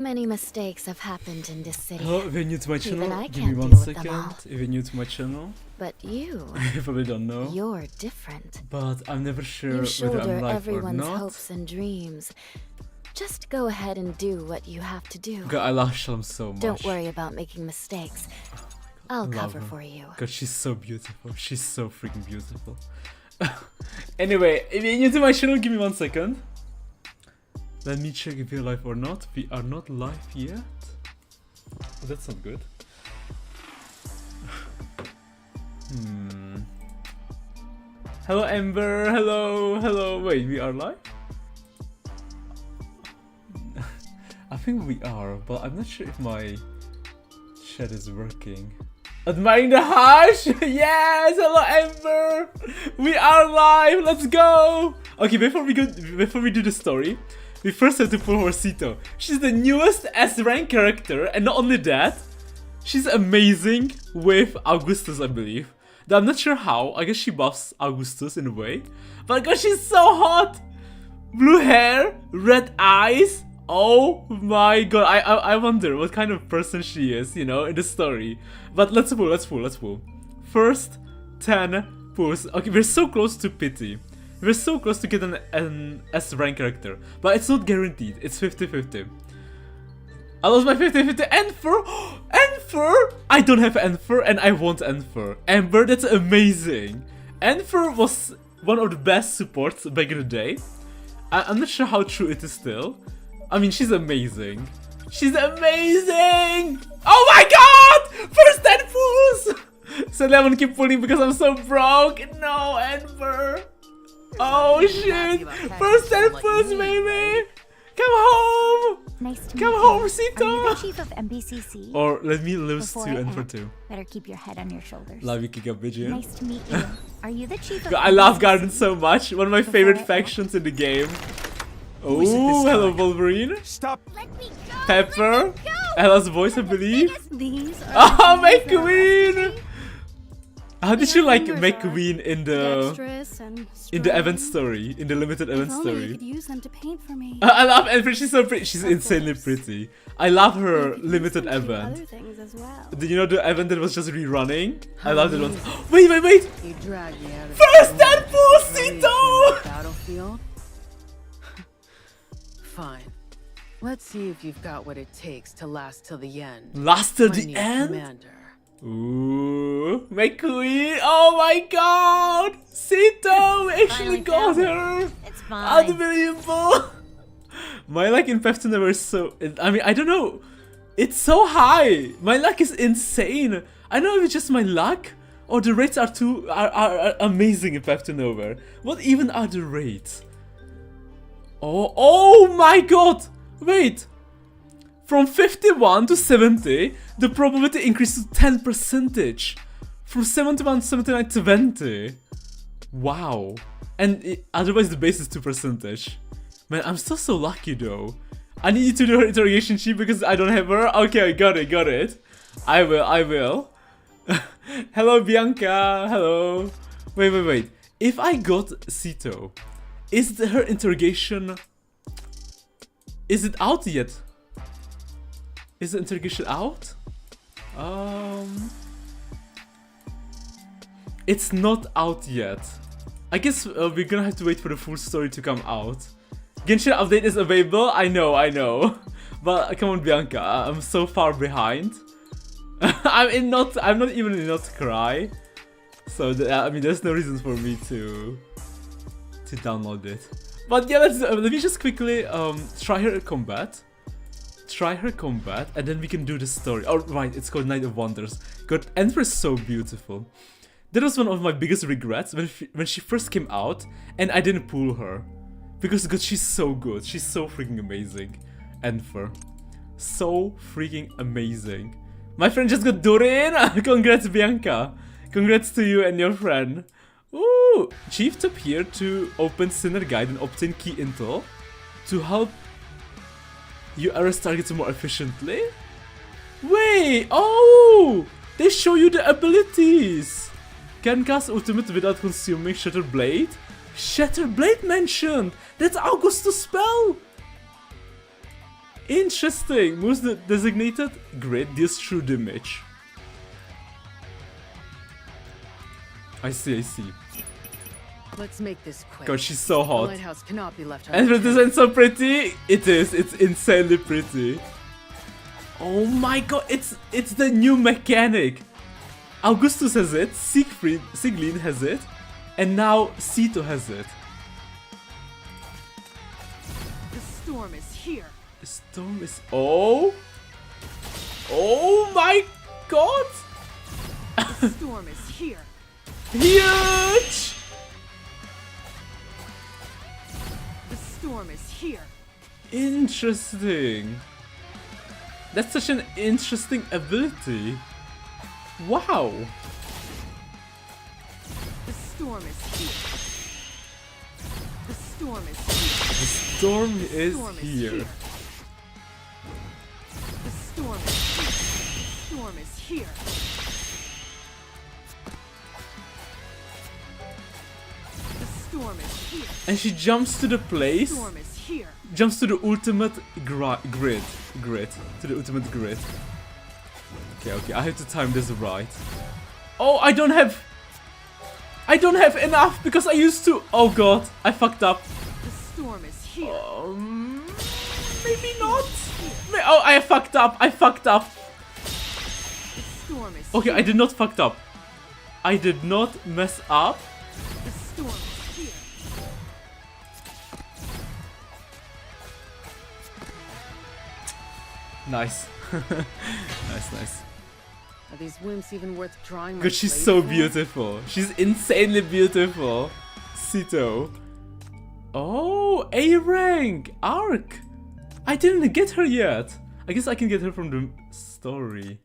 Many mistakes have happened in this city. Hello, if you're new to my Even channel, I give me can't 1 deal with them second. all. If you're new to my channel, But you, you probably don't know, you're different. but I'm never sure You whether shoulder I'm live or everyone's not. hopes and dreams. Just go ahead and do what you have to do. God, I love Shalom so much. Don't worry about making mistakes. I'll love cover her. for you. God, she's so beautiful. She's so freaking beautiful. Anyway, if you're new to my channel, give me 1 second. Let me check if we're live or not. We are not live yet. Oh, that's not good. Hello, Ember. Hello, hello. Wait, we are live? I think we are, but I'm not sure if my chat is working. Admiring the hash! Yes! Hello, Ember! We are live! Let's go! Okay, before we do the story, we first have to pull her Ceto. She's the newest S-rank character, and not only that, she's amazing with Augustus, I believe. Though I'm not sure how. I guess she buffs Augustus in a way. But God, she's so hot! Blue hair, red eyes. Oh my god, I wonder what kind of person she is, you know, in the story. But let's pull. First 10 pulls. Okay, we're so close to pity. We're so close to get an S-rank character. But it's not guaranteed, it's 50-50. I lost my 50-50 Enfer! Enfer! I don't have Enfer and I want Enfer. Ember, that's amazing. Enfer was one of the best supports back in the day. I'm not sure how true it is still. I mean, she's amazing. She's amazing! Oh my god! First 10 pulls! So Lemon keep pulling because I'm so broke. No, Enfer. Oh shit! First 10 pulls, baby! Come home! Nice to Come meet home, you. Ceto! Are you the chief of MBCC? Or let me lose Before to I Enfer am, too. better keep your head on your shoulders. Love you, Kika Pigeon. Nice to meet you. Are you the chief of I love MBCC? Garden so much. One of my Before favorite I am. factions in the game. Who is it this Oh, hello time? Wolverine. Stop! Let me go! Pepper. Ella's voice, I believe. These are Oh, the make things that Queen! How did you like fingers make are Queen in the dexterous and event strong. story, in the limited event If only I story? could use them to paint for me. I love Enfer, she's so pretty. She's Of insanely course. pretty. I love You her could use limited them to do event. Other things as well. You know the event that was just rerunning? I love that one. Wait! You drag me out of First the 10 pulls, ready Ceto! for the battlefield. Fine. Let's see if you've got what it takes to last till the end. Last till My the new end? Commander. Ooh, my queen! Oh my god! Ceto! We actually Finally got found her! It's fine. Unbelievable! My luck in Pathtonowhere is so... I mean, I don't know. It's so high! My luck is insane! I don't know if it's just my luck, or the rates are amazing in Pathtonowhere. What even are the rates? Oh my god! Wait! From 51 to 70, the probability increased to 10%. From 71 to 79 to 20. Wow. And otherwise the base is 2%. Man, I'm still so lucky though. I need you to do her interrogation sheet because I don't have her. Okay, I got it. I will. Hello, Bianca. Hello. Wait. If I got Ceto, is her interrogation... Is it out yet? Is the interrogation out? It's not out yet. I guess we're gonna have to wait for the full story to come out. Genshin update is available. I know. But come on, Bianca. I'm so far behind. I'm not even in Not Cry. So I mean, there's no reason for me to download it. But yeah, let me just quickly try her combat. And then we can do the story. Oh right, it's called Night of Wonders. God, Enfer is so beautiful. That was one of my biggest regrets when she first came out and I didn't pull her. Because God, she's so good. She's so freaking amazing. Enfer. So freaking amazing. My friend just got Durin! Congrats, Bianca. Congrats to you and your friend. Ooh! Chief Top here to open Sinner Guide and obtain key intel to help you arrest targets more efficiently? Wait! Oh! They show you the abilities! Can cast ultimate without consuming Shatter Blade? Shatter Blade mentioned! That's Augustus' spell! Interesting. Moves the designated grid deals true damage. I see. Let's make this quick. God, she's so The hot. lighthouse cannot be left And the unattended. design so pretty. It is. It's insanely pretty. Oh my god, it's the new mechanic. Augustus has it, Sieglin has it, and now Ceto has it. The storm is here. The storm is... Oh my god! The storm is here. Huge! The storm is here. Interesting. That's such an interesting ability. Wow. The storm is here. The storm is here. The storm is Storm is here. The storm is here. The storm is here. The storm is here. And she jumps to the The place. storm is here. Jumps to the ultimate grid. To the ultimate grid. Okay, I have to time this right. Oh, I don't have enough because I used to. Oh god, I fucked up. The storm is here. Maybe not. Oh, I fucked up. The storm is Okay, here. I did not fucked up. I did not mess up. The storm is here. Nice. Nice. Are these wimps even worth drawing my Good, she's blade so for? beautiful. She's insanely beautiful. Ceto. Oh, A rank. Arc. I didn't get her yet. I guess I can get her from the story.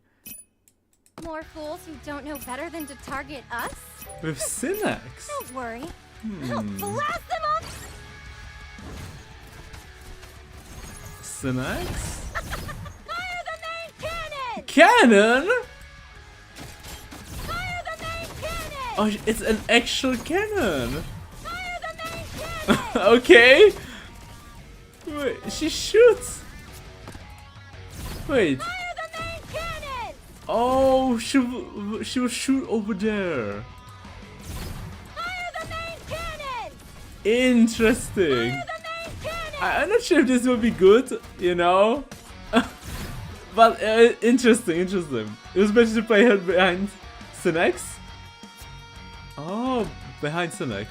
More fools who don't know better than to target us? With Synax. Don't worry. I'll blast them up! Synax? Fire the main cannon! Cannon? Fire the main cannon! Oh, it's an actual cannon. Fire the main cannon! Okay. Wait, she shoots. Wait. Fire the main cannon! Oh, she will shoot over there. Fire the main cannon! Interesting. Fire the main cannon! I'm not sure if this will be good, you know. But interesting. It was better to play her behind Synax. Oh, behind Synax.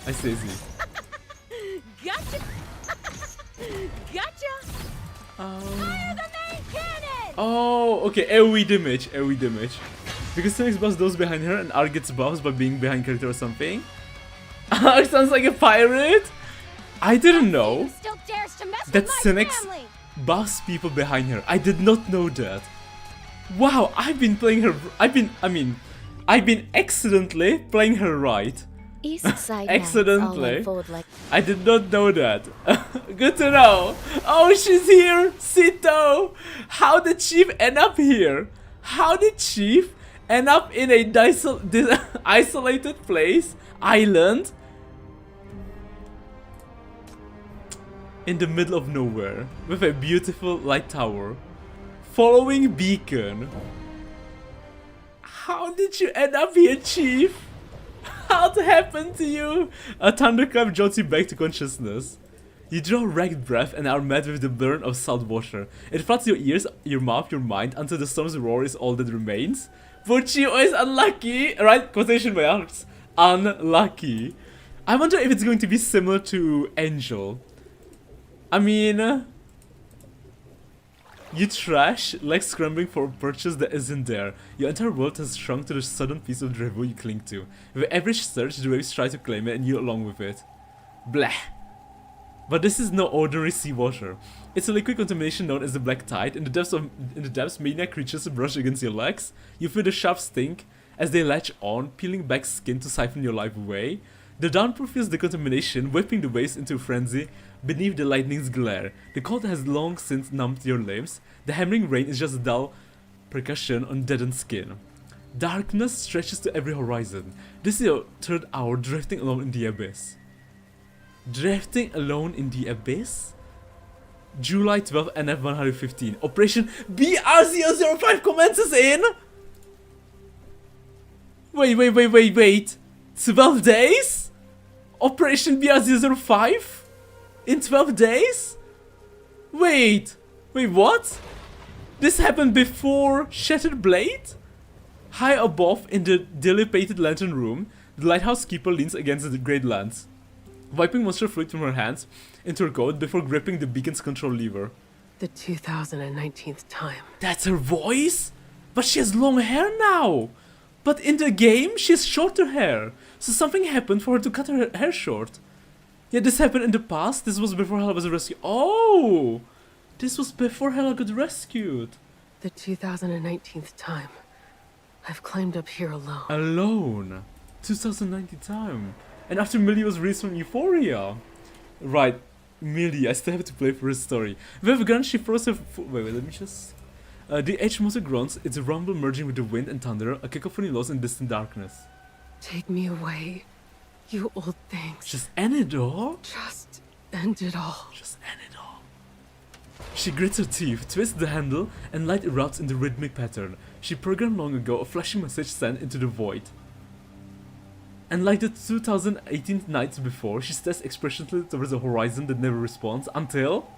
I see. Gotcha! Gotcha! Fire the main cannon! Oh, okay, AoE damage. Because Synax buffs those behind her and R gets buffs by being behind character or something. R sounds like a pirate. I didn't know Who still dares to mess that with my Synax family? buffs people behind her. I did not know that. Wow, I've been playing her. I've been accidentally playing her right. East side Accidentally. all unfold like I did not know that. Good to know. Oh, she's here. Ceto. How did Chief end up here? How did Chief end up in a isolated place, island, in the middle of nowhere, with a beautiful light tower, following beacon? How did you end up here, Chief? What happened to you? A thunderclap jolts you back to consciousness. You draw ragged breath and are met with the burn of salt water. It floods your ears, your mouth, your mind until the storm's roar is all that remains. Puccio is unlucky, right? Quotation marks. Unlucky. I wonder if it's going to be similar to Angel. I mean, you trash like scrambling for a purchase that isn't there. Your entire world has shrunk to the sudden piece of debris you cling to. With every search, the waves try to claim it and you along with it. Blah. But this is no ordinary seawater. It's a liquid contamination known as the black tide. In the depths, maniac creatures brush against your legs. You feel the sharp stink as they latch on, peeling back skin to siphon your life away. The downpour feels the contamination, whipping the waves into a frenzy beneath the lightning's glare. The cold has long since numbed your limbs. The hammering rain is just dull percussion on deadened skin. Darkness stretches to every horizon. This is your third hour drifting alone in the abyss. Drifting alone in the abyss? July 12th, NF 115. Operation BR005 commences in... Wait. 12 days? Operation BR005? In 12 days? Wait, what? This happened before Shattered Blade? High above in the dilapidated lantern room, the lighthouse keeper leans against the great lance, wiping monster fluid from her hands into her coat before gripping the beacon's control lever. The 2019th time. That's her voice? But she has long hair now! But in the game, she has shorter hair. So something happened for her to cut her hair short. Yeah, this happened in the past. This was before Hela was rescued. Oh! This was before Hela got rescued. The 2019th time. I've climbed up here alone. Alone. 2019 time. And after Millie was released from Euphoria. Right. Millie, I still have to play for her story. With a gun, she throws her... Wait, let me just... the edge motor grunts, its rumble merging with the wind and thunder, a cacophony lost in distant darkness. Take me away, you old things. Just end it all? Just end it all. Just end it all. She grits her teeth, twists the handle, and light erupts in the rhythmic pattern. She programmed long ago a flashing message sent into the void. And like the 2018 nights before, she stares expressionlessly towards the horizon that never responds until...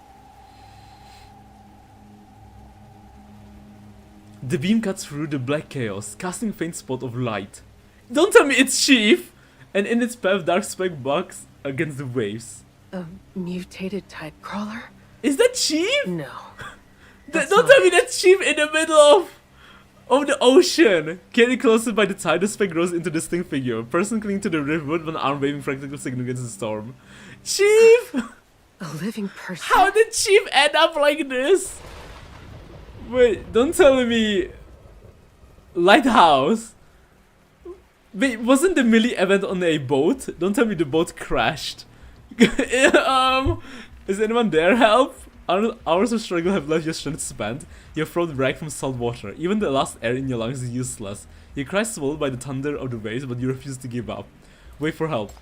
The beam cuts through the black chaos, casting a faint spot of light. Don't tell me it's Chief! And in its path, dark speck bucks against the waves. A mutated tide crawler? Is that Chief? No. Don't tell me that's Chief in the middle of the ocean! Carried closer by the tide, the speck grows into a distinct figure. A person clinging to the riverwood, one arm waving frantically signal against the storm. Chief! A living person? How did Chief end up like this? Wait, don't tell me... Lighthouse? Wait, wasn't the Millie event on a boat? Don't tell me the boat crashed. Is anyone there? Help? Hours of struggle have left your strength spent. Your throat racked from salt water. Even the last air in your lungs is useless. Your cry swallowed by the thunder of the waves, but you refuse to give up. Wait for help.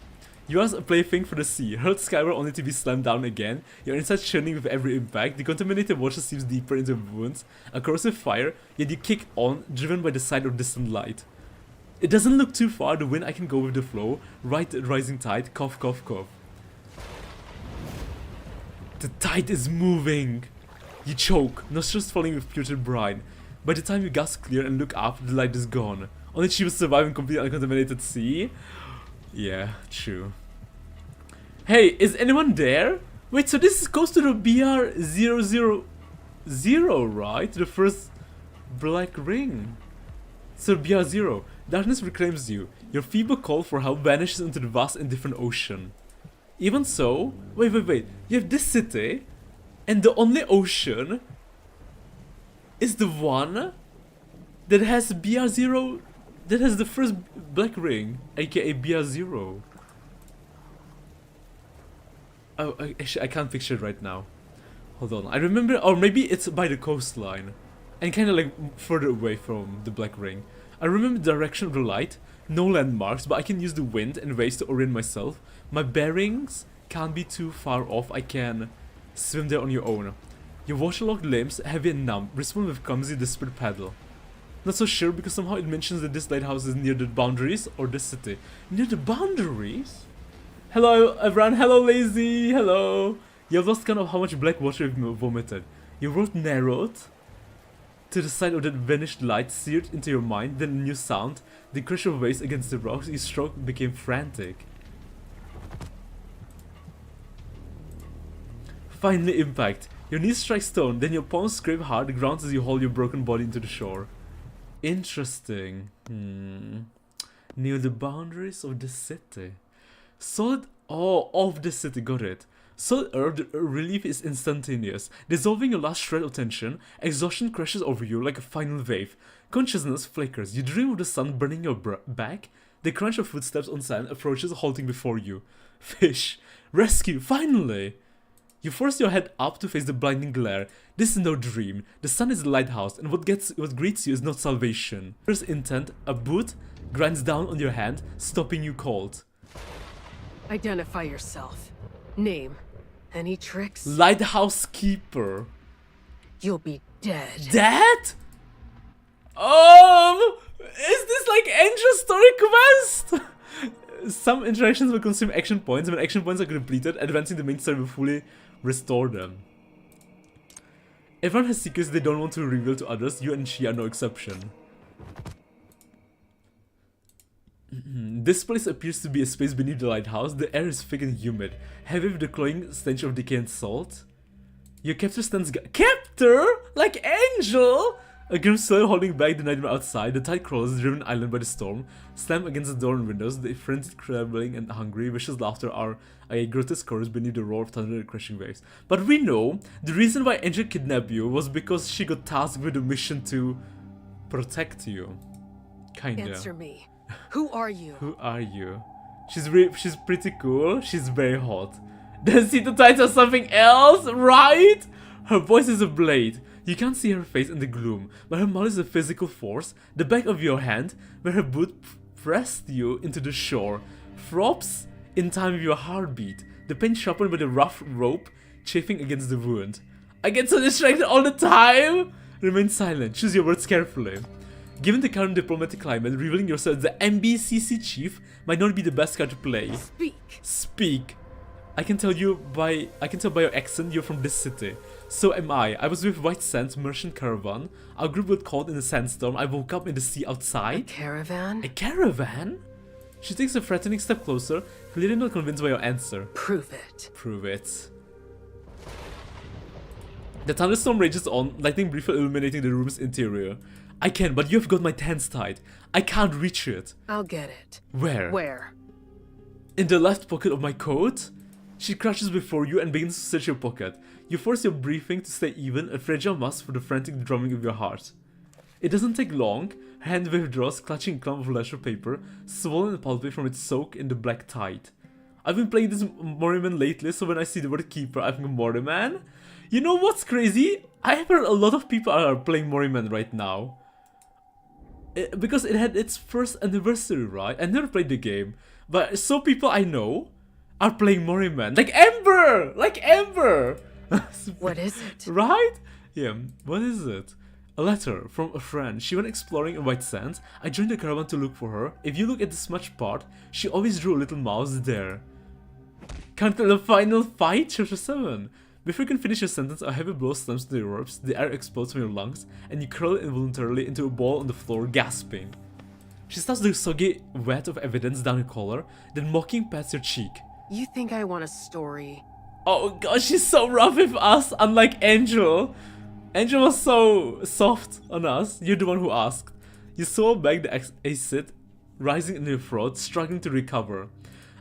You are a plaything for the sea, hurled skyward only to be slammed down again, your insides churning with every impact, the contaminated water seeps deeper into your wounds, a corrosive fire, yet you kick on, driven by the sight of distant light. It doesn't look too far, the wind I can go with the flow, right at rising tide, cough cough cough. The tide is moving! You choke, nostrils falling with putrid brine. By the time you gasp clear and look up, the light is gone. Only she will survive in complete uncontaminated sea? Yeah, true. Hey, is anyone there? Wait, so this is close to the BR000, right? The first black ring. So BR0. Darkness reclaims you. Your feeble call for help vanishes into the vast indifferent ocean. Even so... Wait. You have this city, and the only ocean is the one that has BR0... That has the first black ring, aka BR0. Oh, actually, I can't picture it right now. Hold on, I remember, or maybe it's by the coastline, and kind of like further away from the black ring. I remember the direction of the light, no landmarks, but I can use the wind and waves to orient myself. My bearings can't be too far off, I can swim there on your own. Your waterlogged limbs, heavy and numb, respond with clumsy, desperate paddle. Not so sure because somehow it mentions that this lighthouse is near the boundaries or the city. Near the boundaries? Hello everyone, hello Lazy, hello. You have lost count of how much black water you've vomited. Your road narrowed to the sight of that vanished light seared into your mind, then a new sound, the crash of waves against the rocks, your stroke became frantic. Finally impact. Your knees strike stone, then your palms scrape hard the ground as you haul your broken body into the shore. Interesting. Near the boundaries of the city. Solid... Oh, of the city, got it. Solid earth, the relief is instantaneous. Dissolving your last shred of tension, exhaustion crashes over you like a final wave. Consciousness flickers. You dream of the sun burning your back. The crunch of footsteps on sand approaches, halting before you. Fish. Rescue, finally! You force your head up to face the blinding glare. This is no dream. The sun is the lighthouse, and what greets you is not salvation. First intent, a boot grinds down on your hand, stopping you cold. Identify yourself. Name. Any tricks? Lighthouse keeper. You'll be dead. Dead? Is this like Angel story quest? Some interactions will consume action points. When action points are completed, advancing the main story will fully restore them. Everyone has secrets they don't want to reveal to others. You and she are no exception. This place appears to be a space beneath the lighthouse. The air is thick and humid, heavy with the cloying stench of decay and salt. Your captor stands Captor? Like Angel? A grim sailor holding back the nightmare outside. The tide crawls, driven island by the storm, slammed against the door and windows. The frenzied crabbling and hungry, vicious laughter are a grotesque chorus beneath the roar of thunder and crashing waves. But we know the reason why Angel kidnapped you was because she got tasked with a mission to protect you. Kinda. Answer me. Who are you? Who are you? She's pretty cool. She's very hot. Does Ceto tights or something else, right? Her voice is a blade. You can't see her face in the gloom, but her mouth is a physical force. The back of your hand, where her boot pressed you into the shore, throbs in time with your heartbeat. The pain sharpened by the rough rope chafing against the wound. I get so distracted all the time. Remain silent. Choose your words carefully. Given the current diplomatic climate, revealing yourself as the MBCC chief might not be the best card to play. Speak. Speak. I can tell by your accent you're from this city. So am I. I was with White Sands Merchant Caravan. Our group got caught in a sandstorm. I woke up in the sea outside. A caravan? A caravan? She takes a threatening step closer, clearly not convinced by your answer. Prove it. Prove it. The thunderstorm rages on, lightning briefly illuminating the room's interior. I can, but you have got my hands tied. I can't reach it. I'll get it. Where? Where? In the left pocket of my coat? She crouches before you and begins to search your pocket. You force your breathing to stay even, a fragile mask for the frantic drumming of your heart. It doesn't take long. Her hand withdraws, clutching a clump of leisure paper, swollen and pulpy from its soak in the black tide. I've been playing this Morriman lately, so when I see the word keeper, I think Morriman. You know what's crazy? I have heard a lot of people are playing Morriman right now. Because it had its first anniversary, right? I never played the game, but so people I know are playing Morriman. Like Amber! Like Amber! What is it? Right? Yeah, what is it? A letter from a friend. She went exploring in White Sands. I joined the caravan to look for her. If you look at the smudged part, she always drew a little mouse there. Can't tell the final fight? Chapter 7. Before you can finish your sentence, a heavy blow slams into your ribs, the air explodes from your lungs, and you curl involuntarily into a ball on the floor, gasping. She stuffs the soggy wet of evidence down your collar, then mocking pats your cheek. You think I want a story? Oh gosh, she's so rough with us, unlike Angel. Angel was so soft on us. You're the one who asked. You swallow back the acid, rising in your throat, struggling to recover.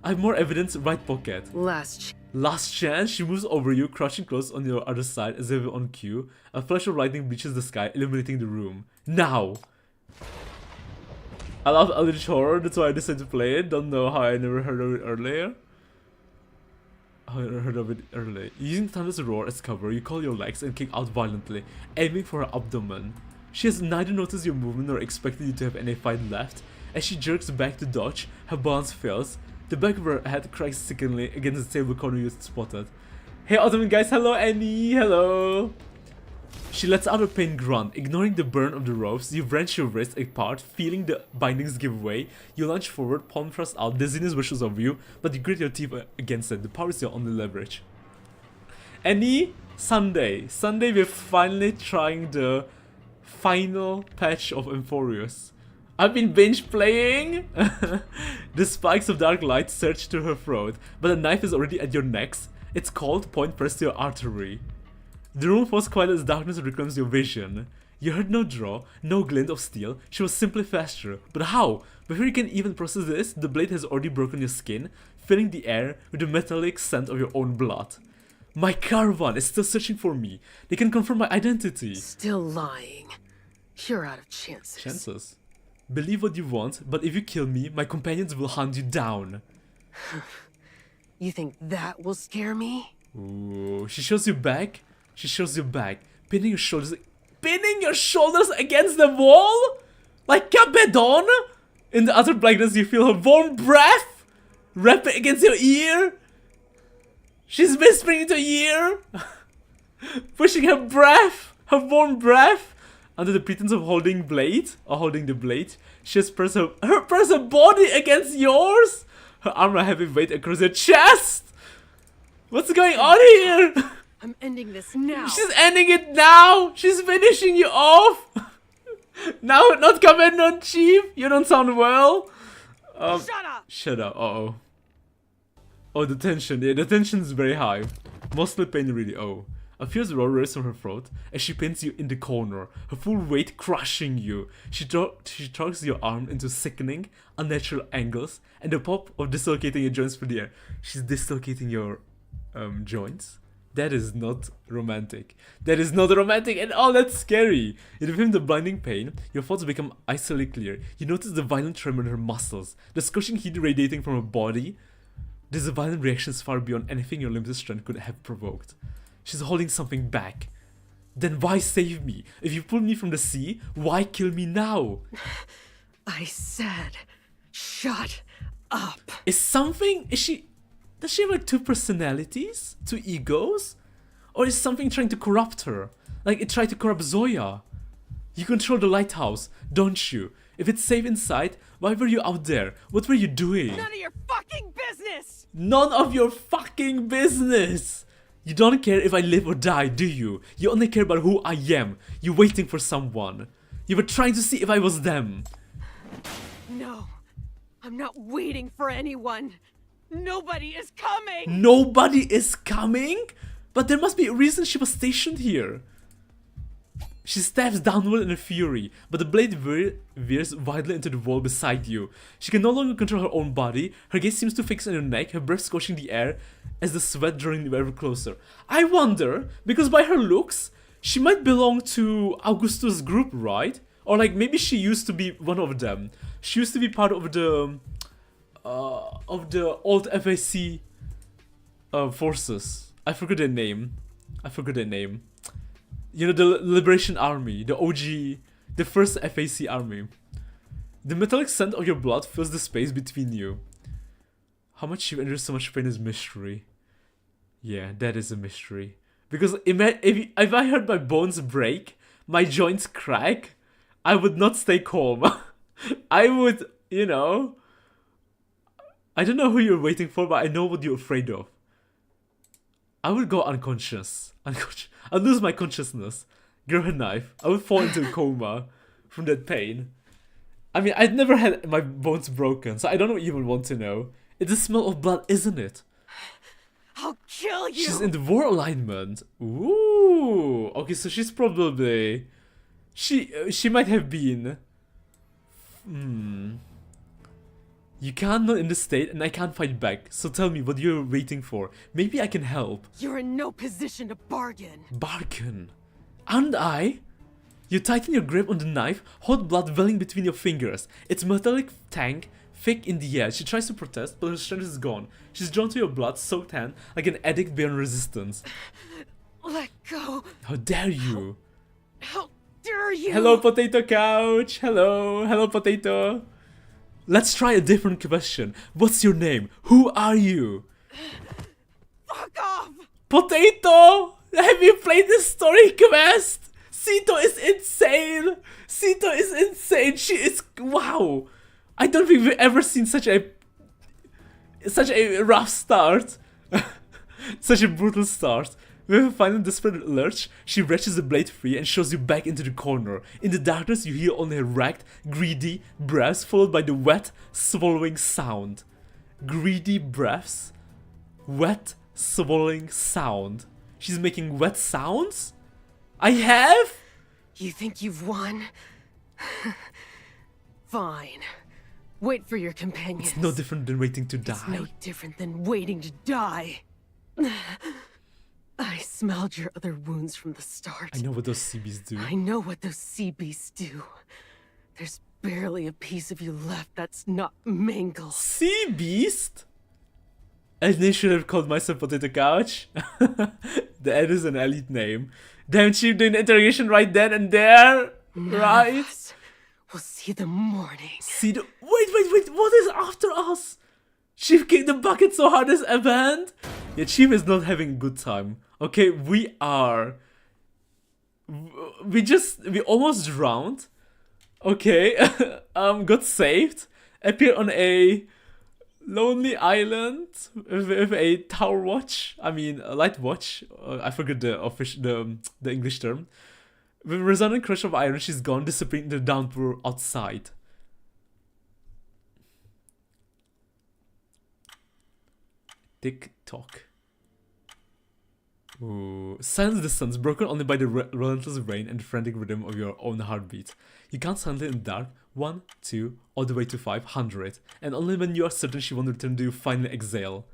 I have more evidence, right pocket. Last chance. She moves over you, crouching close on your other side as if on cue. A flash of lightning breaches the sky, illuminating the room. Now! I love Eldritch Horror, that's why I decided to play it. Don't know how I never heard of it earlier. Using Thunder's roar as cover, you call your legs and kick out violently, aiming for her abdomen. She has neither noticed your movement nor expected you to have any fight left. As she jerks back to dodge, her balance fails. The back of her head cracks sickeningly against the table corner you spotted. Hey Ottoman guys, hello Annie, hello! She lets out a pained grunt, ignoring the burn of the ropes. You wrench your wrist apart, feeling the bindings give way. You lunge forward, palm thrust out, dizziness rushes over you, but you grit your teeth against it. The power is your only leverage. Annie, Sunday we're finally trying the final patch of Euphorious. I've been binge playing! The spikes of dark light surge through her throat, but the knife is already at your necks. Its cold point pressed to your artery. The room falls quiet as darkness reclaims your vision. You heard no draw, no glint of steel. She was simply faster. But how? Before you can even process this, the blade has already broken your skin, filling the air with the metallic scent of your own blood. My caravan is still searching for me. They can confirm my identity. Still lying. You're out of chances. Chances? Believe what you want, but if you kill me, my companions will hunt you down. You think that will scare me? Ooh, she shows you back. She shows you back, pinning your shoulders against the wall, like Capedon. In the utter blackness, you feel her warm breath wrapping against your ear. She's whispering into your ear, pushing her breath, her warm breath, under the pretense of holding the blade. She has pressed her body against yours. Her arm a heavy weight across your chest. What's going on here? I'm ending this now. She's ending it now. She's finishing you off. Now, not Commander-in-Chief. You don't sound well. Shut up! Shut up. Uh-oh. Oh, the tension. Yeah, the tension is very high. Mostly pain really. Oh. A fierce roar rises from her throat as she pins you in the corner, her full weight crushing you. She tugs your arm into sickening, unnatural angles, and the pop of dislocating your joints through the air. She's dislocating your joints. That is not romantic. That is not romantic at all. That's scary. In the film The Blinding Pain, your thoughts become icily clear. You notice the violent tremor in her muscles, the scorching heat radiating from her body. There's a violent reaction far beyond anything your limited strength could have provoked. She's holding something back. Then why save me? If you pulled me from the sea, why kill me now? I said, shut up. Does she have like two personalities? Two egos? Or is something trying to corrupt her? Like it tried to corrupt Zoya? You control the lighthouse, don't you? If it's safe inside, why were you out there? What were you doing? None of your fucking business! None of your fucking business! You don't care if I live or die, do you? You only care about who I am. You're waiting for someone. You were trying to see if I was them. No, I'm not waiting for anyone. Nobody is coming! Nobody is coming? But there must be a reason she was stationed here. She stabs downward in a fury, but the blade veers wildly into the wall beside you. She can no longer control her own body. Her gaze seems to fix on your neck, her breath scorching the air as the sweat drawing ever closer. I wonder, because by her looks, she might belong to Augustus' group, right? Or like maybe she used to be one of them. She used to be part of the old FAC forces. I forgot their name. You know, the Liberation Army, the OG, the first FAC army. The metallic scent of your blood fills the space between you. How much you endure so much pain is mystery. Yeah, that is a mystery. Because if I heard my bones break, my joints crack, I would not stay calm. I would, you know... I don't know who you're waiting for, but I know what you're afraid of. I would go unconscious. I'd lose my consciousness. Grab a knife. I would fall into a coma from that pain. I mean, I'd never had my bones broken, so I don't even want to know. It's the smell of blood, isn't it? I'll kill you! She's in the war alignment. Ooh. Okay, so she's probably... She might have been... You can't not in the state and I can't fight back. So tell me what you're waiting for. Maybe I can help. You're in no position to bargain. Bargain? Aren't I? You tighten your grip on the knife, hot blood welling between your fingers. Its metallic tang thick in the air. She tries to protest, but her strength is gone. She's drawn to your blood-soaked hand like an addict beyond resistance. Let go. How dare you? How dare you? Hello, Potato Couch. Hello, Potato. Let's try a different question. What's your name? Who are you? Fuck off! Potato! Have you played this story quest? Ceto is insane! Ceto is insane! She is... Wow! I don't think we've ever seen such a rough start. Such a brutal start. With a final desperate lurch, she wrenches the blade free and shoves you back into the corner. In the darkness, you hear only her ragged, greedy breaths followed by the wet, swallowing sound. Greedy breaths? Wet, swallowing sound. She's making wet sounds? I have? You think you've won? Fine. Wait for your companions. It's no different than waiting to die. It's no different than waiting to die. I smelled your other wounds from the start. I know what those sea beasts do. I know what those sea beasts do. There's barely a piece of you left that's not mangled. Sea beast? I should have called myself Potato Couch. That is an elite name. Damn, she doing the interrogation right then and there. None Right? of us will see the morning. See the... Wait, what is after us? Chief kicked the bucket so hard this event. Yeah, Chief is not having a good time. Okay, we almost drowned. Okay, got saved. Appeared on a lonely island with a tower watch. I mean, a light watch. I forget the English term. With a resounding crush of iron, she's gone, disappearing in the downpour outside. Tick tock. Ooh. Silence distance, broken only by the relentless rain and the frantic rhythm of your own heartbeat. You can't silence it in the dark. 1, 2, all the way to 500. And only when you are certain she won't return do you finally exhale.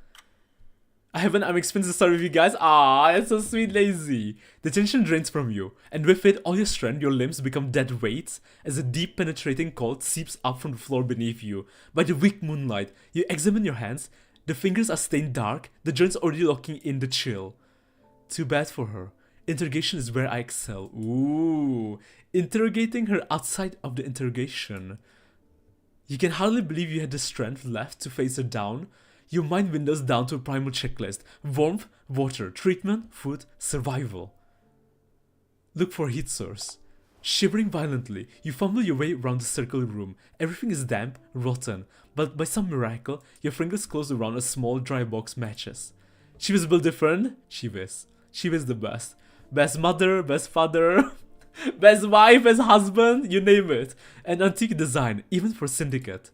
I have an unexpensive story with you guys. Ah, it's so sweet, lazy. The tension drains from you, and with it, all your strength, your limbs become dead weights as a deep penetrating cold seeps up from the floor beneath you. By the weak moonlight, you examine your hands. The fingers are stained dark, the joints already locking in the chill. Too bad for her. Interrogation is where I excel. Ooh. Interrogating her outside of the interrogation. You can hardly believe you had the strength left to face her down. Your mind windows down to a primal checklist. Warmth, water, treatment, food, survival. Look for a heat source. Shivering violently, you fumble your way around the circular room. Everything is damp, rotten, but by some miracle, your fingers close around a small dry box matches. She was built different. She was the best. Best mother, best father, best wife, best husband, you name it. An antique design, even for Syndicate.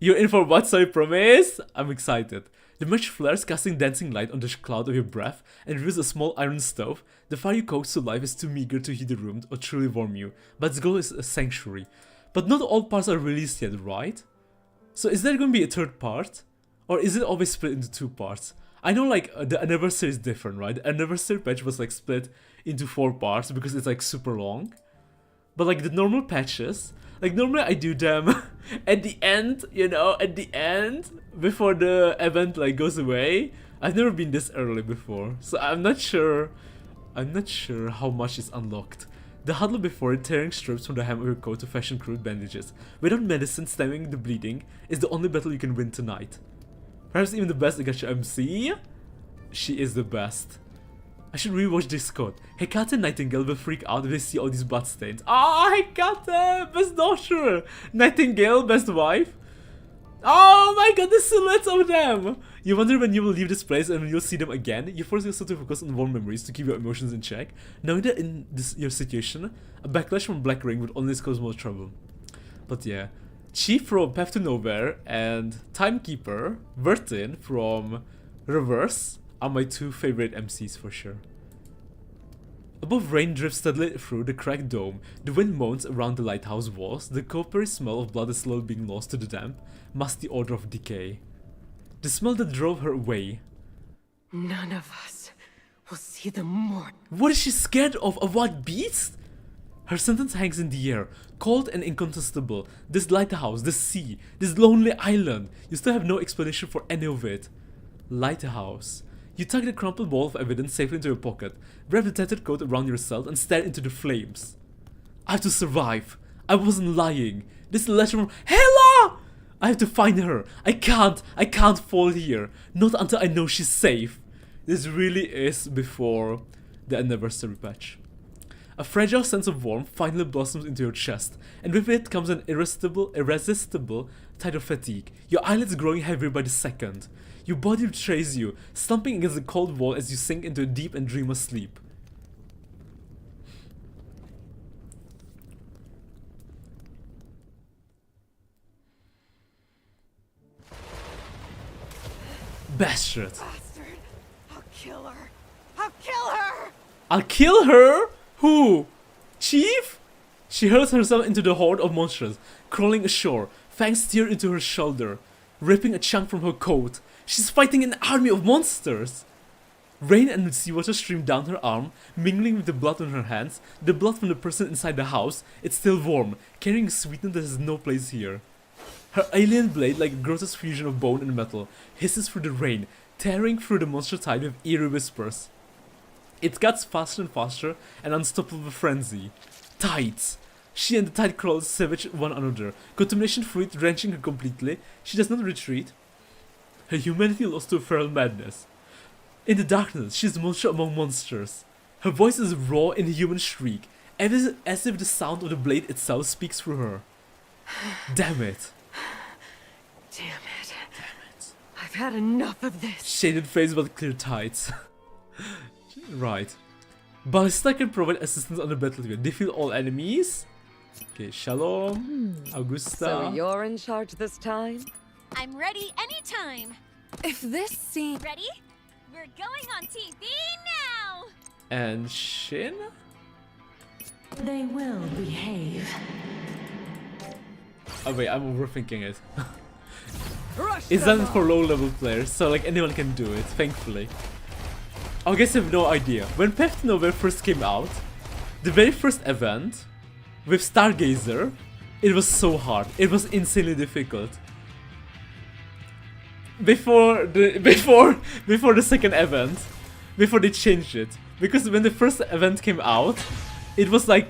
You're in for what, so I promise? I'm excited. The match flares, casting dancing light on the cloud of your breath, and reveals a small iron stove. The fire you coax to life is too meager to heat the room or truly warm you, but its goal is a sanctuary. But not all parts are released yet, right? So is there going to be a third part? Or is it always split into 2 parts? I know like the anniversary is different, right? The anniversary patch was like split into 4 parts because it's like super long. But like the normal patches, like normally I do them at the end, you know, at the end before the event like goes away. I've never been this early before, so I'm not sure how much is unlocked. The huddle before it, tearing strips from the hem of your coat to fashion crude bandages, without medicine stemming the bleeding, is the only battle you can win tonight. Perhaps even the best Agacha MC? She is the best. I should rewatch this quote. Hecate and Nightingale will freak out if they see all these bloodstains. Ah, Hecate! Best daughter! Nightingale, best wife. Oh my god, the silhouettes of them! You wonder when you will leave this place and when you'll see them again. You force yourself to focus on warm memories to keep your emotions in check, knowing that in your situation, a backlash from Black Ring would only cause more trouble. But yeah, Chief from Pathtonowhere and Timekeeper, Vertin from Reverse are my 2 favorite MCs for sure. Above, rain drifts steadily through the cracked dome. The wind moans around the lighthouse walls. The coppery smell of blood is slowly being lost to the damp, musty odor of decay. The smell that drove her away. None of us will see the morning. What is she scared of? A wild beast? Her sentence hangs in the air, cold and incontestable. This lighthouse, this sea, this lonely island. You still have no explanation for any of it. Lighthouse. You tuck the crumpled ball of evidence safely into your pocket, wrap the tattered coat around yourself, and stare into the flames. I have to survive. I wasn't lying. This is a letter from Hela! I have to find her. I can't fall here. Not until I know she's safe. This really is before the anniversary patch. A fragile sense of warmth finally blossoms into your chest, and with it comes an irresistible tide of fatigue, your eyelids growing heavier by the second. Your body betrays you, slumping against the cold wall as you sink into a deep and dreamless sleep. Bastard. Bastard! I'll kill her! I'll kill her! I'll kill her? Who? Chief? She hurls herself into the horde of monsters, crawling ashore, fangs tear into her shoulder, ripping a chunk from her coat. She's fighting an army of monsters! Rain and seawater stream down her arm, mingling with the blood on her hands, the blood from the person inside the house. It's still warm, carrying a sweetness that has no place here. Her alien blade, like a grotesque fusion of bone and metal, hisses through the rain, tearing through the monster tide with eerie whispers. It cuts faster and faster, an unstoppable frenzy. Tides! She and the tide crawlers savage one another, contamination fluid drenching her completely. She does not retreat. Her humanity lost to feral madness. In the darkness, she is a monster among monsters. Her voice is raw in a human shriek, as if the sound of the blade itself speaks through her. Damn it. Damn it. I've had enough of this. Shaded face but clear tights. Right. Ballista can provide assistance on the battlefield. Defeat all enemies. Okay, Shalom. Augusta. So you're in charge this time? I'm ready anytime. If this scene... Ready? We're going on TV now. And Shin? They will behave. Oh wait, I'm overthinking it. It's done for low level players, so like anyone can do it, thankfully. I guess I have no idea. When Pathtonowhere first came out, the very first event with Stargazer, it was so hard. It was insanely difficult. Before the second event, before they changed it, because when the first event came out, it was like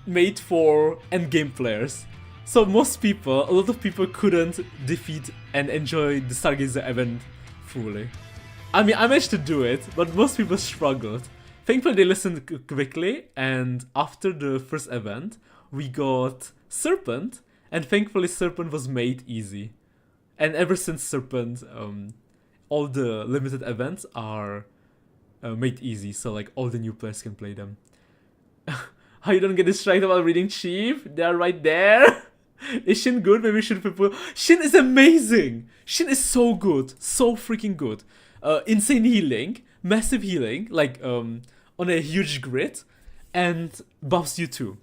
made for endgame players. So a lot of people couldn't defeat and enjoy the Stargazer event fully. I mean, I managed to do it, but most people struggled. Thankfully, they listened quickly, and after the first event, we got Serpent, and thankfully Serpent was made easy. And ever since Serpent, all the limited events are made easy, so like all the new players can play them. How you don't get distracted while reading Chief? They're right there. Is Shin good? Maybe we should people. Shin is amazing. Shin is so good, so freaking good. Insane healing, massive healing, like on a huge grid, and buffs you too.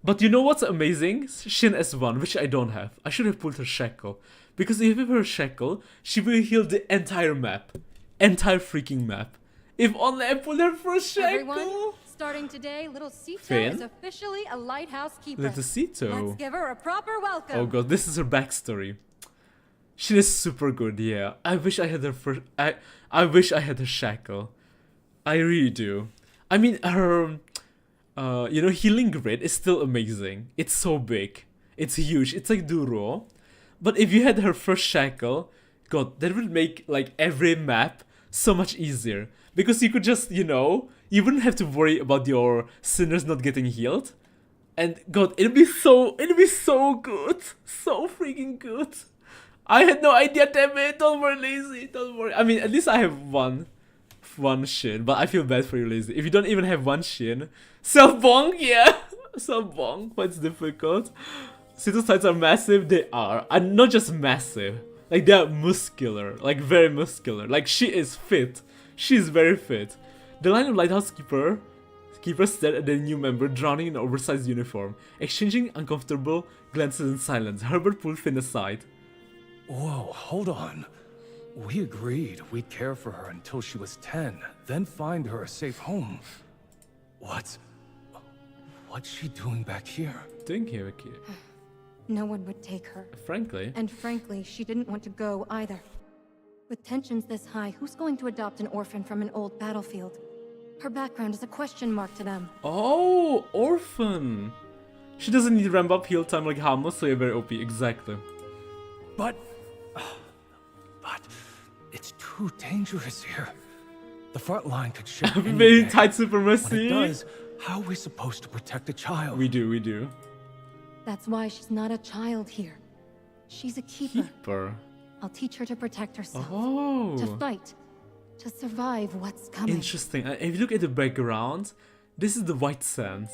But you know what's amazing? Shin S1, which I don't have. I should have pulled her Shackle. Because if you have her Shackle, she will heal the entire map. Entire freaking map. If only I pulled her first Shackle! Everyone, starting today, little Ceto Finn? is officially a lighthouse keeper. Little Ceto. Let's give her a proper welcome. Oh god, this is her backstory. She is super good, yeah. I wish I had her first. I wish I had her Shackle. I really do. I mean, her healing grid is still amazing. It's so big. It's huge. It's like Duro. But if you had her first Shackle, god, that would make like every map so much easier. Because you could just, you wouldn't have to worry about your sinners not getting healed. And god, it'd be so good. So freaking good. I had no idea, damn it. Don't worry, Lazy. Don't worry. I mean, at least I have one Shin, but I feel bad for you, Lazy. If you don't even have one Shin, self-bonk, yeah. Self-bonk, but it's difficult. Ceto's sides are massive. They are. And not just massive. Like, they are muscular. Like, very muscular. Like, she is fit. She is very fit. The line of Lighthouse Keepers stared at the new member, drowning in an oversized uniform, exchanging uncomfortable glances in silence. Herbert pulled Finn aside. Whoa, hold on. We agreed we'd care for her until she was 10, then find her a safe home. What's she doing back here? Doing here, kid. No one would take her. Frankly. And frankly, she didn't want to go either. With tensions this high, who's going to adopt an orphan from an old battlefield? Her background is a question mark to them. Oh, orphan. She doesn't need ramp up heal time like Harmless, so you're very OP, exactly. But it's too dangerous here. The front line could shift any Very day. tight supremacy. When it does, how are we supposed to protect a child? We do. That's why she's not a child here. She's a keeper. I'll teach her to protect herself. Oh. To fight. To survive what's coming. Interesting. If you look at the background, this is the White Sands.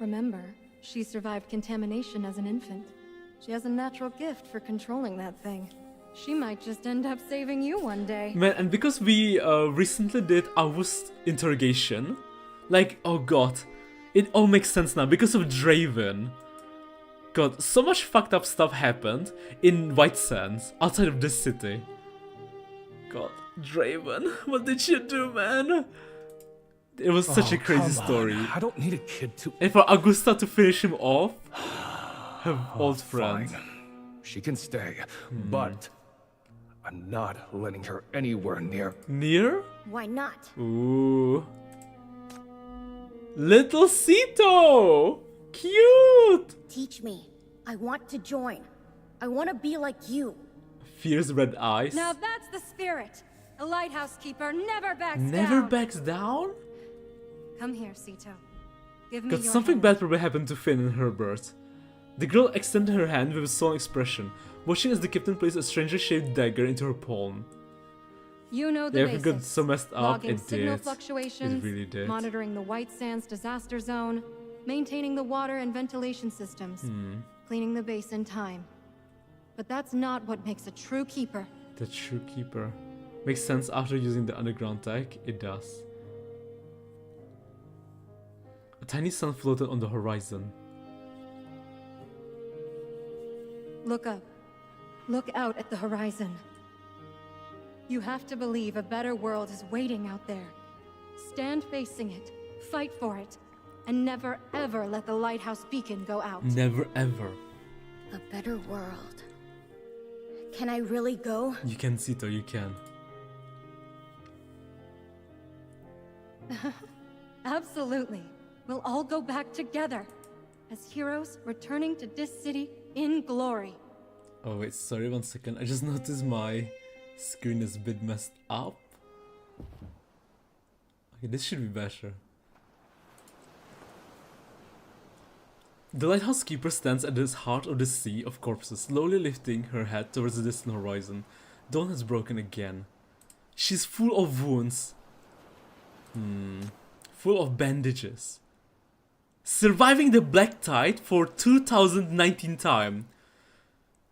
Remember, she survived contamination as an infant. She has a natural gift for controlling that thing. She might just end up saving you one day. Man, and because we recently did August interrogation, like, oh god, it all makes sense now because of Draven. God, so much fucked up stuff happened in White Sands, outside of this city. God, Draven, what did you do, man? It was such a crazy story. I don't need a kid to... And for Augusta to finish him off, her old friend. Fine. She can stay, but I'm not letting her anywhere near... Near? Why not? Ooh. Little Ceto! Cute! Teach me. I want to join. I want to be like you. Fierce red eyes. Now that's the spirit. A lighthouse keeper never backs Never down. backs down? Come here, Ceto. Give me Got your something hand. bad probably happened to Finn and Herbert. The girl extended her hand with a solemn expression, watching as the captain placed a strangely-shaped dagger into her palm. You know the Yeah, basics. it got so messed up, Logging it signal did. fluctuations, It really did. monitoring the White Sands disaster zone, maintaining the water and ventilation systems, cleaning the base in time. But that's not what makes a true keeper. The true keeper. Makes sense after using the underground tech, it does. A tiny sun floated on the horizon. Look up. Look out at the horizon. You have to believe a better world is waiting out there. Stand facing it, fight for it, and never ever let the lighthouse beacon go out. Never ever. A better world. Can I really go? You can, Ceto, you can. Absolutely. We'll all go back together as heroes returning to this city in glory. Oh wait, sorry, 1 second. I just noticed my screen is a bit messed up. Okay, this should be better. The lighthouse keeper stands at the heart of the sea of corpses, slowly lifting her head towards the distant horizon. Dawn has broken again. She's full of wounds. Full of bandages. Surviving the black tide for 2019 time.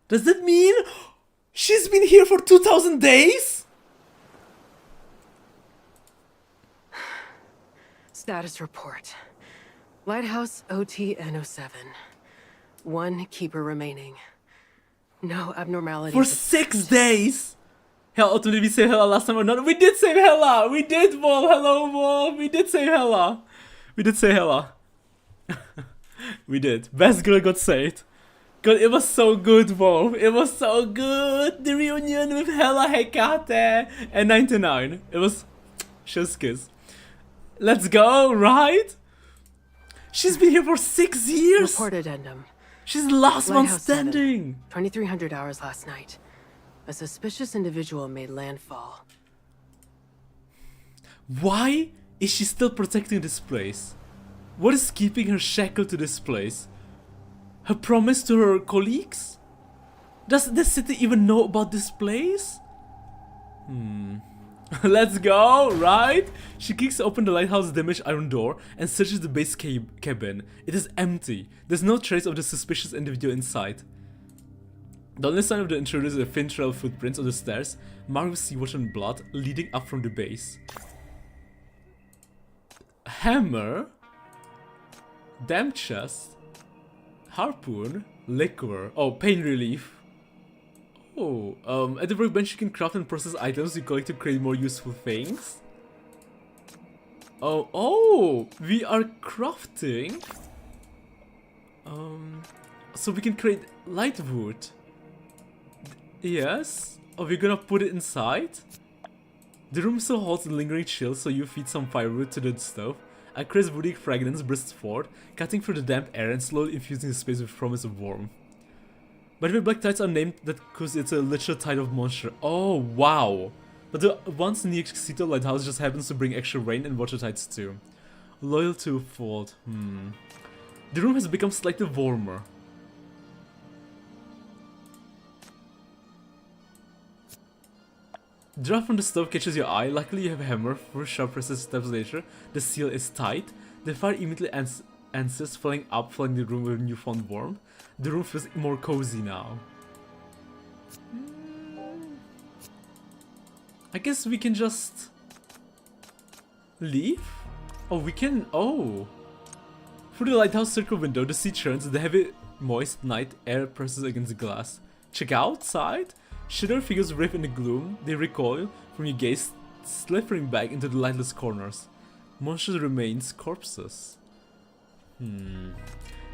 Does that mean she's been here for 2000 days? Status report. Lighthouse OTN07. 1 keeper remaining. No abnormalities. For 6 days? Hell, did we save Hella last time or not? We did save Hella! We did, Vol! Hello, Vol! We did save Hella! We did save Hella. We did. Best girl got saved. God, it was so good, Vol. It was so good! The reunion with Hella, Hecate, and 99. It was... Chef's kiss. Let's go, right? She's been here for 6 years! Report addendum. She's the last one Lighthouse 7. standing! 2300 hours last night. A suspicious individual made landfall. Why is she still protecting this place? What is keeping her shackled to this place? Her promise to her colleagues? Does the city even know about this place? Let's go, right? She kicks open the lighthouse damaged iron door and searches the base cabin. It is empty. There's no trace of the suspicious individual inside. The only sign of the intruder is a thin trail of footprints on the stairs, marked with seawater and blood, leading up from the base. Hammer, damp chest, harpoon, liquor, oh, pain relief. Oh, at the workbench you can craft and process items you collect to create more useful things. Oh, we are crafting. So we can create light wood. Yes. Oh, we're gonna put it inside. The room still holds a lingering chill, so you feed some firewood to the stove. A crisp woody fragrance bursts forth, cutting through the damp air and slowly infusing the space with promise of warmth. By the way, black tides are named that because it's a literal tide of monster. Oh, wow. But the ones near Ceto Lighthouse just happens to bring extra rain and water tides too. Loyal to a fault. The room has become slightly warmer. The draft from the stove catches your eye. Luckily you have a hammer. For sharp presses steps later, the seal is tight. The fire immediately answers, filling the room with newfound warmth. The room feels more cozy now. I guess we can just leave? Oh, we can. Oh. Through the lighthouse circle window, the sea churns. The heavy, moist night air presses against the glass. Check outside. Shadowy figures writhe in the gloom. They recoil from your gaze, slithering back into the lightless corners. Monsters remains corpses.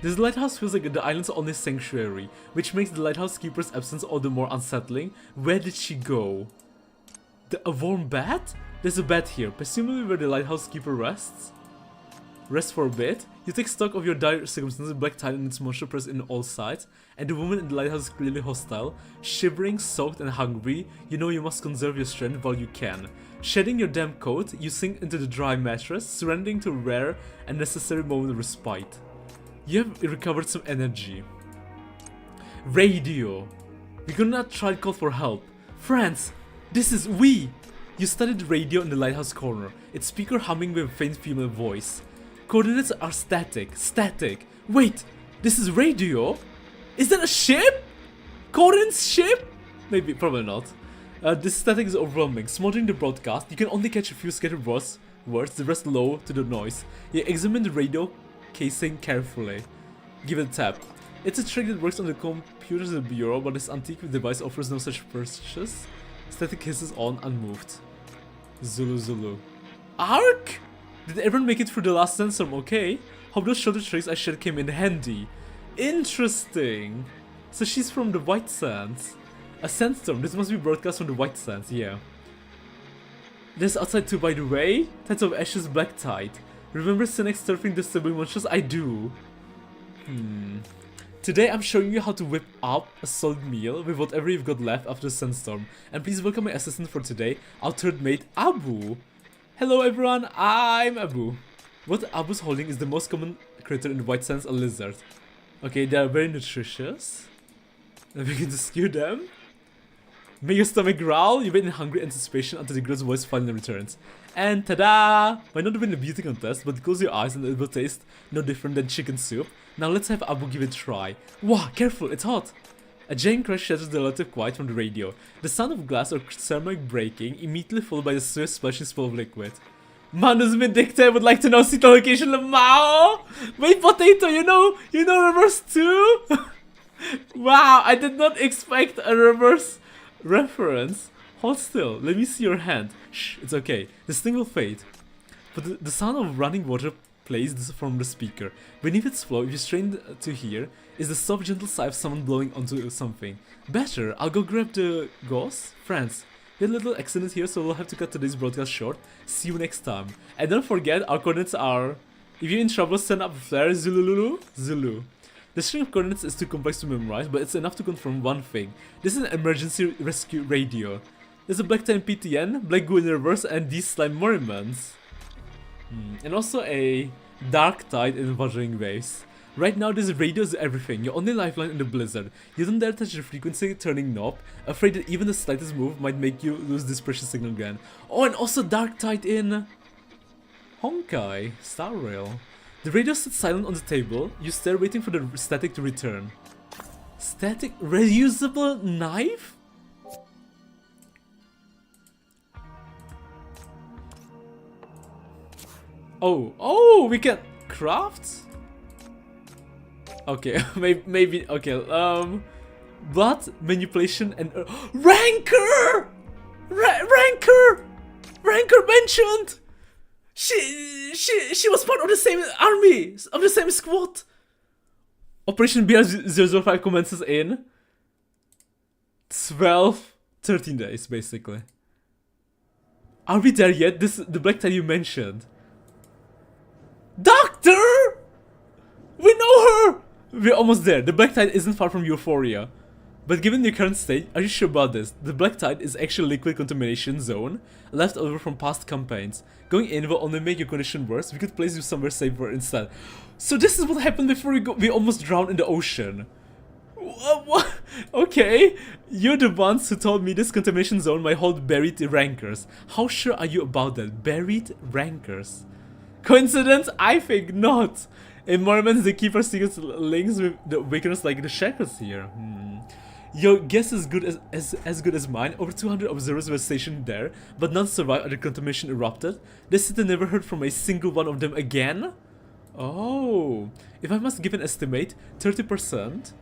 This lighthouse feels like the island's only sanctuary, which makes the lighthouse keeper's absence all the more unsettling. Where did she go? A warm bed? There's a bed here, presumably where the lighthouse keeper rests. Rest for a bit. You take stock of your dire circumstances, black tide and its monster press in all sides, and the woman in the lighthouse is clearly hostile. Shivering, soaked, and hungry, you know you must conserve your strength while you can. Shedding your damp coat, you sink into the dry mattress, surrendering to a rare and necessary moment of respite. You have recovered some energy. Radio. We could not try to call for help. Friends, this is we! You studied the radio in the lighthouse corner, its speaker humming with a faint female voice. Coordinates are static. Static. Wait, this is radio? Is that a ship? Corin's ship? Maybe, probably not. This static is overwhelming. Smothering the broadcast, you can only catch a few scattered words, the rest low to the noise. You examine the radio casing carefully. Give it a tap. It's a trick that works on the computers in the bureau, but this antique device offers no such purchase. Static hisses on, unmoved. Zulu Zulu. Ark? Did everyone make it through the last sandstorm okay? Hope those shoulder tricks I shared came in handy. Interesting. So she's from the White Sands. A sandstorm, this must be broadcast from the White Sands, yeah. There's outside too, by the way. Tides of Ashes, black tide. Remember Cynic surfing the subway monsters? I do. Today I'm showing you how to whip up a solid meal with whatever you've got left after the sandstorm. And please welcome my assistant for today, our third mate, Abu. Hello everyone, I'm Abu. What Abu's holding is the most common critter in the White Sands, a lizard. Okay, they are very nutritious. And we can just skew them. Make your stomach growl, you wait in hungry anticipation until the girl's voice finally returns. And ta-da! Might not win a beauty contest, but close your eyes and it will taste no different than chicken soup. Now let's have Abu give it a try. Wow, careful, it's hot! A giant crash shatters the relative quiet from the radio. The sound of glass or ceramic breaking, immediately followed by the swift splashing spill of liquid. Manus Vindicta would like to know Ceto location Lamao! Wait, Potato, you know reverse too? Wow, I did not expect a reverse reference. Hold still, let me see your hand. Shh, it's okay, this thing will fade. But the sound of running water plays from the speaker. Beneath its flow, if you strain to hear, is the soft gentle sigh of someone blowing onto something. Better, I'll go grab the gauze. Friends, we had a little accident here, so we'll have to cut today's broadcast short. See you next time. And don't forget, our coordinates are... If you're in trouble, send up a flare, Zulululu, Zulu. The string of coordinates is too complex to memorize, but it's enough to confirm one thing. This is an emergency rescue radio. There's a black time PTN, black goo in reverse, and these slime mermaids. And also a dark tide in wuthering waves. Right now this radio is everything, your only lifeline in the blizzard. You don't dare touch the frequency turning knob, afraid that even the slightest move might make you lose this precious signal again. Oh, and also dark tide in Honkai, Star Rail. The radio sits silent on the table, you stare waiting for the static to return. Static reusable knife? Oh, we can craft? Okay, maybe, okay, blood, manipulation, and, Rancor! Rancor mentioned! She was part of the same army, of the same squad! Operation BR005 commences in 13 days, basically. Are we there yet? This is the black tide you mentioned. Doctor! We know her! We're almost there. The black tide isn't far from Euphoria. But given the current state, are you sure about this? The black tide is actually a liquid contamination zone left over from past campaigns. Going in will only make your condition worse. We could place you somewhere safer instead. So this is what happened before we almost drowned in the ocean. What? Okay, you're the ones who told me this contamination zone might hold buried rankers. How sure are you about that? Buried rankers? Coincidence? I think not. In Mormons, they keep our secret links with the awakeners like the Shackles here. Your guess is good as good as mine. Over 200 observers were stationed there, but none survived after the contamination erupted. The city never heard from a single one of them again? Oh, if I must give an estimate, 30%.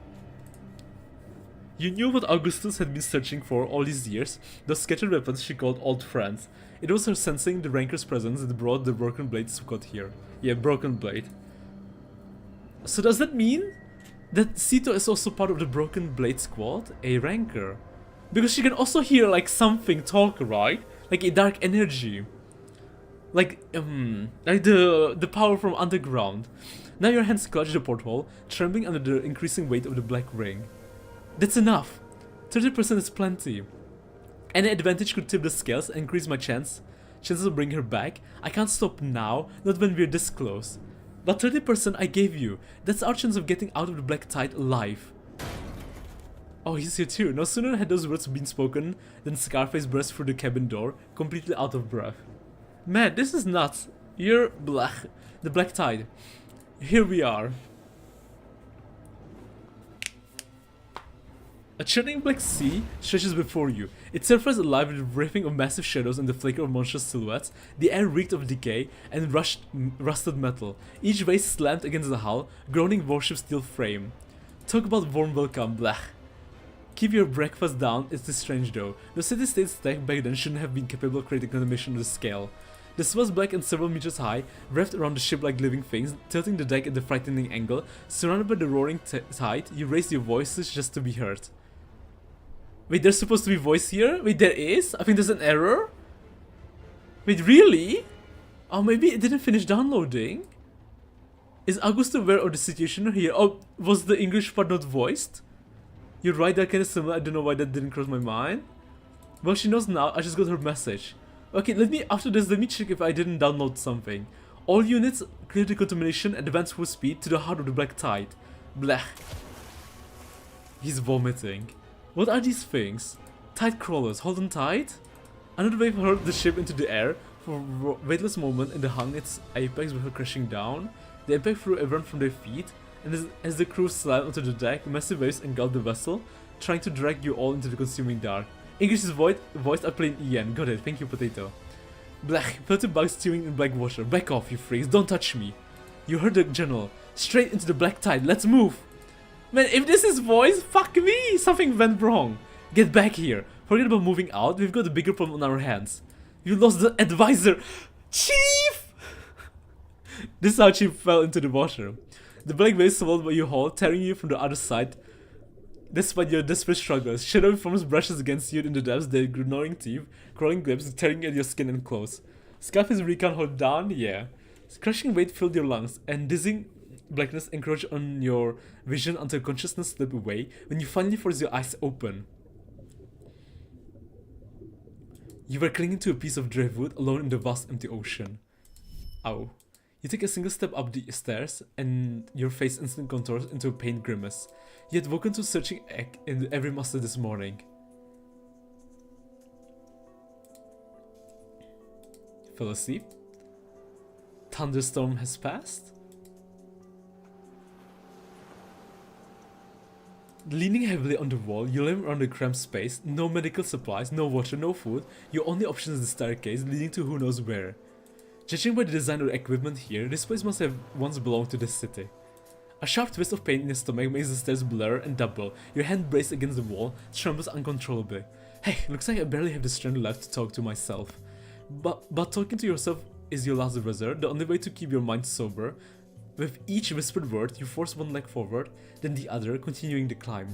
You knew what Augustus had been searching for all these years, those scattered weapons she called old friends. It was her sensing the ranker's presence that brought the Broken Blade squad here. Yeah, Broken Blade. So does that mean that Ceto is also part of the Broken Blade squad? A ranker? Because she can also hear like something talk, right? Like a dark energy. Like the power from underground. Now your hands clutch the porthole, trembling under the increasing weight of the black ring. That's enough! 30% is plenty. Any advantage could tip the scales and increase my chances of bringing her back. I can't stop now, not when we're this close. But 30% I gave you. That's our chance of getting out of the black tide alive. Oh, he's here too. No sooner had those words been spoken than Scarface burst through the cabin door, completely out of breath. Man, this is nuts. You're blech. The black tide. Here we are. A churning black sea stretches before you. Its surface alive with the ripping of massive shadows and the flicker of monstrous silhouettes. The air reeked of decay and rusted metal. Each vase slammed against the hull, groaning warship steel frame. Talk about warm welcome, blech. Keep your breakfast down, it's strange though. The city-state stack back then shouldn't have been capable of creating contamination of the scale. The sea was black and several meters high, wrapped around the ship like living things, tilting the deck at a frightening angle. Surrounded by the roaring tide, you raised your voices just to be heard. Wait, there's supposed to be voice here? Wait, there is? I think there's an error? Wait, really? Oh, maybe it didn't finish downloading? Is Augusto aware of the situation here? Oh, was the English part not voiced? You're right, they're kinda similar, I don't know why that didn't cross my mind. Well, she knows now, I just got her message. Okay, after this, let me check if I didn't download something. All units, clear the contamination, advance full speed to the heart of the black tide. Blech. He's vomiting. What are these things? Tide crawlers, hold on tight? Another wave hurled the ship into the air. For a weightless moment, and it hung its apex with her crashing down. The impact threw everyone from their feet, and as the crew slammed onto the deck, massive waves engulfed the vessel, trying to drag you all into the consuming dark. English is voiced, I played Ian. Got it, thank you, Potato. Blech, filthy bugs stewing in black water. Back off, you freaks, don't touch me. You heard the general. Straight into the black tide, let's move. Man, if this is voice, fuck me! Something went wrong. Get back here. Forget about moving out, we've got a bigger problem on our hands. You lost the advisor. Chief! This is how Chief fell into the water. The black waves swallowed by you whole, tearing you from the other side. Despite your desperate struggles, shadowy forms brushes against you in the depths, their gnawing teeth, crawling lips, tearing at your skin and clothes. Scarface recon hold down, yeah. Crushing weight filled your lungs, and dizzying blackness encroached on your vision until consciousness slipped away when you finally forced your eyes open. You were clinging to a piece of driftwood alone in the vast empty ocean. Ow. You take a single step up the stairs, and your face instantly contours into a pained grimace. You had woken to a searching ache in every muscle this morning. Fell asleep? Thunderstorm has passed? Leaning heavily on the wall, you limp around the cramped space. No medical supplies, no water, no food. Your only option is the staircase leading to who knows where. Judging by the design of the equipment here, this place must have once belonged to this city. A sharp twist of pain in your stomach makes the stairs blur and double. Your hand braced against the wall, trembles uncontrollably. Hey, looks like I barely have the strength left to talk to myself. But talking to yourself is your last resort, the only way to keep your mind sober. With each whispered word, you force one leg forward, then the other, continuing the climb.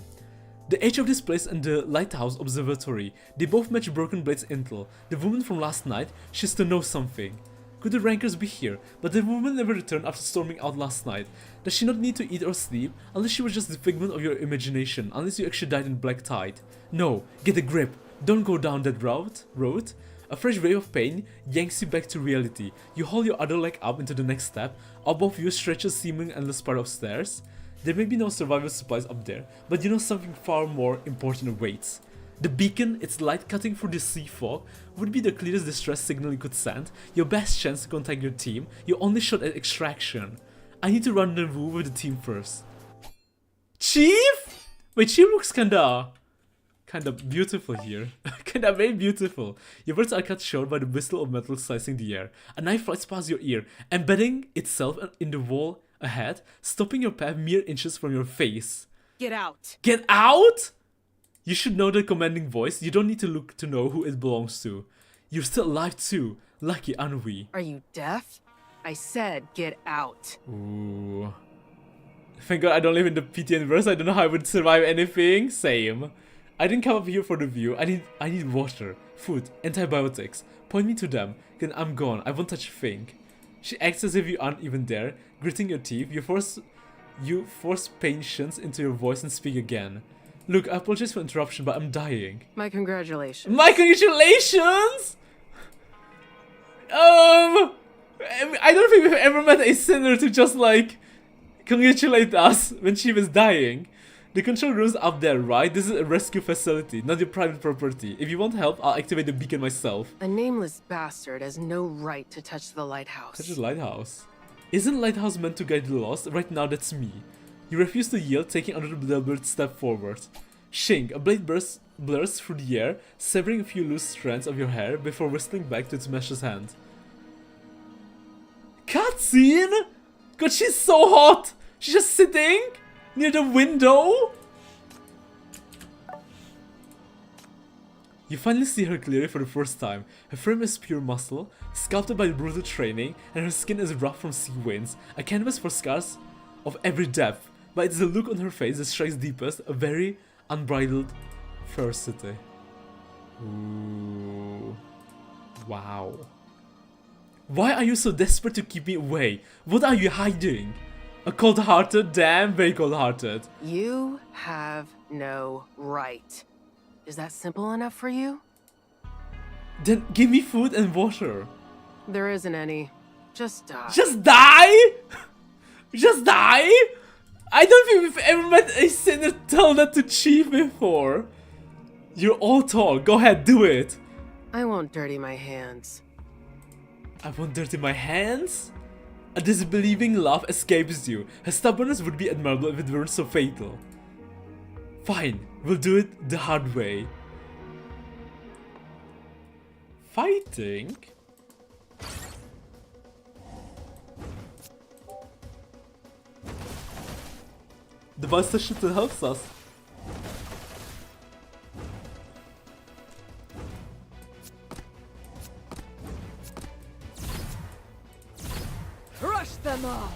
The age of this place and the lighthouse observatory, they both match Broken Blade's intel. The woman from last night, she's to know something. Could the rankers be here? But the woman never returned after storming out last night. Does she not need to eat or sleep? Unless she was just the figment of your imagination, unless you actually died in black tide. No, get a grip. Don't go down that road. A fresh wave of pain yanks you back to reality. You haul your other leg up into the next step. Above you stretches a seeming endless spiral of stairs. There may be no survival supplies up there, but you know something far more important awaits. The beacon, its light cutting through the sea fog, would be the clearest distress signal you could send, your best chance to contact your team, your only shot at extraction. I need to rendezvous with the team first. Chief? Wait, Chief looks kinda beautiful here. Kinda very beautiful. Your words are cut short by the whistle of metal slicing the air. A knife flies past your ear, embedding itself in the wall ahead, stopping your path mere inches from your face. Get out! Get out?! You should know the commanding voice. You don't need to look to know who it belongs to. You're still alive too. Lucky, aren't we? Are you deaf? I said get out. Ooh. Thank God I don't live in the PTN verse. I don't know how I would survive anything. Same. I didn't come up here for the view. I need water, food, antibiotics. Point me to them. Then I'm gone. I won't touch a thing. She acts as if you aren't even there, gritting your teeth. You force patience into your voice and speak again. Look, I apologize for interruption, but I'm dying. My congratulations. My congratulations! I don't think we've ever met a sinner to just like congratulate us when she was dying. The control room's up there, right? This is a rescue facility, not your private property. If you want help, I'll activate the beacon myself. A nameless bastard has no right to touch the lighthouse. Touch the lighthouse. Isn't lighthouse meant to guide the lost? Right now, that's me. You refuse to yield, taking another deliberate step forward. Shing, a blade blurs through the air, severing a few loose strands of your hair before whistling back to its meshes hand. Cutscene? God, she's so hot! She's just sitting near the window. You finally see her clearly for the first time. Her frame is pure muscle, sculpted by brutal training, and her skin is rough from sea winds, a canvas for scars of every depth. But it's the look on her face that strikes deepest, a very unbridled ferocity. Ooh. Wow. Why are you so desperate to keep me away? What are you hiding? A cold-hearted? Damn, very cold-hearted. You have no right. Is that simple enough for you? Then give me food and water. There isn't any. Just die. Just die? Just die? I don't think we've ever met a sinner tell that to Chief before. You're all tall. Go ahead, do it. I won't dirty my hands. I won't dirty my hands? A disbelieving laugh escapes you. Her stubbornness would be admirable if it weren't so fatal. Fine, we'll do it the hard way. Fighting? The master shit that helps us. Crush them all!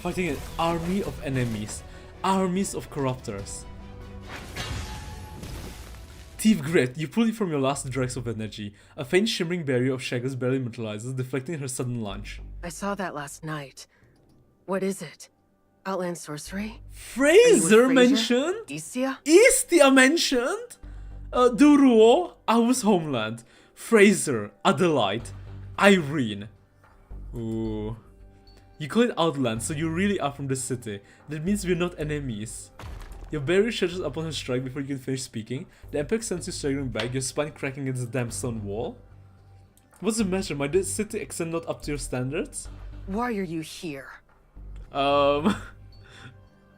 Fighting an army of enemies. Armies of corruptors. Teeth grit, you pull it from your last dregs of energy. A faint shimmering barrier of shadows barely materializes, deflecting her sudden lunge. I saw that last night. What is it? Outland sorcery? Fraser mentioned? Istia? Istia mentioned? Duruo, Au's homeland. Fraser, Adelaide, Irene. Ooh. You call it Outland, so you really are from the city. That means we're not enemies. Your barrier shudders upon her strike before you can finish speaking. The impact sends you staggering back, your spine cracking against the damn stone wall. What's the matter? Might this city extend not up to your standards? Why are you here? Hi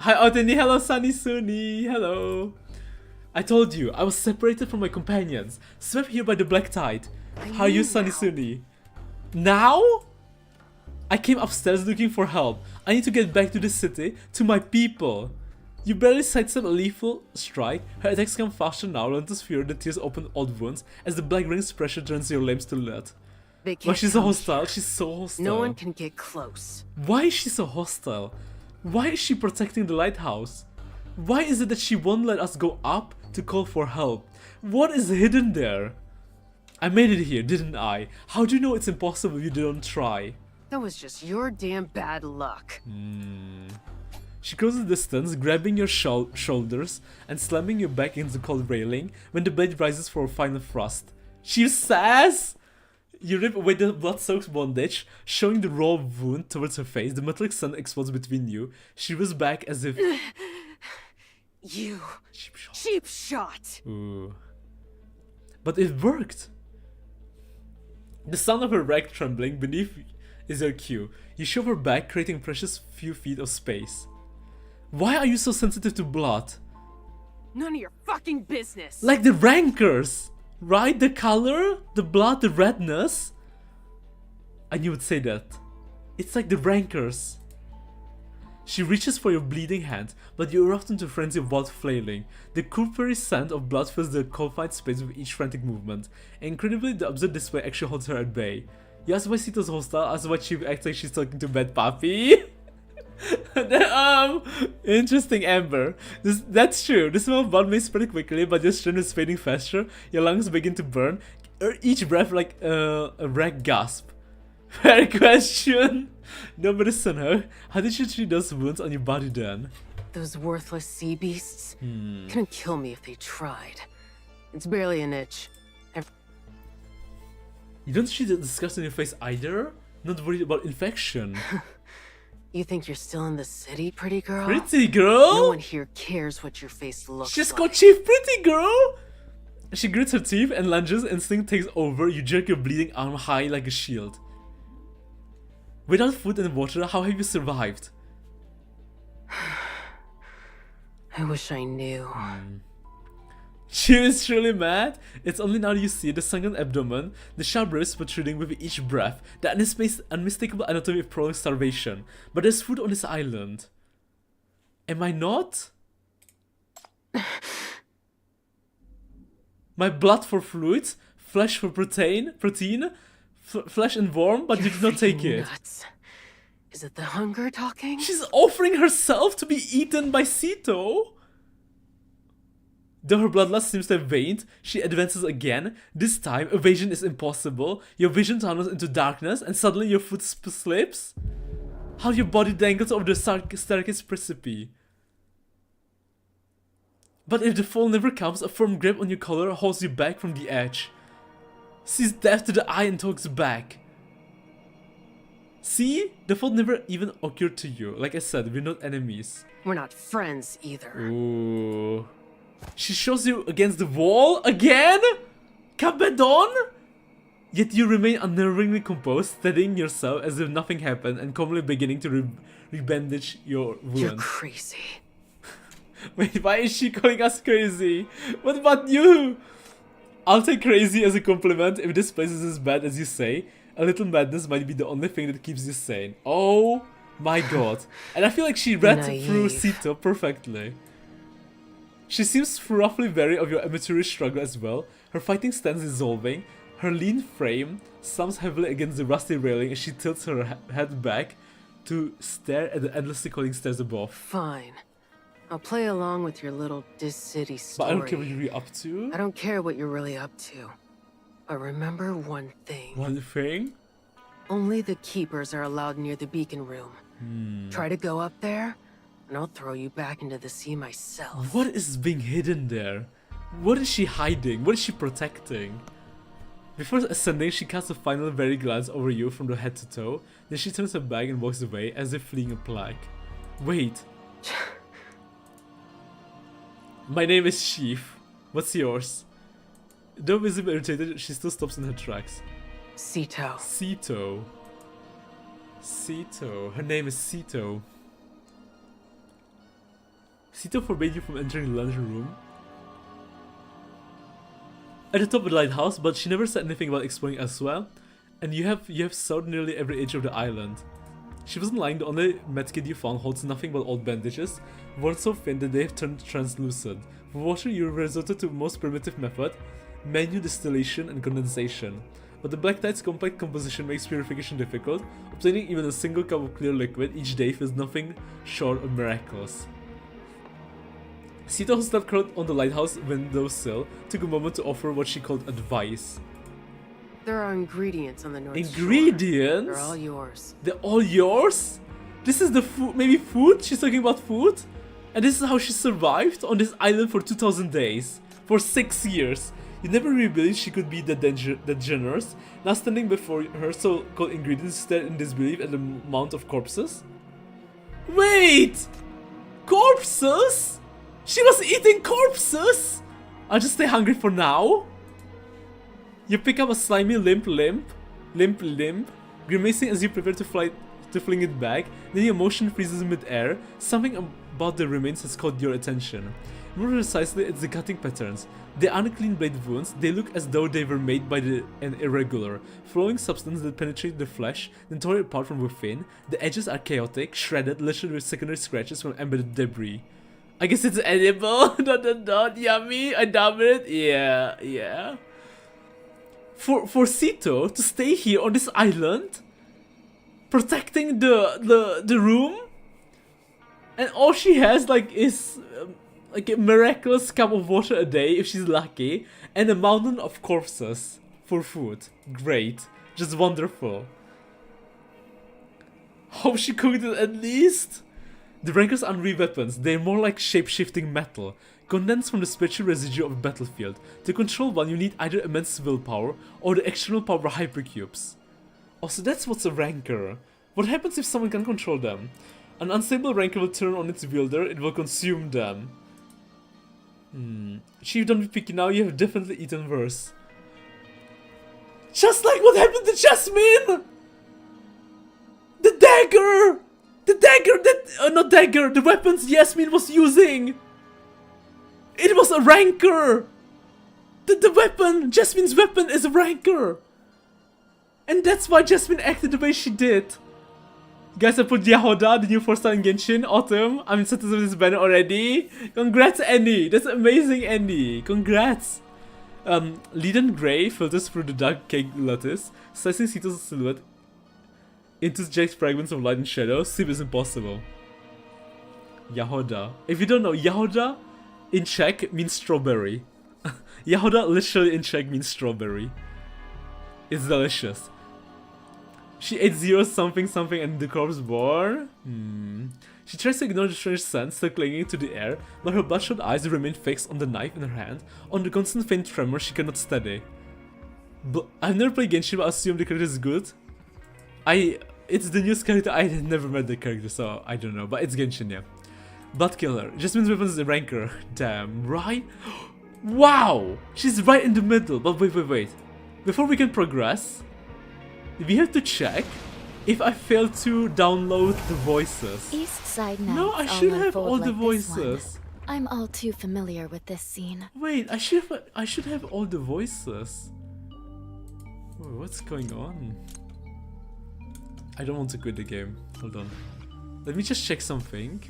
Oteni, hello Sunny Suni, hello. I told you, I was separated from my companions, swept here by the black tide. How are you, Sunny Suni? Now? I came upstairs looking for help. I need to get back to the city, to my people. You barely sidestep a lethal strike. Her attacks come faster now, relentless fury that tears open odd wounds as the black ring's pressure turns your limbs to lead. They can't But she's so come hostile, here. she's so hostile. No one can get close. Why is she so hostile? Why is she protecting the lighthouse? Why is it that she won't let us go up to call for help? What is hidden there? I made it here, didn't I? How do you know it's impossible if you didn't try? That was just your damn bad luck. She closes the distance, grabbing your shoulders and slamming you back against the cold railing when the blade rises for a final thrust. She says! You rip away the blood-soaked bandage, showing the raw wound towards her face. The metallic sun explodes between you. She was back as if... You Cheap shot. cheap shot. Ooh. But it worked! The sound of her rag trembling beneath is your cue. You shove her back, creating precious few feet of space. Why are you so sensitive to blood? None of your fucking business. Like the rankers! Right? The color, the blood, the redness. And you would say that. It's like the rankers. She reaches for your bleeding hand, but you erupt into a frenzy of blood flailing. The coppery scent of blood fills the confined space with each frantic movement. Incredibly, the absurd display actually holds her at bay. You ask why Ceto's hostile, ask why she acts like she's talking to Bad Papi. Interesting, Amber. That's true. The smell of blood moves pretty quickly, but your strength is fading faster. Your lungs begin to burn. Each breath like a wrecked gasp. Fair question. No medicine, huh? How did you treat those wounds on your body then? Those worthless sea beasts couldn't kill me if they tried. It's barely an itch. You don't see the disgust on your face either? Not worried about infection. You think you're still in the city, pretty girl? Pretty girl? No one here cares what your face looks She's like. called Chief Pretty Girl! She grits her teeth and lunges. Instinct takes over. You jerk your bleeding arm high like a shield. Without food and water, how have you survived? I wish I knew. She is truly mad. It's only now you see the sunken abdomen, the sharp ribs protruding with each breath, the unmistakable anatomy of prolonged starvation. But there's food on this island. Am I not? My blood for fluids, flesh for protein, flesh and warmth, but you did not take it. Nuts. Is it the hunger talking? She's offering herself to be eaten by Ceto. Though her bloodlust seems to have waned, she advances again. This time, evasion is impossible. Your vision tunnels into darkness, and suddenly your foot slips. How your body dangles over the staircase precipice. But if the fall never comes, a firm grip on your collar holds you back from the edge. Sees death to the eye and talks back. See? The fall never even occurred to you. Like I said, we're not enemies. We're not friends either. Ooh. She shows you against the wall again? Cabedon? Yet you remain unnervingly composed, steadying yourself as if nothing happened and calmly beginning to rebandage your wound. You're crazy. Wait, why is she calling us crazy? What about you? I'll take crazy as a compliment if this place is as bad as you say. A little madness might be the only thing that keeps you sane. Oh my god. And I feel like she read through Ceto perfectly. She seems roughly wary of your amateurish struggle as well. Her fighting stance dissolving. Her lean frame slumps heavily against the rusty railing as she tilts her head back to stare at the endlessly calling stairs above. Fine. I'll play along with your little dis-city story. But I don't care what you're really up to. I don't care what you're really up to. But remember one thing. One thing? Only the keepers are allowed near the beacon room. Try to go up there, and I'll throw you back into the sea myself. What is being hidden there? What is she hiding? What is she protecting? Before ascending, she casts a final wary glance over you from the head to toe. Then she turns her back and walks away as if fleeing a plague. Wait. My name is Chief. What's yours? Though visibly irritated, she still stops in her tracks. Ceto. Ceto. Ceto. Her name is Ceto. Ceto forbade you from entering the luncheon room at the top of the lighthouse, but she never said anything about exploring elsewhere. And you have sought nearly every edge of the island. She wasn't lying. The only medkit you found holds nothing but old bandages, worn so thin that they have turned translucent. For water, you resorted to the most primitive method: manual distillation and condensation. But the Black Tide's complex composition makes purification difficult. Obtaining even a single cup of clear liquid each day feels nothing short of miraculous. Ceto, who slept curled on the lighthouse windowsill, took a moment to offer what she called advice. There are ingredients on the North Ingredients? Shore. They're all yours. They're all yours? This is the food, maybe food? She's talking about food? And this is how she survived on this island for 2000 days. For 6 years. You never really believed she could be that generous. Now standing before her so-called ingredients, stared in disbelief at the mound of corpses. Wait! Corpses? She was eating corpses? I'll just stay hungry for now. You pick up a slimy limp, grimacing as you prepare to fling it back. Then your motion freezes mid-air. Something about the remains has caught your attention. More precisely, it's the cutting patterns. They aren't clean blade wounds. They look as though they were made by an irregular, flowing substance that penetrates the flesh, then tore it apart from within. The edges are chaotic, shredded, littered with secondary scratches from embedded debris. I guess it's edible. Yummy. I doubt it. Yeah. For Ceto to stay here on this island, protecting the room, And all she has like is like a miraculous cup of water a day if she's lucky, and a mountain of corpses for food. Great. Just wonderful. Hope she cooked it at least. The Rankers aren't real weapons, they're more like shape-shifting metal, condensed from the spiritual residue of a battlefield. To control one, you need either immense willpower or the external power of hypercubes. Also, that's what's a Ranker. What happens if someone can control them? An unstable Ranker will turn on its wielder, it will consume them. Chief, don't be picky now, you have definitely eaten worse. Just like what happened to Jasmine! The dagger! The dagger that... not dagger, the weapons Yasmin was using! It was a Ranker! The weapon, Jasmine's weapon is a Ranker! And that's why Jasmine acted the way she did. Guys, I put Yahoda, the new 4-star in Genshin, Autumn. I'm set with this banner already. Congrats, Annie! That's amazing, Annie! Congrats! Leaden Grey filters through the dark cake lattice, slicing Ceto's silhouette into jagged fragments of light and shadow. Sleep is impossible. Yahoda. If you don't know, Yahoda in Czech means strawberry. Yahoda literally in Czech means strawberry. It's delicious. She ate 0 something something and the corpse born. She tries to ignore the strange scent still clinging to the air, but her bloodshot eyes remain fixed on the knife in her hand, on the constant faint tremor she cannot steady. I've never played Genshin, but I assume the character is good. It's the newest character, I never met the character, so I don't know, but it's Genshin, yeah. Blood Killer. Jasmine's weapon is a Ranker. Damn, right? Wow! She's right in the middle, but wait. Before we can progress, we have to check if I fail to download the voices. East Side Nights No, I should have all the like voices. I'm all too familiar with this scene. Wait, I should have all the voices. Whoa, what's going on? I don't want to quit the game. Hold on. Let me just check something.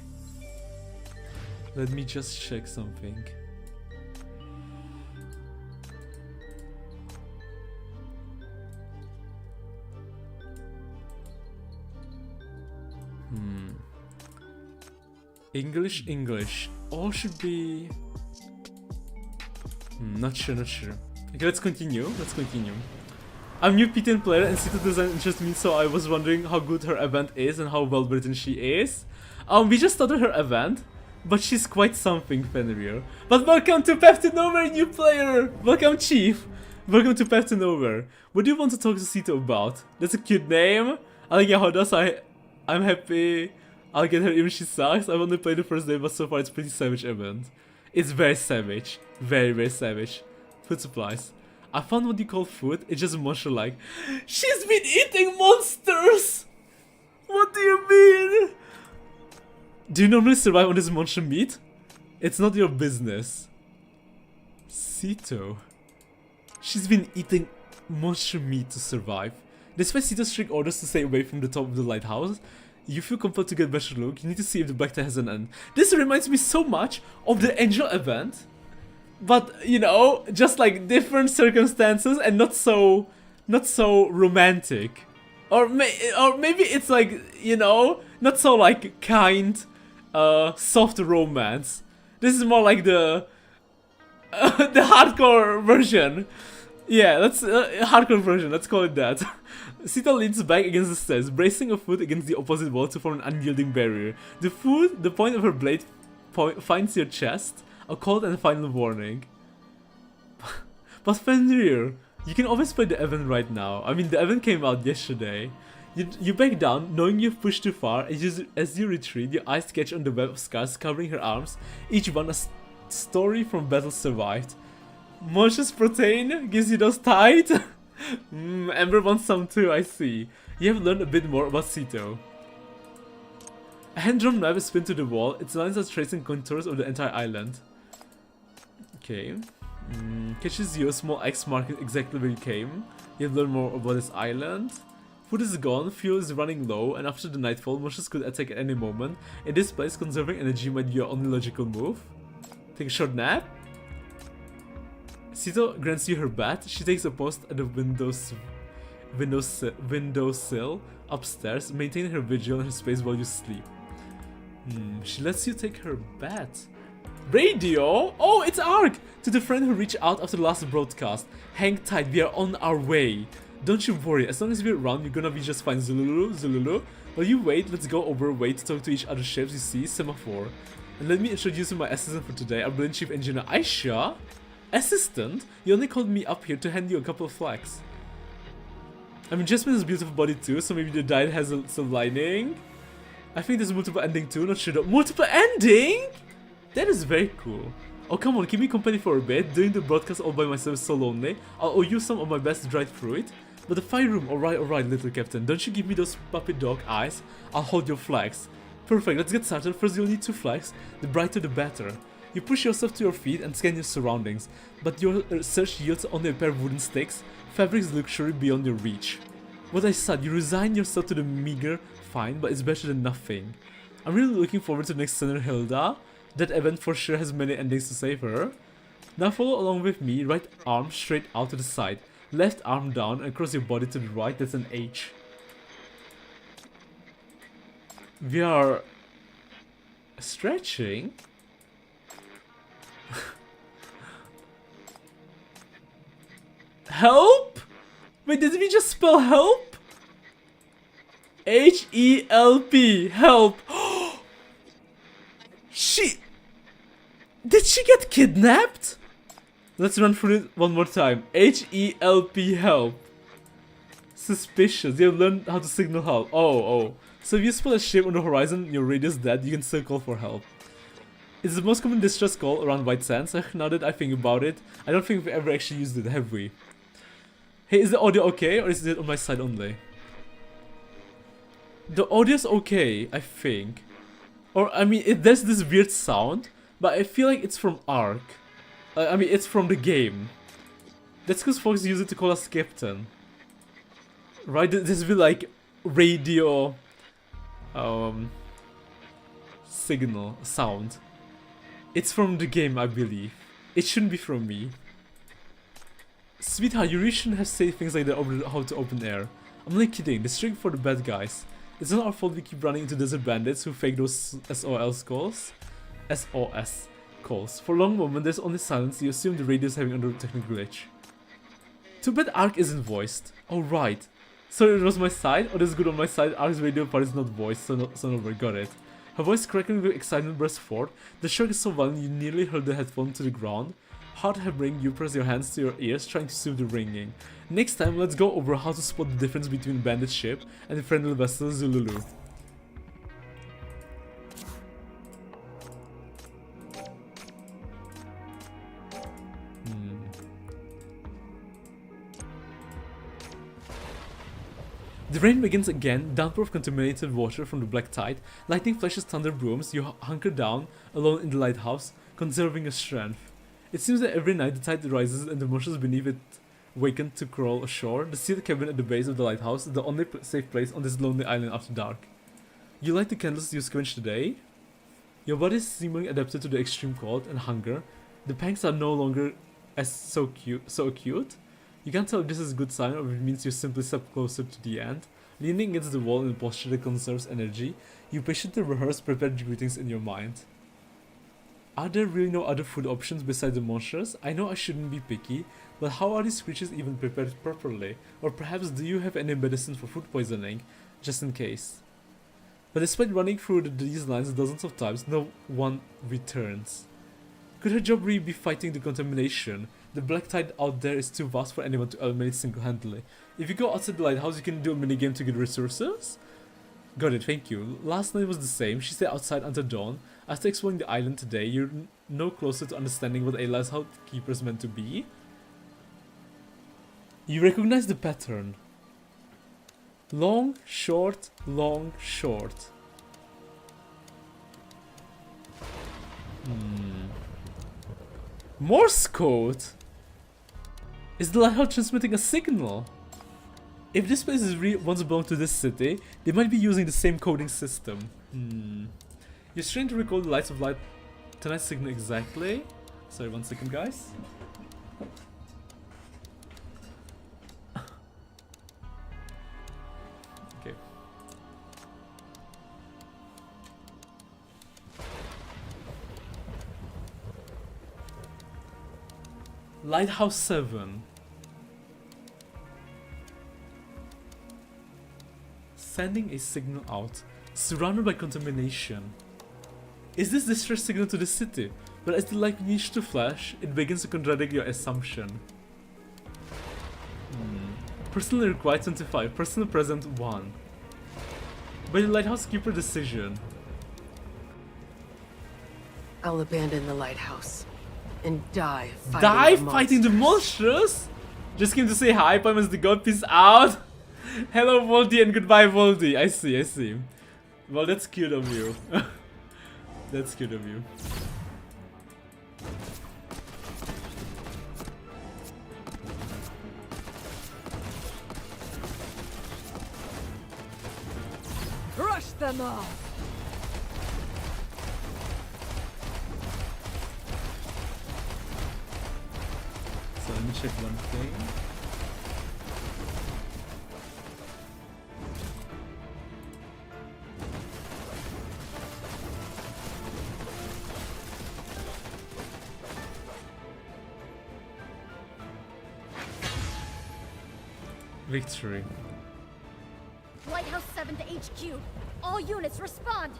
English. All should be... not sure. Okay, let's continue. I'm new P10 player and Ceto design interests me, so I was wondering how good her event is and how well written she is. We just started her event, but she's quite something, Fenrir. But welcome to Pathtonowhere, new player! Welcome, Chief! Welcome to Pathtonowhere. What do you want to talk to Ceto about? That's a cute name. I like Yahoda, so I'm happy I'll get her even if she sucks. I've only played the first day, but so far it's pretty savage event. It's very savage. Very savage. Food supplies. I found what you call food, it's just monster-like. She's been eating monsters! What do you mean? Do you normally survive on this monster meat? It's not your business. Ceto. She's been eating monster meat to survive. Despite Ceto's strict orders to stay away from the top of the lighthouse, you feel compelled to get a better look. You need to see if the black tie has an end. This reminds me so much of the Angel event. But, you know, just like different circumstances and not so romantic. Or maybe it's like, you know, not so like kind, soft romance. This is more like the hardcore version. Yeah, that's hardcore version, let's call it that. Ceto leans back against the stairs, bracing her foot against the opposite wall to form an unyielding barrier. The point of her blade finds your chest, a cold and final warning. But Fenrir, you can always play the event right now. I mean, the event came out yesterday. You back down, knowing you've pushed too far, as you retreat, your eyes catch on the web of scars covering her arms, each one a story from battle survived. Monstrous protein gives you those tight? Amber wants some too, I see. You have learned a bit more about Ceto. A hand-drawn map is pinned to the wall, its lines are tracing contours of the entire island. Okay. Catches you a small X marking exactly where you came. You have learned more about this island. Food is gone, fuel is running low, and after the nightfall, monsters could attack at any moment. In this place, conserving energy might be your only logical move. Take a short nap. Ceto grants you her bat. She takes a post at the windowsill upstairs, maintaining her vigil in her space while you sleep. She lets you take her bet. Radio? Oh, it's Ark! To the friend who reached out after the last broadcast. Hang tight, we are on our way. Don't you worry, as long as we're around, you're gonna be just fine. Zululu, Zululu. While you wait, let's go over way to talk to each other's ships you see. Semaphore. And let me introduce you my assistant for today, our brilliant chief engineer, Aisha. Assistant? You only called me up here to hand you a couple of flags. I mean, Jasmine has a beautiful body too, so maybe the diet has a silver lining. I think there's a multiple ending too, not sure though. Multiple ending? That is very cool. Oh, come on, keep me company for a bit. Doing the broadcast all by myself is so lonely. I'll owe you some of my best dried fruit. But the fire room, alright, little captain. Don't you give me those puppy dog eyes. I'll hold your flags. Perfect, let's get started. First you'll need 2 flags. The brighter the better. You push yourself to your feet and scan your surroundings. But your search yields only a pair of wooden sticks. Fabric's luxury beyond your reach. What I said, you resign yourself to the meager fine, but it's better than nothing. I'm really looking forward to the next Senator Hilda. That event for sure has many endings to save her. Now follow along with me, right arm straight out to the side. Left arm down and across your body to the right, that's an H. We are stretching. Help? Wait, did we just spell help? H-E-L-P, help. Did she get kidnapped? Let's run through it one more time. H-E-L-P, help. Suspicious. You have learned how to signal help. Oh. So if you spot a ship on the horizon and your radio's dead, you can still call for help. It's the most common distress call around White Sands. Now that I think about it, I don't think we've ever actually used it, have we? Hey, is the audio okay, or is it on my side only? The audio's okay, I think. Or, I mean, there's this weird sound, but I feel like it's from Ark. I mean, it's from the game. That's because folks use it to call us captain. Right? This will be like radio signal, sound. It's from the game, I believe. It shouldn't be from me. Sweetheart, you really shouldn't have said things like that over how to open air. I'm only kidding, this trick for the bad guys. It's not our fault we keep running into desert bandits who fake those SOS calls. SOS calls. For a long moment, there's only silence. You assume the radio is having another technical glitch. Too bad Ark isn't voiced. Oh, right. So it was my side? Oh, that's good on my side. Ark's radio part is not voiced, so no worry, got it. Her voice crackling with excitement burst forth. The shock is so violent you nearly hurled the headphone to the ground. Heart hammering, you press your hands to your ears, trying to soothe the ringing. Next time, let's go over how to spot the difference between bandit ship and the friendly vessel Zululu. The rain begins again, downpour of contaminated water from the black tide. Lightning flashes, thunder booms. You hunker down, alone in the lighthouse, conserving your strength. It seems that every night the tide rises and the monsters beneath it waken to crawl ashore. The sealed cabin at the base of the lighthouse is the only safe place on this lonely island after dark. You light the candles you scavenge today. Your body is seemingly adapted to the extreme cold and hunger. The pangs are no longer so acute. You can't tell if this is a good sign or if it means you simply step closer to the end. Leaning against the wall in a posture that conserves energy, you patiently rehearse prepared greetings in your mind. Are there really no other food options besides the monsters? I know I shouldn't be picky, but how are these creatures even prepared properly? Or perhaps do you have any medicine for food poisoning, just in case? But despite running through these lines dozens of times, no one returns. Could her job really be fighting the contamination? The black tide out there is too vast for anyone to eliminate single-handedly. If you go outside the lighthouse, you can do a minigame to get resources? Got it, thank you. Last night was the same. She stayed outside until dawn. After exploring the island today, you're no closer to understanding what a lighthouse keeper is meant to be. You recognize the pattern. Long, short, long, short. Morse code? Is the lighthouse transmitting a signal? If this place is once belonged to this city, they might be using the same coding system. You're trying to recall the lights of light tonight's signal exactly. Sorry, 1 second, guys. Okay. Lighthouse 7. Sending a signal out, surrounded by contamination. Is this distress signal to the city? But as the light continues to flash, it begins to contradict your assumption. Personally required 25, personal present 1. By the lighthouse keeper decision. I'll abandon the lighthouse and die fighting Die the fighting the monsters? Just came to say hi, Paimon the god, peace out. Hello Voldy and goodbye Voldy. I see. Well, that's cute of you. That's cute of you. Crush them all! So let me check one thing. Victory. Lighthouse 7 to HQ. All units respond.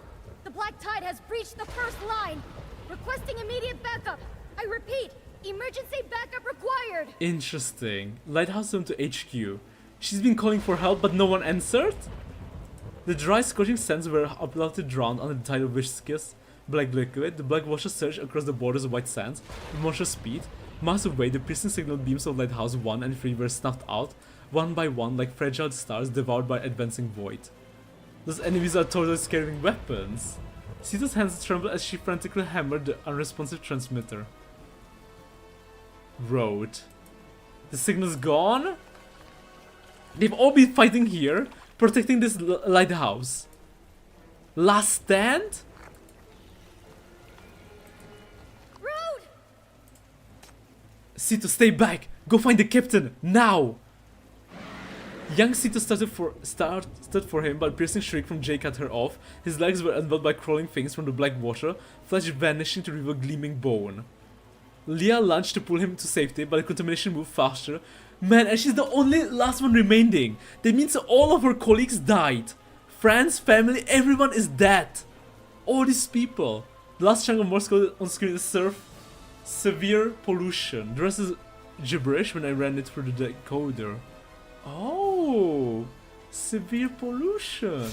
The Black Tide has breached the first line. Requesting immediate backup. I repeat, emergency backup required. Interesting. Lighthouse 7 to HQ. She's been calling for help, but no one answered? The dry, scorching sands were about to drown under the tide of viscous black liquid. The black washes surged across the borders of white sands with monstrous speed. Miles away, the piercing signal beams of Lighthouse 1 and 3 were snuffed out, one by one, like fragile stars devoured by advancing void. Those enemies are totally carrying weapons. Ceto's hands trembled as she frantically hammered the unresponsive transmitter. Road. The signal's gone? They've all been fighting here, protecting this lighthouse. Last stand? Road! Ceto, stay back! Go find the captain, now! Young Ceto stood for him, but a piercing shriek from Jay cut her off. His legs were enveloped by crawling things from the black water, flesh vanishing to reveal gleaming bone. Leah lunged to pull him to safety, but the contamination moved faster. Man, and she's the only last one remaining. That means all of her colleagues died. Friends, family, everyone is dead. All these people. The last chunk of Morse code on screen is severe pollution. The rest is gibberish when I ran it through the decoder. Oh, severe pollution.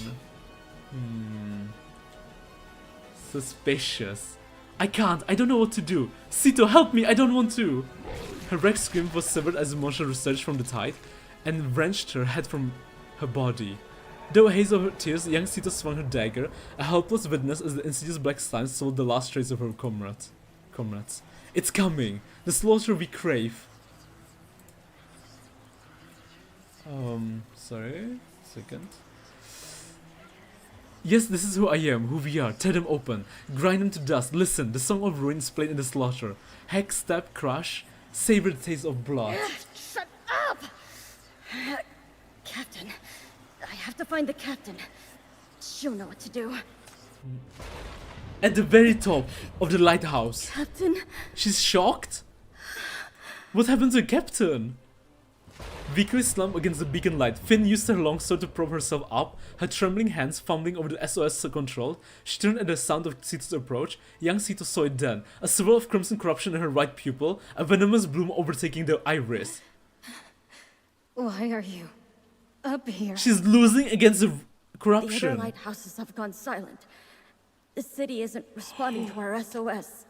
Suspicious. I don't know what to do. Ceto, help me, I don't want to. Her wrecked scream was severed as the monster resurged from the tide and wrenched her head from her body. Though a haze of her tears, young Ceto swung her dagger, a helpless witness as the insidious black slime sold the last trace of her comrades. It's coming, the slaughter we crave. Sorry, second. Yes, this is who I am, who we are. Tear them open, grind them to dust. Listen, the song of ruin is played in the slaughter. Hack, stab, crush, savor the taste of blood. Shut up! Captain. I have to find the captain. She'll know what to do. At the very top of the lighthouse. Captain? She's shocked? What happened to the captain? Weakly slumped against the beacon light, Finn used her longsword to prop herself up, her trembling hands fumbling over the SOS control. She turned at the sound of Ceto's approach. Young Ceto saw it then. A swirl of crimson corruption in her right pupil, a venomous bloom overtaking the iris. Why are you up here? She's losing against the The corruption. other lighthouses have gone silent. The city isn't responding to our SOS.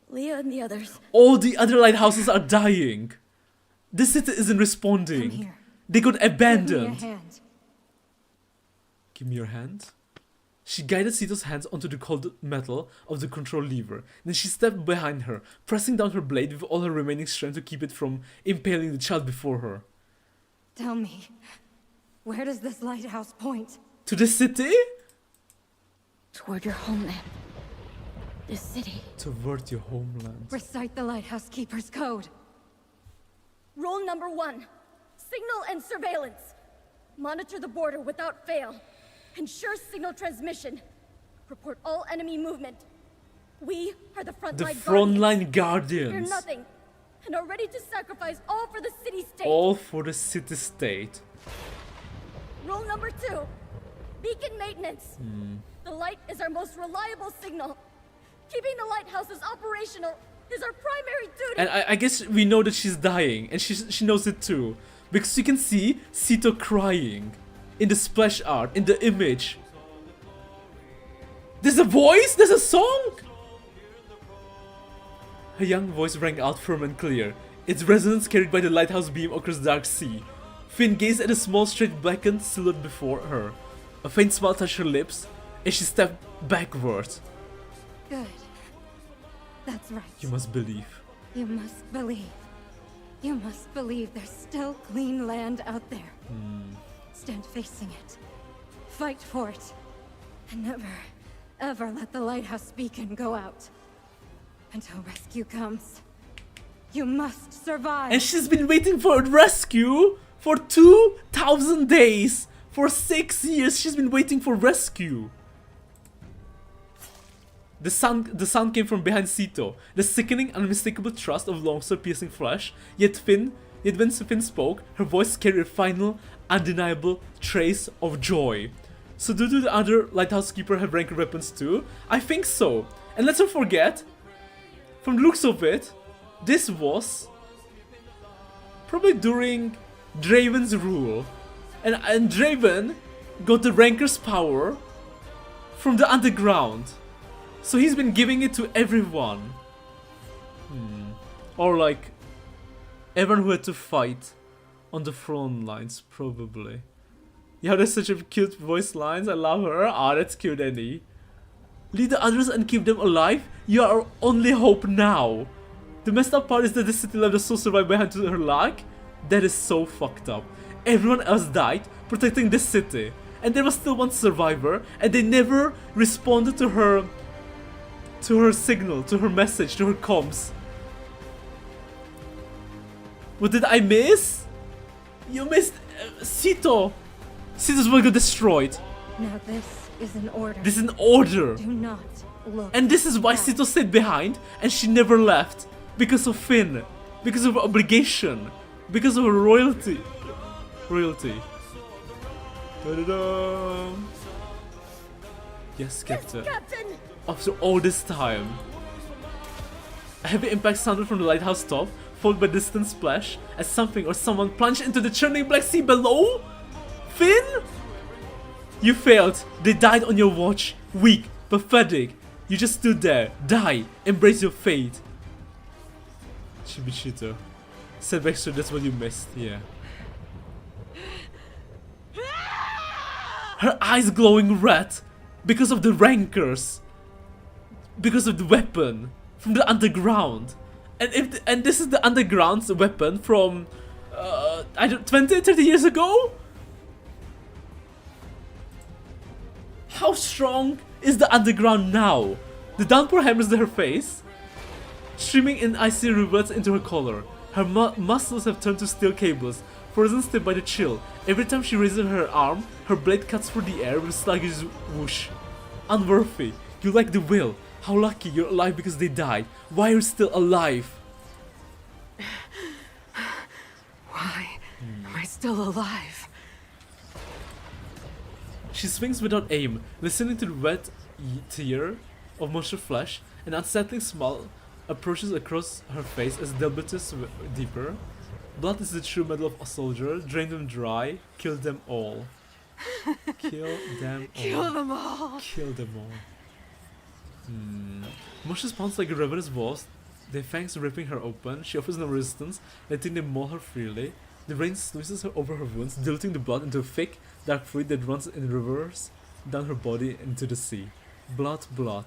Leah and the others. All the other lighthouses are dying. The city isn't Come responding. here. They got Give me a abandoned. hand. Give me your hand. She guided Ceto's hands onto the cold metal of the control lever. Then she stepped behind her, pressing down her blade with all her remaining strength to keep it from impaling the child before her. Tell me, where does this lighthouse point? To the city? Toward your homeland. This city. Toward your homeland. Recite the lighthouse keeper's code. Rule number 1. Signal and surveillance. Monitor the border without fail. Ensure signal transmission. Report all enemy movement. We are the The frontline frontline Fear guardians. nothing. and are ready to sacrifice all for the city-state. All for the city-state. Rule number 2, beacon maintenance. The light is our most reliable signal. Keeping the lighthouses operational is our primary duty. And I guess we know that she's dying, and she knows it too. Because you can see Ceto crying in the splash art, in the image. There's a voice? There's a song? Her young voice rang out firm and clear, its resonance carried by the lighthouse beam across the dark sea. Finn gazed at a small straight blackened silhouette before her. A faint smile touched her lips as she stepped backward. Good. That's right. You must believe. You must believe. You must believe there's still clean land out there. Stand facing it. Fight for it. And never, ever let the lighthouse beacon go out. Until rescue comes. You must survive. And she's been waiting for a rescue for 2,000 days. For 6 years she's been waiting for rescue. The sound came from behind Ceto, the sickening, unmistakable thrust of longsword piercing flesh. Yet when Finn spoke, her voice carried a final, undeniable trace of joy. So do the other lighthouse keeper have rancor weapons too? I think so. And let's not forget, from the looks of it, this was probably during Draven's rule. And Draven got the rancor's power from the underground. So he's been giving it to everyone. Or like everyone who had to fight on the front lines, probably. Yeah, there's such a cute voice lines. I love her. Ah, that's cute, Annie. Lead the others and keep them alive. You are our only hope now. The messed up part is that the city left us so survived behind to her luck. That is so fucked up. Everyone else died protecting the city, and there was still one survivor, and they never responded to her signal, to her message, to her comms. What did I miss? You missed Ceto. Ceto's will get destroyed. Now this is an order. This is an order. Do not look. And this is why back. Ceto stayed behind and she never left. Because of Finn. Because of her obligation. Because of her royalty. Da-da-da. Yes, Captain. Captain! After all this time. A heavy impact sounded from the lighthouse top, followed by a distant splash as something or someone plunged into the churning black sea below? Finn? You failed. They died on your watch. Weak, pathetic. You just stood there. Die. Embrace your fate. Chibichito. Said Baxter, that's what you missed. Yeah. Her eyes glowing red because of the rancors. Because of the weapon from the underground. And this is the underground's weapon from 20-30 years ago? How strong is the underground now? The downpour hammers at her face, streaming in icy rivulets into her collar. Her muscles have turned to steel cables, frozen stiff by the chill. Every time she raises her arm, her blade cuts through the air with a sluggish whoosh. Unworthy. You lack the will. How lucky you're alive because they died. Why are you still alive? Why am I still alive? She swings without aim, listening to the wet tear of monster flesh. An unsettling smile approaches across her face as deliberates deeper. Blood is the true medal of a soldier. Drain them dry. Kill them all. Kill them all. Kill them all. Kill them all. Monsters pounce like a ravenous boss, their fangs ripping her open. She offers no resistance, letting them maul her freely. The rain sluices her over her wounds, diluting the blood into a thick, dark fluid that runs in rivers down her body into the sea. Blood, blood.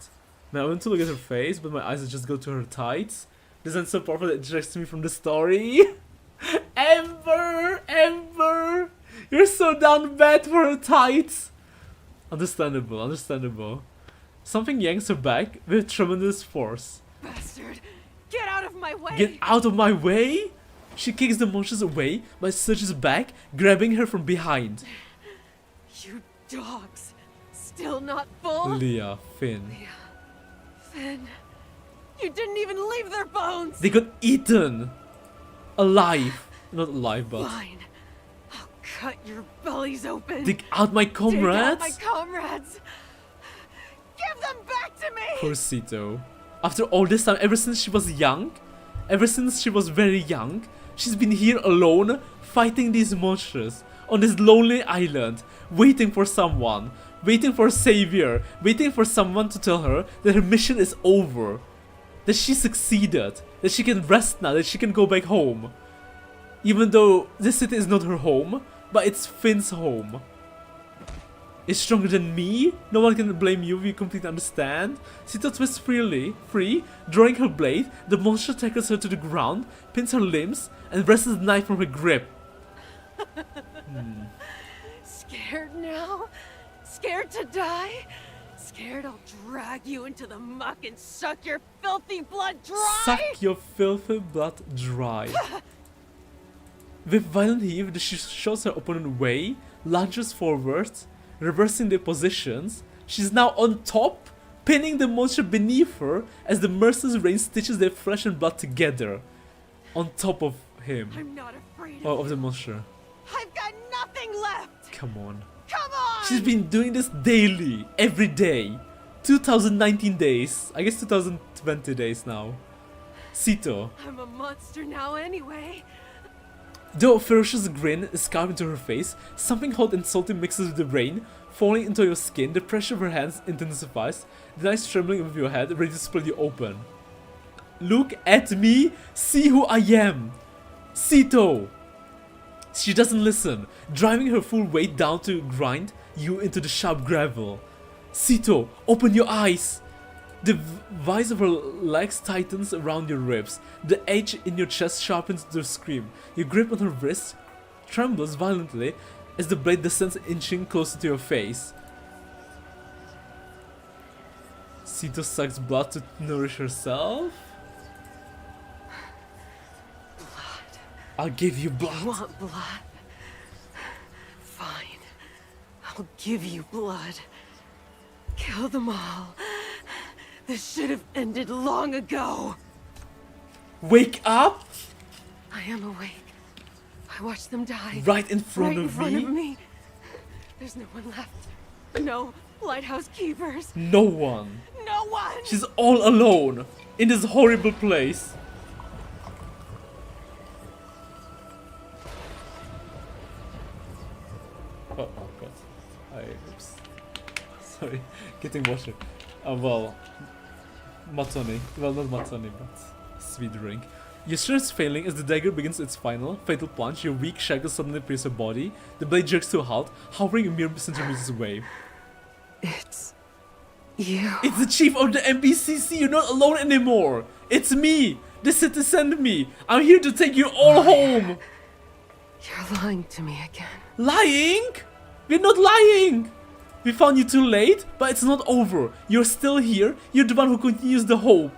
Now I want to look at her face, but my eyes just go to her tights. This is so powerful that it distracts me from the story. Amber! Amber! You're so down bad for her tights! Understandable, understandable. Something yanks her back with tremendous force. Bastard! Get out of my way! Get out of my way? She kicks the monsters away, but surges back, grabbing her from behind. You dogs! Still not full? Leah, Finn. Finn, you didn't even leave their bones! They got eaten! Alive. Not alive, but... Fine. I'll cut your bellies open. Dig out my Dig out comrades? my comrades. Give them back to me. Poor Ceto. After all this time, ever since she was young, ever since she was very young, she's been here alone, fighting these monsters, on this lonely island, waiting for someone, waiting for a savior, waiting for someone to tell her that her mission is over, that she succeeded, that she can rest now, that she can go back home. Even though this city is not her home, but it's Finn's home. It's stronger than me? No one can blame you if you completely understand. Ceto twists free, drawing her blade. The monster tackles her to the ground, pins her limbs, and wrests the knife from her grip. Scared now? Scared to die? Scared I'll drag you into the muck and suck your filthy blood dry? Suck your filthy blood dry. With violent heave, she shows her opponent way, lunges forward, reversing their positions. She's now on top, pinning the monster beneath her as the merciless rain stitches their flesh and blood together. On top of him. I'm not afraid Oh, of the monster. I've got nothing left. Come on. Come on. She's been doing this daily, every day. 2019 days. I guess 2020 days now. Ceto. I'm a monster now anyway. Though a ferocious grin is carved into her face, something hot and salty mixes with the rain, falling into your skin. The pressure of her hands intensifies, the knife trembling above your head, ready to split you open. Look at me, see who I am! Ceto! She doesn't listen, driving her full weight down to grind you into the sharp gravel. Ceto, open your eyes! The vise of her legs tightens around your ribs. The edge in your chest sharpens to a scream. Your grip on her wrist trembles violently as the blade descends, inching closer to your face. Ceto sucks blood to nourish herself. Blood. I'll give you blood. You want blood? Fine. I'll give you blood. Kill them all. This should have ended long ago. Wake up! I am awake. I watched them die. Right in front, Right in of, front me. of me. There's no one left. No lighthouse keepers. No one. No one. She's all alone in this horrible place. Oh god. Oops. Sorry, getting water. Well, Matoni. Well, not Matoni, but sweet drink. Your strength is failing as the dagger begins its final, fatal plunge. Your weak shackles suddenly pierce her body. The blade jerks to a halt, hovering a mere centimeters away. It's you. It's the chief of the MBCC. You're not alone anymore. It's me. The city sent me. I'm here to take you all home. You're lying to me again. Lying? We're not lying. We found you too late, but it's not over. You're still here. You're the one who continues the hope.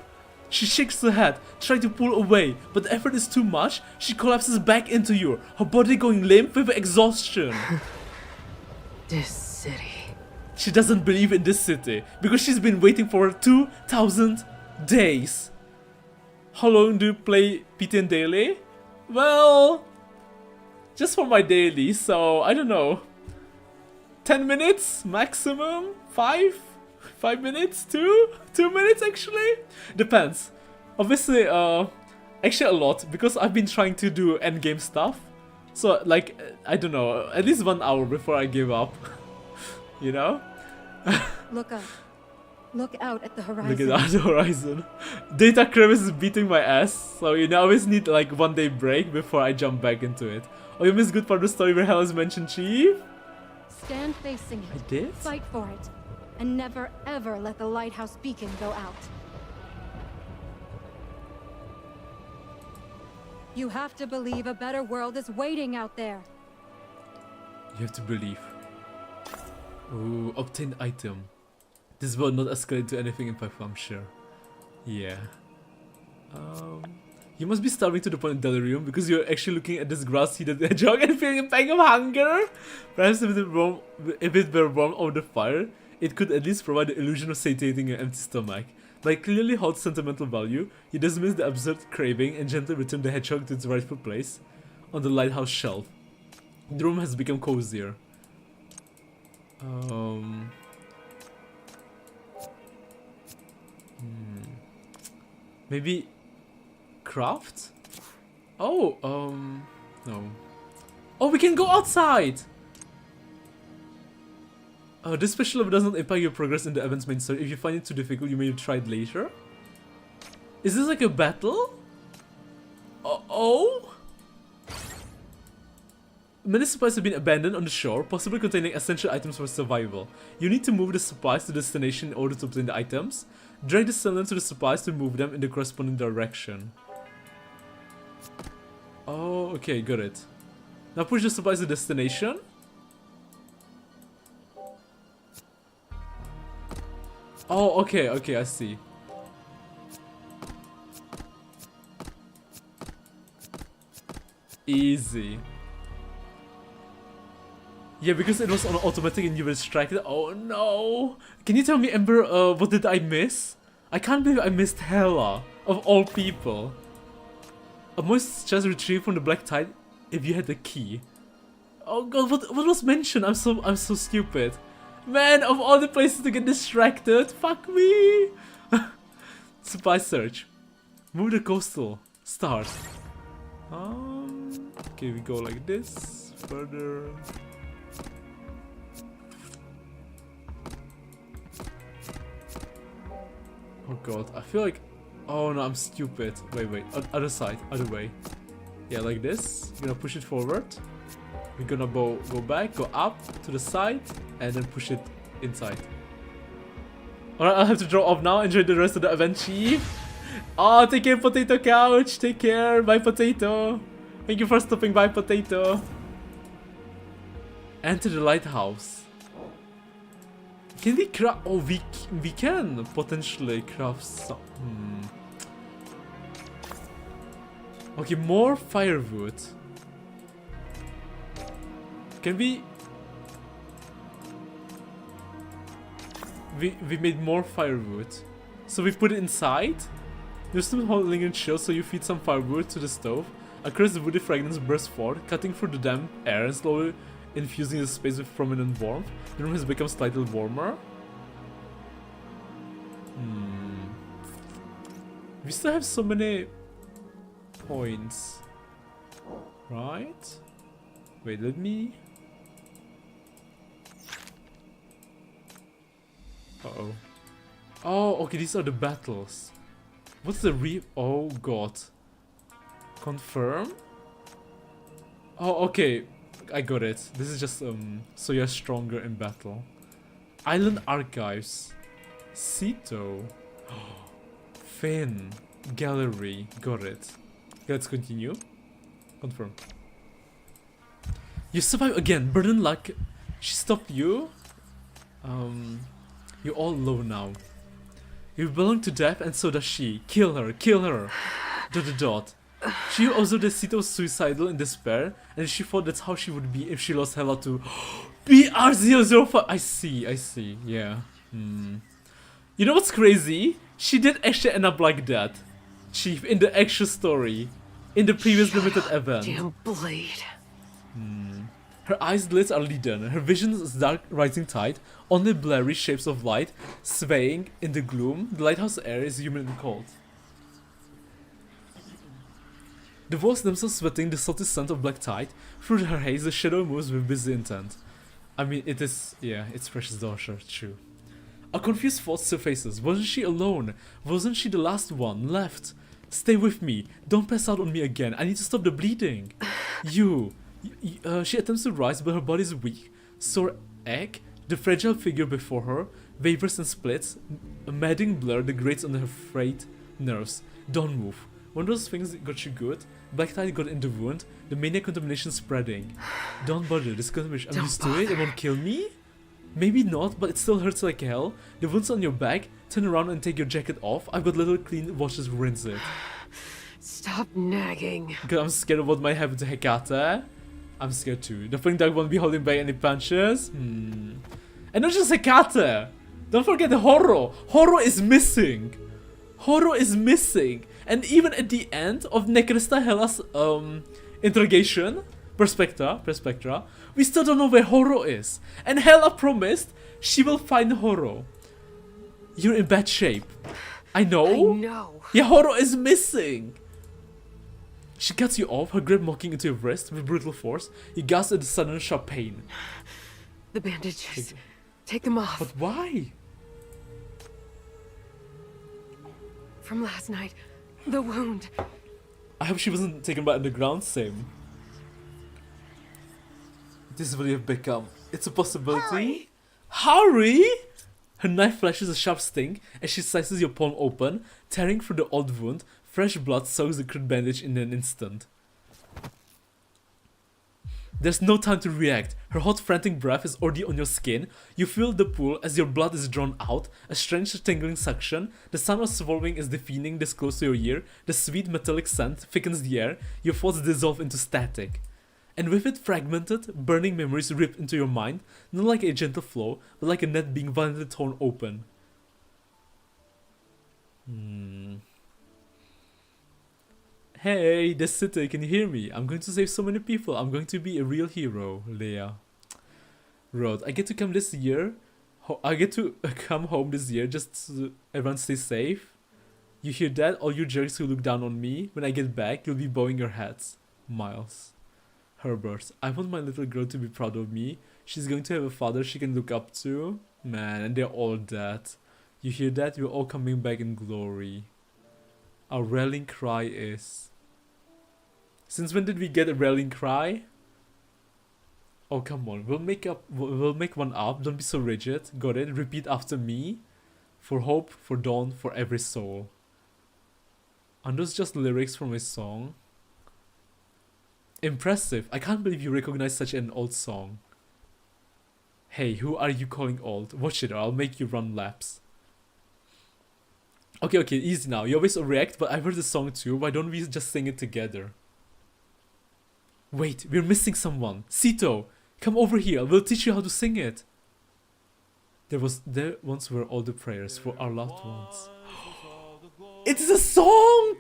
She shakes her head, trying to pull away, but the effort is too much. She collapses back into you, her body going limp with exhaustion. This city. She doesn't believe in this city, because she's been waiting for 2,000 days. How long do you play PTN daily? Well, just for my daily, so I don't know. 10 minutes maximum? 5 minutes? 2 minutes actually? Depends. Obviously, actually a lot, because I've been trying to do endgame stuff. So like, I don't know, at least 1 hour before I give up. You know? Look up. Look out at the horizon. Look at the horizon. Data crevice is beating my ass, so you know, I always need like 1 day break before I jump back into it. Oh, you missed good part of the story where Hell is mentioned, Chief? Stand facing it. I did? Fight for it. And never ever let the lighthouse beacon go out. You have to believe a better world is waiting out there. You have to believe. Ooh, obtained item. This will not escalate to anything in Python, I'm sure. Yeah. You must be starving to the point of delirium because you're actually looking at this grass-heated hedgehog and feeling a pang of hunger. Perhaps if it were warm over the fire, it could at least provide the illusion of satiating your empty stomach. Like clearly holds sentimental value, you dismiss the absurd craving and gently return the hedgehog to its rightful place on the lighthouse shelf. The room has become cozier. Maybe craft? Oh, no. Oh, we can go outside! This special level does not impact your progress in the event's main story. If you find it too difficult, you may try it later. Is this like a battle? Oh? Many supplies have been abandoned on the shore, possibly containing essential items for survival. You need to move the supplies to the destination in order to obtain the items. Drag the cylinder to the supplies to move them in the corresponding direction. Oh, okay, got it. Now push the supplies to the destination. Oh, okay, okay, I see. Easy. Yeah, because it was on automatic and you were distracted. Oh no! Can you tell me, Ember, what did I miss? I can't believe I missed Hela, of all people. A moist chest retrieved from the Black Tide if you had the key. Oh god, what was mentioned? I'm so stupid. Man, of all the places to get distracted, fuck me! Supply search. Move the coastal. Start. Okay, we go like this. Further. Oh god, I feel like... Oh no, I'm stupid. Wait. Other side, other way. Yeah, like this. We're gonna push it forward. We're gonna go back, go up to the side, and then push it inside. Alright, I'll have to draw off now. Enjoy the rest of the event, Chief. Oh, take care, Potato Couch. Take care. Bye, Potato. Thank you for stopping by, Potato. Enter the lighthouse. Can we craft? Oh, we can potentially craft some. Okay, more firewood. Can we? We made more firewood, so we put it inside. There's still lingering chill, so you feed some firewood to the stove. Across the woody fragments burst forth, cutting through the damp air and slowly infusing the space with prominent warmth. The room has become slightly warmer. We still have so many points, right? Wait, let me... Uh-oh. Oh, okay, these are the battles. What's the Oh, God. Confirm? Oh, okay. I got it. This is just, so you're stronger in battle. Island Archives. Ceto. Finn. Gallery. Got it. Let's continue. Confirm. You survive again. Burden luck. She stopped you. You're all low now. You belong to death and so does she. Kill her. Kill her. ... She also the Ceto was suicidal in despair, and she thought that's how she would be if she lost Hela to BR005. I see, yeah. You know what's crazy? She did actually end up like that, Chief, in the actual story, in the previous limited event. Damn blade. Her eyes' lids are leaden, her vision is dark rising tide, only blurry shapes of light swaying in the gloom. The lighthouse air is humid and cold. The walls themselves sweating the salty scent of black tide. Through her haze, the shadow moves with busy intent. I mean, it is, yeah, it's Precious Daughter, true. A confused thought surfaces. Wasn't she alone? Wasn't she the last one left? Stay with me. Don't pass out on me again. I need to stop the bleeding. She attempts to rise, but her body is weak. Sore ache. The fragile figure before her wavers and splits. A maddening blur degrades on her frayed nerves. Don't move. One of those things got you good. Black tide got in the wound. The maniac contamination spreading. Don't bother. This contamination. I'm used to it. It won't kill me. Maybe not, but it still hurts like hell. The wound's on your back. Turn around and take your jacket off. I've got little clean washes. Rinse it. Stop nagging. Because I'm scared of what might happen to Hecate. I'm scared too. The Fling Dog won't be holding back any punches. And not just Hecate. Don't forget the Horo. Horo is missing. Horo is missing, and even at the end of Nekrista Hella's interrogation, Perspectra, we still don't know where Horo is. And Hella promised she will find Horo. You're in bad shape. I know. I know. Yeah, Horo is missing. She cuts you off, her grip mocking into your wrist with brutal force. You gasp at the sudden sharp pain. The bandages. Take them off. But why? From last night. The wound. I hope she wasn't taken by underground sim. This is what you've become. It's a possibility. Hurry! Her knife flashes a sharp sting as she slices your palm open, tearing through the old wound. Fresh blood soaks the crude bandage in an instant. There's no time to react. Her hot, frantic breath is already on your skin. You feel the pull as your blood is drawn out, a strange tingling suction. The sound of swallowing is defeating this close to your ear. The sweet metallic scent thickens the air. Your thoughts dissolve into static. And with it, fragmented, burning memories rip into your mind, not like a gentle flow, but like a net being violently torn open. Hey, this Ceto, can you hear me? I'm going to save so many people. I'm going to be a real hero, Leia. Wrote, I get to come this year. I get to come home this year just so everyone stays safe. You hear that? All you jerks who look down on me. When I get back, you'll be bowing your heads. Miles. Herbert, I want my little girl to be proud of me. She's going to have a father she can look up to. Man, and they're all dead. You hear that? We're all coming back in glory. Our rallying cry is... Since when did we get a rallying cry? Oh, come on. We'll make one up. Don't be so rigid. Got it? Repeat after me. For hope, for dawn, for every soul. Are those just lyrics from a song? Impressive. I can't believe you recognize such an old song. Hey, who are you calling old? Watch it or I'll make you run laps. Okay, easy now. You always react, but I've heard the song too. Why don't we just sing it together? Wait, we're missing someone. Ceto, come over here. We'll teach you how to sing it. There once were all the prayers for our loved ones. It's a song!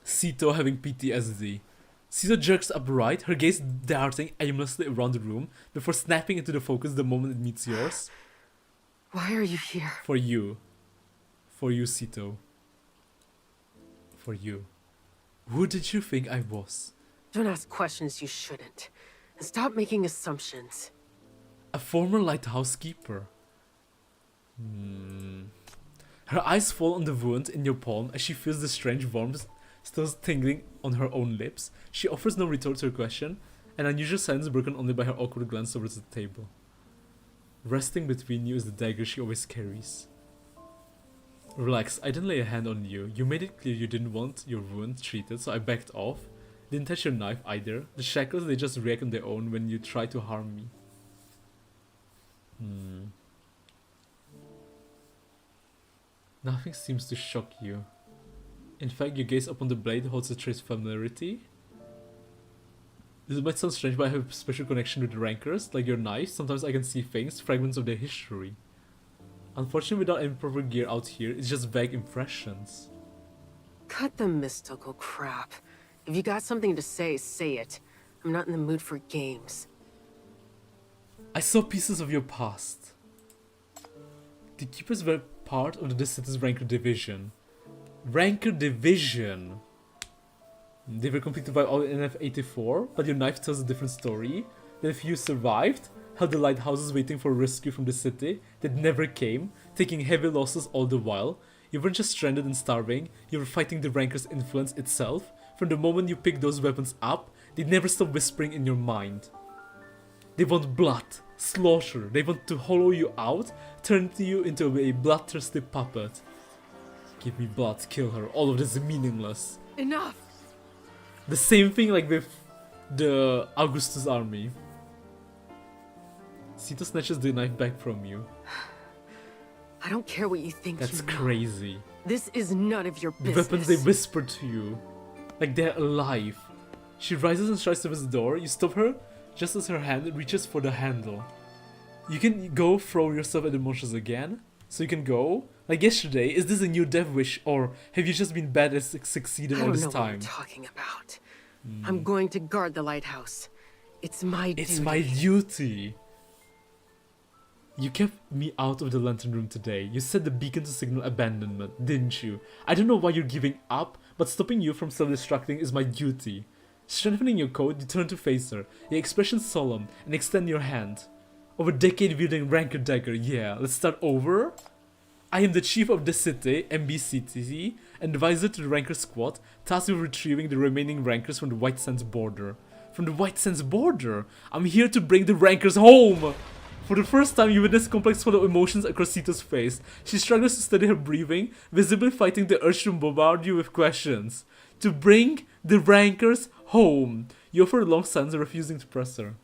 Ceto having PTSD. Ceto jerks upright, her gaze darting aimlessly around the room before snapping into the focus the moment it meets yours. Why are you here? For you. For you, Ceto. For you. Who did you think I was? Don't ask questions you shouldn't. And stop making assumptions. A former lighthouse keeper. Her eyes fall on the wound in your palm as she feels the strange warmth still tingling on her own lips. She offers no retort to her question, an unusual silence broken only by her awkward glance towards the table. Resting between you is the dagger she always carries. Relax, I didn't lay a hand on you. You made it clear you didn't want your wound treated, so I backed off. Didn't touch your knife either. The shackles, they just react on their own when you try to harm me. Nothing seems to shock you. In fact, your gaze upon the blade holds a trace of familiarity. This might sound strange, but I have a special connection with the rankers, like your knife. Sometimes I can see things, fragments of their history. Unfortunately, without any proper gear out here, it's just vague impressions. Cut the mystical crap. If you got something to say, say it. I'm not in the mood for games. I saw pieces of your past. The Keepers were part of the city's Ranker Division. Ranker Division! They were completed by all in NF-84, but your knife tells a different story. That if you survived, held the lighthouses waiting for rescue from the city that never came, taking heavy losses all the while. You weren't just stranded and starving, you were fighting the Ranker's influence itself. From the moment you picked those weapons up, they never stop whispering in your mind. They want blood, slaughter, they want to hollow you out, turn you into a bloodthirsty puppet. Give me blood, kill her, all of this is meaningless. Enough! The same thing like with the Augustus army. Ceto snatches the knife back from you. I don't care what you think. That's you know. crazy. This is none of your The business. weapons they whisper to you. Like they're alive. She rises and strides towards the door. You stop her just as her hand reaches for the handle. You can go throw yourself at the monsters again. So you can go. Like yesterday, is this a new death wish or have you just been bad at succeeding all I don't this know time? what you're talking about. I'm going to guard the lighthouse. It's my duty. It's my duty. You kept me out of the lantern room today. You set the beacon to signal abandonment, didn't you? I don't know why you're giving up, but stopping you from self-destructing is my duty. Strengthening your code, you turn to face her, your expression solemn, and extend your hand. Over a decade wielding Rancor Dagger, yeah, let's start over. I am the chief of the city, MBCT, and advisor to the Rancor squad, tasked with retrieving the remaining Rancors from the White Sands border. From the White Sands border? I'm here to bring the Rancors home! For the first time, you witness complex flow of emotions across Ceto's face. She struggles to steady her breathing, visibly fighting the urge to bombard you with questions. To bring the Rancors home. You offer a long silence, refusing to press her.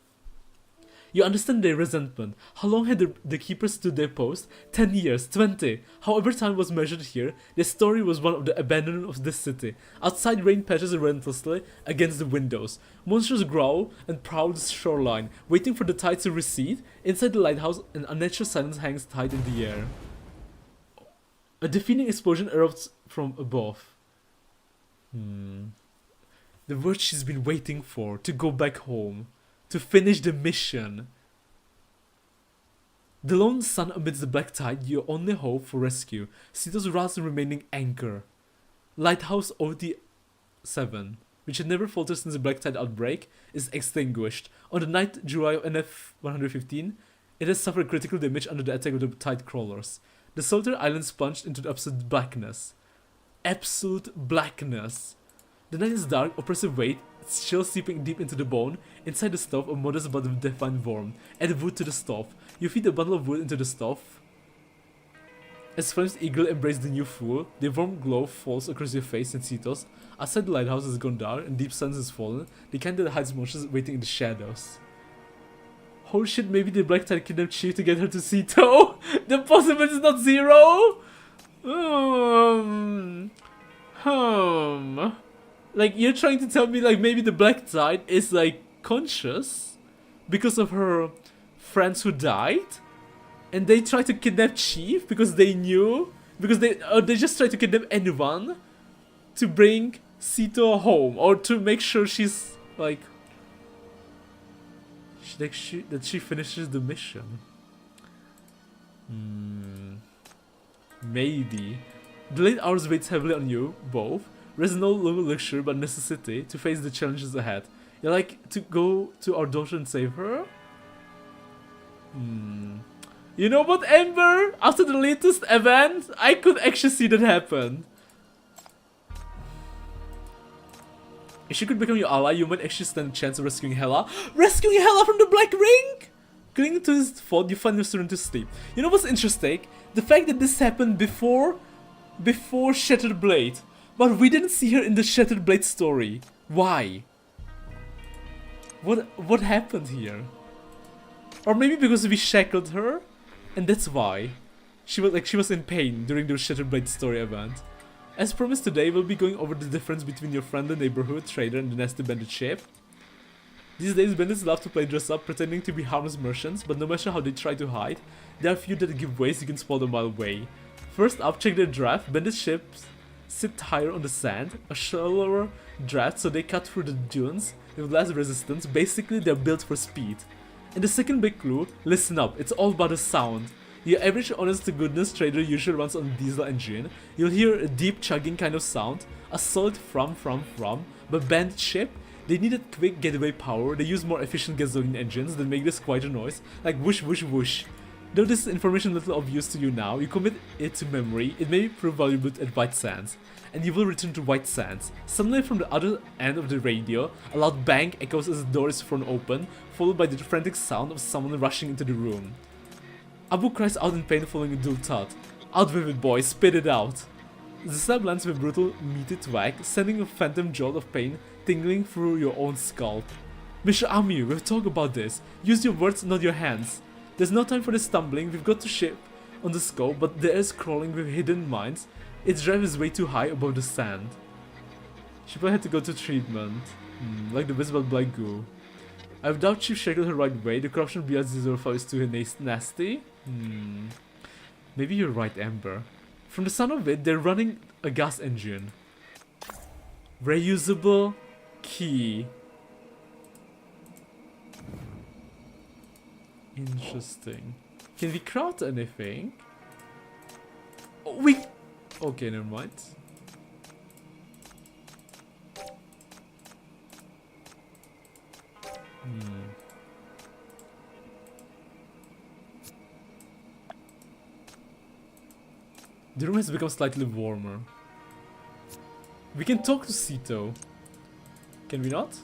You understand their resentment. How long had the keepers stood their post? 10 years, 20. However time was measured here, their story was one of the abandonment of this city. Outside rain patches relentlessly against the windows. Monsters growl and prowl the shoreline, waiting for the tide to recede. Inside the lighthouse, an unnatural silence hangs tight in the air. A defeating explosion erupts from above. The word she's been waiting for, to go back home. To finish the mission. The lone sun amidst the black tide, your only hope for rescue. Ceto's last remaining anchor. Lighthouse OT-7, which had never faltered since the black tide outbreak, is extinguished. On the 9th July of NF-115, it has suffered critical damage under the attack of the tide crawlers. The solitary islands plunged into absolute blackness. Absolute blackness. The night is dark, oppressive weight, chill seeping deep into the bone. Inside the stove, a modest but defined warmth. Add wood to the stove. You feed a bundle of wood into the stove. As flames eagerly embrace the new fuel, the warm glow falls across your face and Ceto's. Outside the lighthouse has gone dark and deep silence has fallen, the kind that hides monsters waiting in the shadows. Holy shit, maybe the Black Tide kidnapped Chief to get her to Ceto? The possibility is not zero? Like, you're trying to tell me, like, maybe the Black Tide is, like, conscious because of her friends who died? And they tried to kidnap Chief because they knew? Because they just tried to kidnap anyone to bring Ceto home, or to make sure she's, like, that she finishes the mission. Maybe. The late hours weighs heavily on you, both. There's no longer luxury but necessity to face the challenges ahead. You like to go to our daughter and save her? You know what, Amber? After the latest event, I could actually see that happen. If she could become your ally, you might actually stand a chance of rescuing Hela. Rescuing Hela from the Black Ring? Clinging to his fault, you find your student to sleep. You know what's interesting? The fact that this happened before Shattered Blade. But we didn't see her in the Shattered Blade story. Why? What happened here? Or maybe because we shackled her, and that's why. She was in pain during the Shattered Blade story event. As promised today, we'll be going over the difference between your friendly neighborhood trader and the nasty bandit ship. These days, bandits love to play dress up, pretending to be harmless merchants, but no matter how they try to hide, there are few that give ways you can spot a mile away. First up, check their draft. Bandit ships sit higher on the sand, a shallower draft, so they cut through the dunes with less resistance. Basically, they're built for speed. And the second big clue, listen up, it's all about the sound. Your average honest-to-goodness trader usually runs on a diesel engine. You'll hear a deep chugging kind of sound, a solid from, but bandit ship, they need a quick getaway power. They use more efficient gasoline engines that make this quite a noise, like whoosh whoosh whoosh. Though this information little of use to you now, you commit it to memory, it may prove valuable at White Sands. And you will return to White Sands. Suddenly from the other end of the radio, a loud bang echoes as the door is thrown open, followed by the frantic sound of someone rushing into the room. Abu cries out in pain following a dull thud. Out with it, boy, spit it out. The stab lands with a brutal, meaty thwack, sending a phantom jolt of pain tingling through your own scalp. Mr. Amir, we've talked about this. Use your words, not your hands. There's no time for this stumbling, we've got to ship. on the scope, but there is crawling with hidden mines. Its drive is way too high above the sand. She probably had to go to treatment. Like the visible black goo. I doubt she shackled her right way. The corruption of BR005 is too nasty. Maybe you're right, Amber. From the sound of it, they're running a gas engine. Reusable key. Interesting. Can we craft anything? Oh, we... Okay, never mind. The room has become slightly warmer. We can talk to Ceto. Can we not?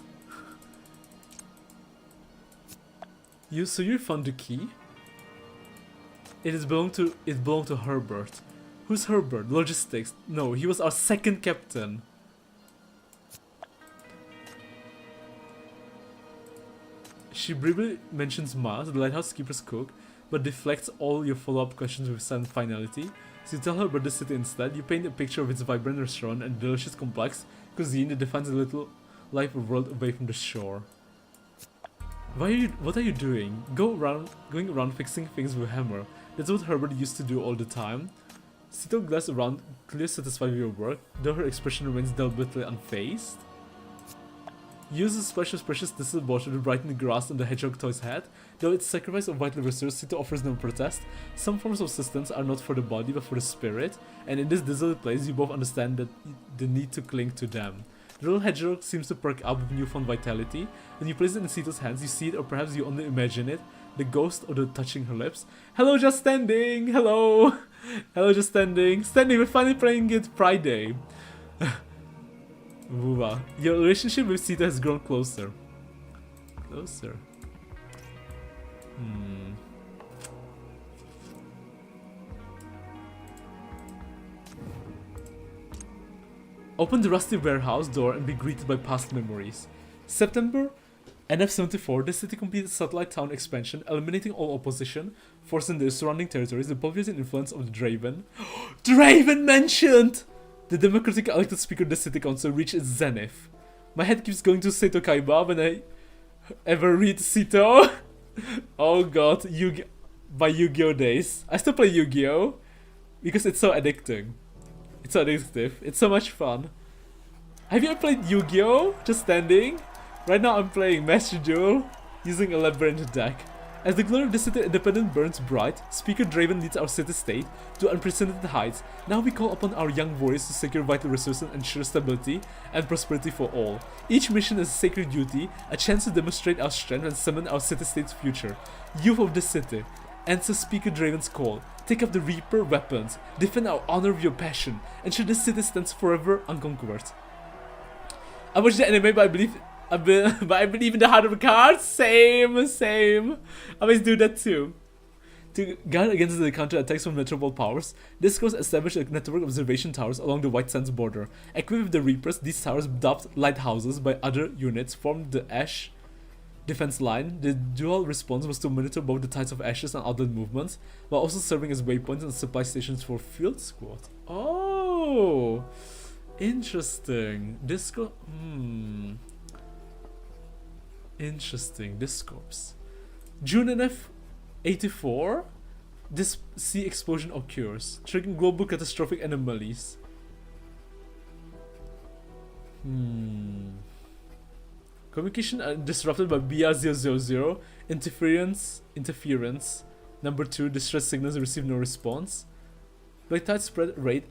So you found the key? It belonged to Herbert. Who's Herbert? Logistics. No, he was our second captain. She briefly mentions Miles, the lighthouse keeper's cook, but deflects all your follow-up questions with sudden finality. So you tell her about the city instead. You paint a picture of its vibrant restaurant and delicious complex cuisine that defines a little life world away from the shore. What are you doing? Going around fixing things with a hammer. That's what Herbert used to do all the time. Ceto glanced around, clearly satisfied with your work, though her expression remains deliberately unfazed. Use a precious distilled water to brighten the grass on the hedgehog toy's head. Though it's sacrifice of vital resource, Ceto offers no protest. Some forms of sustenance are not for the body but for the spirit, and in this desolate place you both understand that the need to cling to them. The little hedgehog seems to perk up with newfound vitality. When you place it in Ceto's hands, you see it, or perhaps you only imagine it. The ghost of the touching her lips. Hello, just standing! Hello! Hello, just standing! Standing, we're finally playing it Friday. Woowa. Your relationship with Ceto has grown closer. Closer. Open the rusty warehouse door and be greeted by past memories. September NF-74, the city completed satellite town expansion, eliminating all opposition, forcing the surrounding territories, the population influence of the Draven. Draven mentioned! The democratic elected speaker of the city council reached its zenith. My head keeps going to Ceto Kaiba when I ever read Ceto. Oh god, by Yu-Gi-Oh days. I still play Yu-Gi-Oh! Because it's so addicting. It's so addictive. It's so much fun. Have you ever played Yu-Gi-Oh! Just standing? Right now I'm playing Master Duel using a labyrinth deck. As the glory of the city independent burns bright, Speaker Draven leads our city-state to unprecedented heights. Now we call upon our young warriors to secure vital resources and ensure stability and prosperity for all. Each mission is a sacred duty, a chance to demonstrate our strength and summon our city-state's future. Youth of the city, answer Speaker Draven's call. Take up the Reaper weapons, defend our honor with your passion, ensure the city stands forever unconquered. I watched the anime, but I believe in the heart of the cards. Same. I always do that too. To guard against the counter-attacks from Metropole powers, this course established a network of observation towers along the White Sands border. Equipped with the Reapers, these towers, dubbed lighthouses by other units, formed the Ash defense line. The dual response was to monitor both the tides of ashes and outlet movements, while also serving as waypoints and supply stations for Field Squad. Oh, interesting. Interesting. Discorps. June NF-84. This sea explosion occurs, triggering global catastrophic anomalies. Communication disrupted by BR000. Interference. Number 2. Distress signals receive no response. Black tide spread rate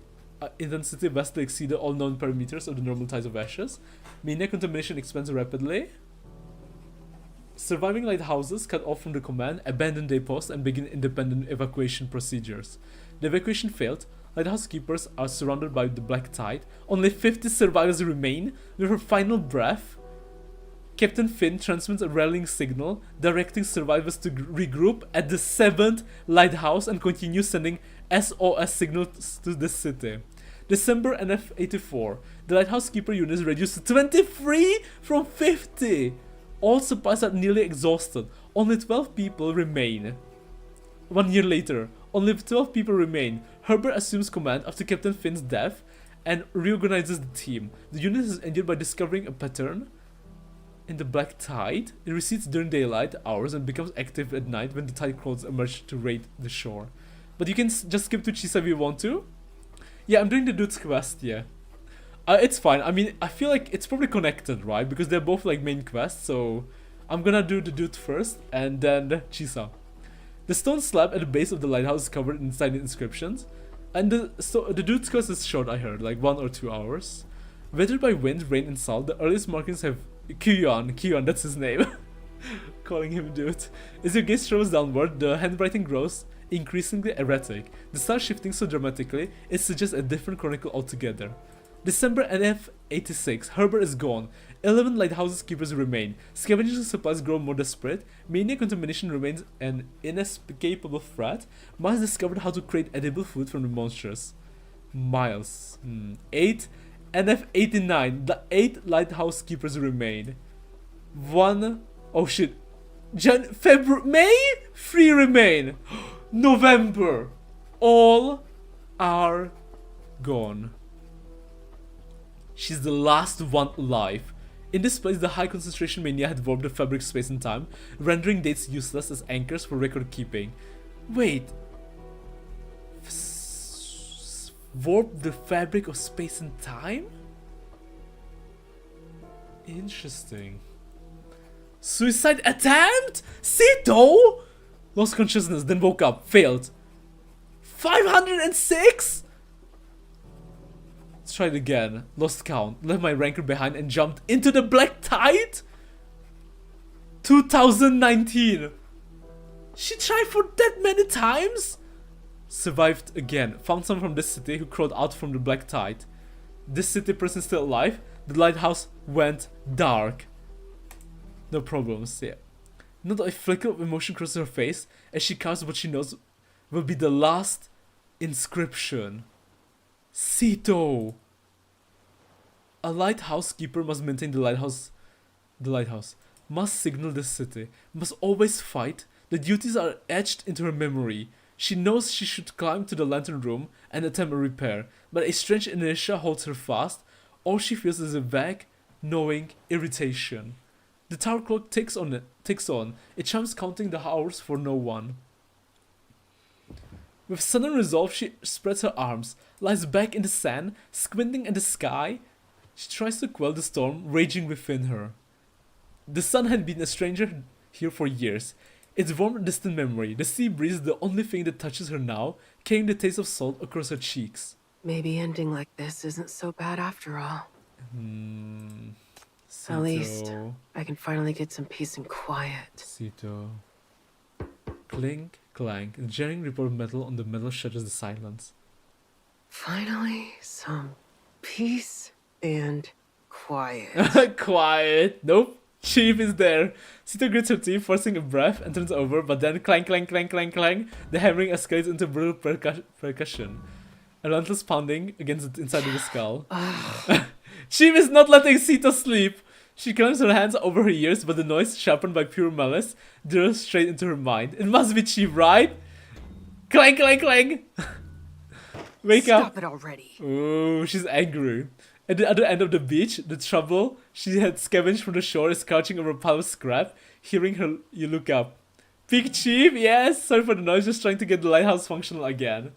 intensity vastly exceeded all known parameters of the normal tides of ashes. Mania contamination expands rapidly. Surviving lighthouses cut off from the command, abandon their post, and begin independent evacuation procedures. The evacuation failed. Lighthouse keepers are surrounded by the black tide. Only 50 survivors remain. With her final breath, Captain Finn transmits a rallying signal, directing survivors to regroup at the 7th lighthouse and continue sending SOS signals to the city. December NF-84. The lighthouse keeper units reduced to 23 from 50. All supplies are nearly exhausted. Only 12 people remain. 1 year later, Only 12 people remain. Herbert assumes command after Captain Finn's death and reorganizes the team. The unit is injured by discovering a pattern in the black tide. It recedes during daylight hours and becomes active at night when the tide clouds emerge to raid the shore. But you can just skip to Chisa if you want to. Yeah, I'm doing the dude's quest, yeah. It's fine. I mean, I feel like it's probably connected, right? Because they're both like main quests, so I'm gonna do the dude first and then Chisa. The stone slab at the base of the lighthouse is covered in silent inscriptions. And the dude's quest is short, I heard, like 1 or 2 hours. Weathered by wind, rain, and salt, the earliest markings have Kion, that's his name. Calling him dude. As your gaze travels downward, the handwriting grows increasingly erratic. The style shifting so dramatically, it suggests a different chronicle altogether. December NF86, Herbert is gone. 11 lighthouses keepers remain. Scavenging supplies grow more desperate. Mania contamination remains an inescapable threat. Miles discovered how to create edible food from the monsters. Miles. 8 NF89, the 8 lighthouse keepers remain. 1, oh shit. February, May? 3 remain. November. All are gone. She's the last one alive. In this place, the high concentration mania had warped the fabric of space and time, rendering dates useless as anchors for record keeping. Wait. Warp the fabric of space and time? Interesting. Suicide attempt? Ceto? Lost consciousness, then woke up. Failed. 506? Let's try it again. Lost count. Left my rancor behind and jumped into the black tide? 2019. She tried for that many times? Survived again. Found someone from this city who crawled out from the black tide. This city person still alive. The lighthouse went dark. No problems, yeah. Not a flicker of emotion crosses her face as she counts what she knows will be the last inscription. Ceto. A lighthouse keeper must maintain the lighthouse. Must signal this city. Must always fight. The duties are etched into her memory. She knows she should climb to the lantern room and attempt a repair, but a strange inertia holds her fast. All she feels is a vague, knowing irritation. The tower clock ticks on. It chimes, counting the hours for no one. With sudden resolve, she spreads her arms, lies back in the sand, squinting at the sky. She tries to quell the storm raging within her. The sun had been a stranger here for years. Its warm, distant memory, the sea breeze, the only thing that touches her now, carrying the taste of salt across her cheeks. Maybe ending like this isn't so bad after all. At least, I can finally get some peace and quiet. Ceto. Clink, clank. The jarring ripple of metal on the metal shatters the silence. Finally, some peace and quiet. Quiet. Nope. Chief is there. Ceto grits her teeth, forcing a breath, and turns over, but then clang, clang, clang, clang, clang. The hammering escalates into brutal percussion. A relentless pounding against the inside of the skull. Chief is not letting Ceto sleep. She clams her hands over her ears, but the noise, sharpened by pure malice, drills straight into her mind. It must be Chief, right? Clang, clang, clang! Wake up! Stop it already! Ooh, she's angry. At the other end of the beach, the trouble she had scavenged from the shore is crouching over a pile of scrap. Hearing her, you look up. Big Chief, yes! Sorry for the noise, just trying to get the lighthouse functional again.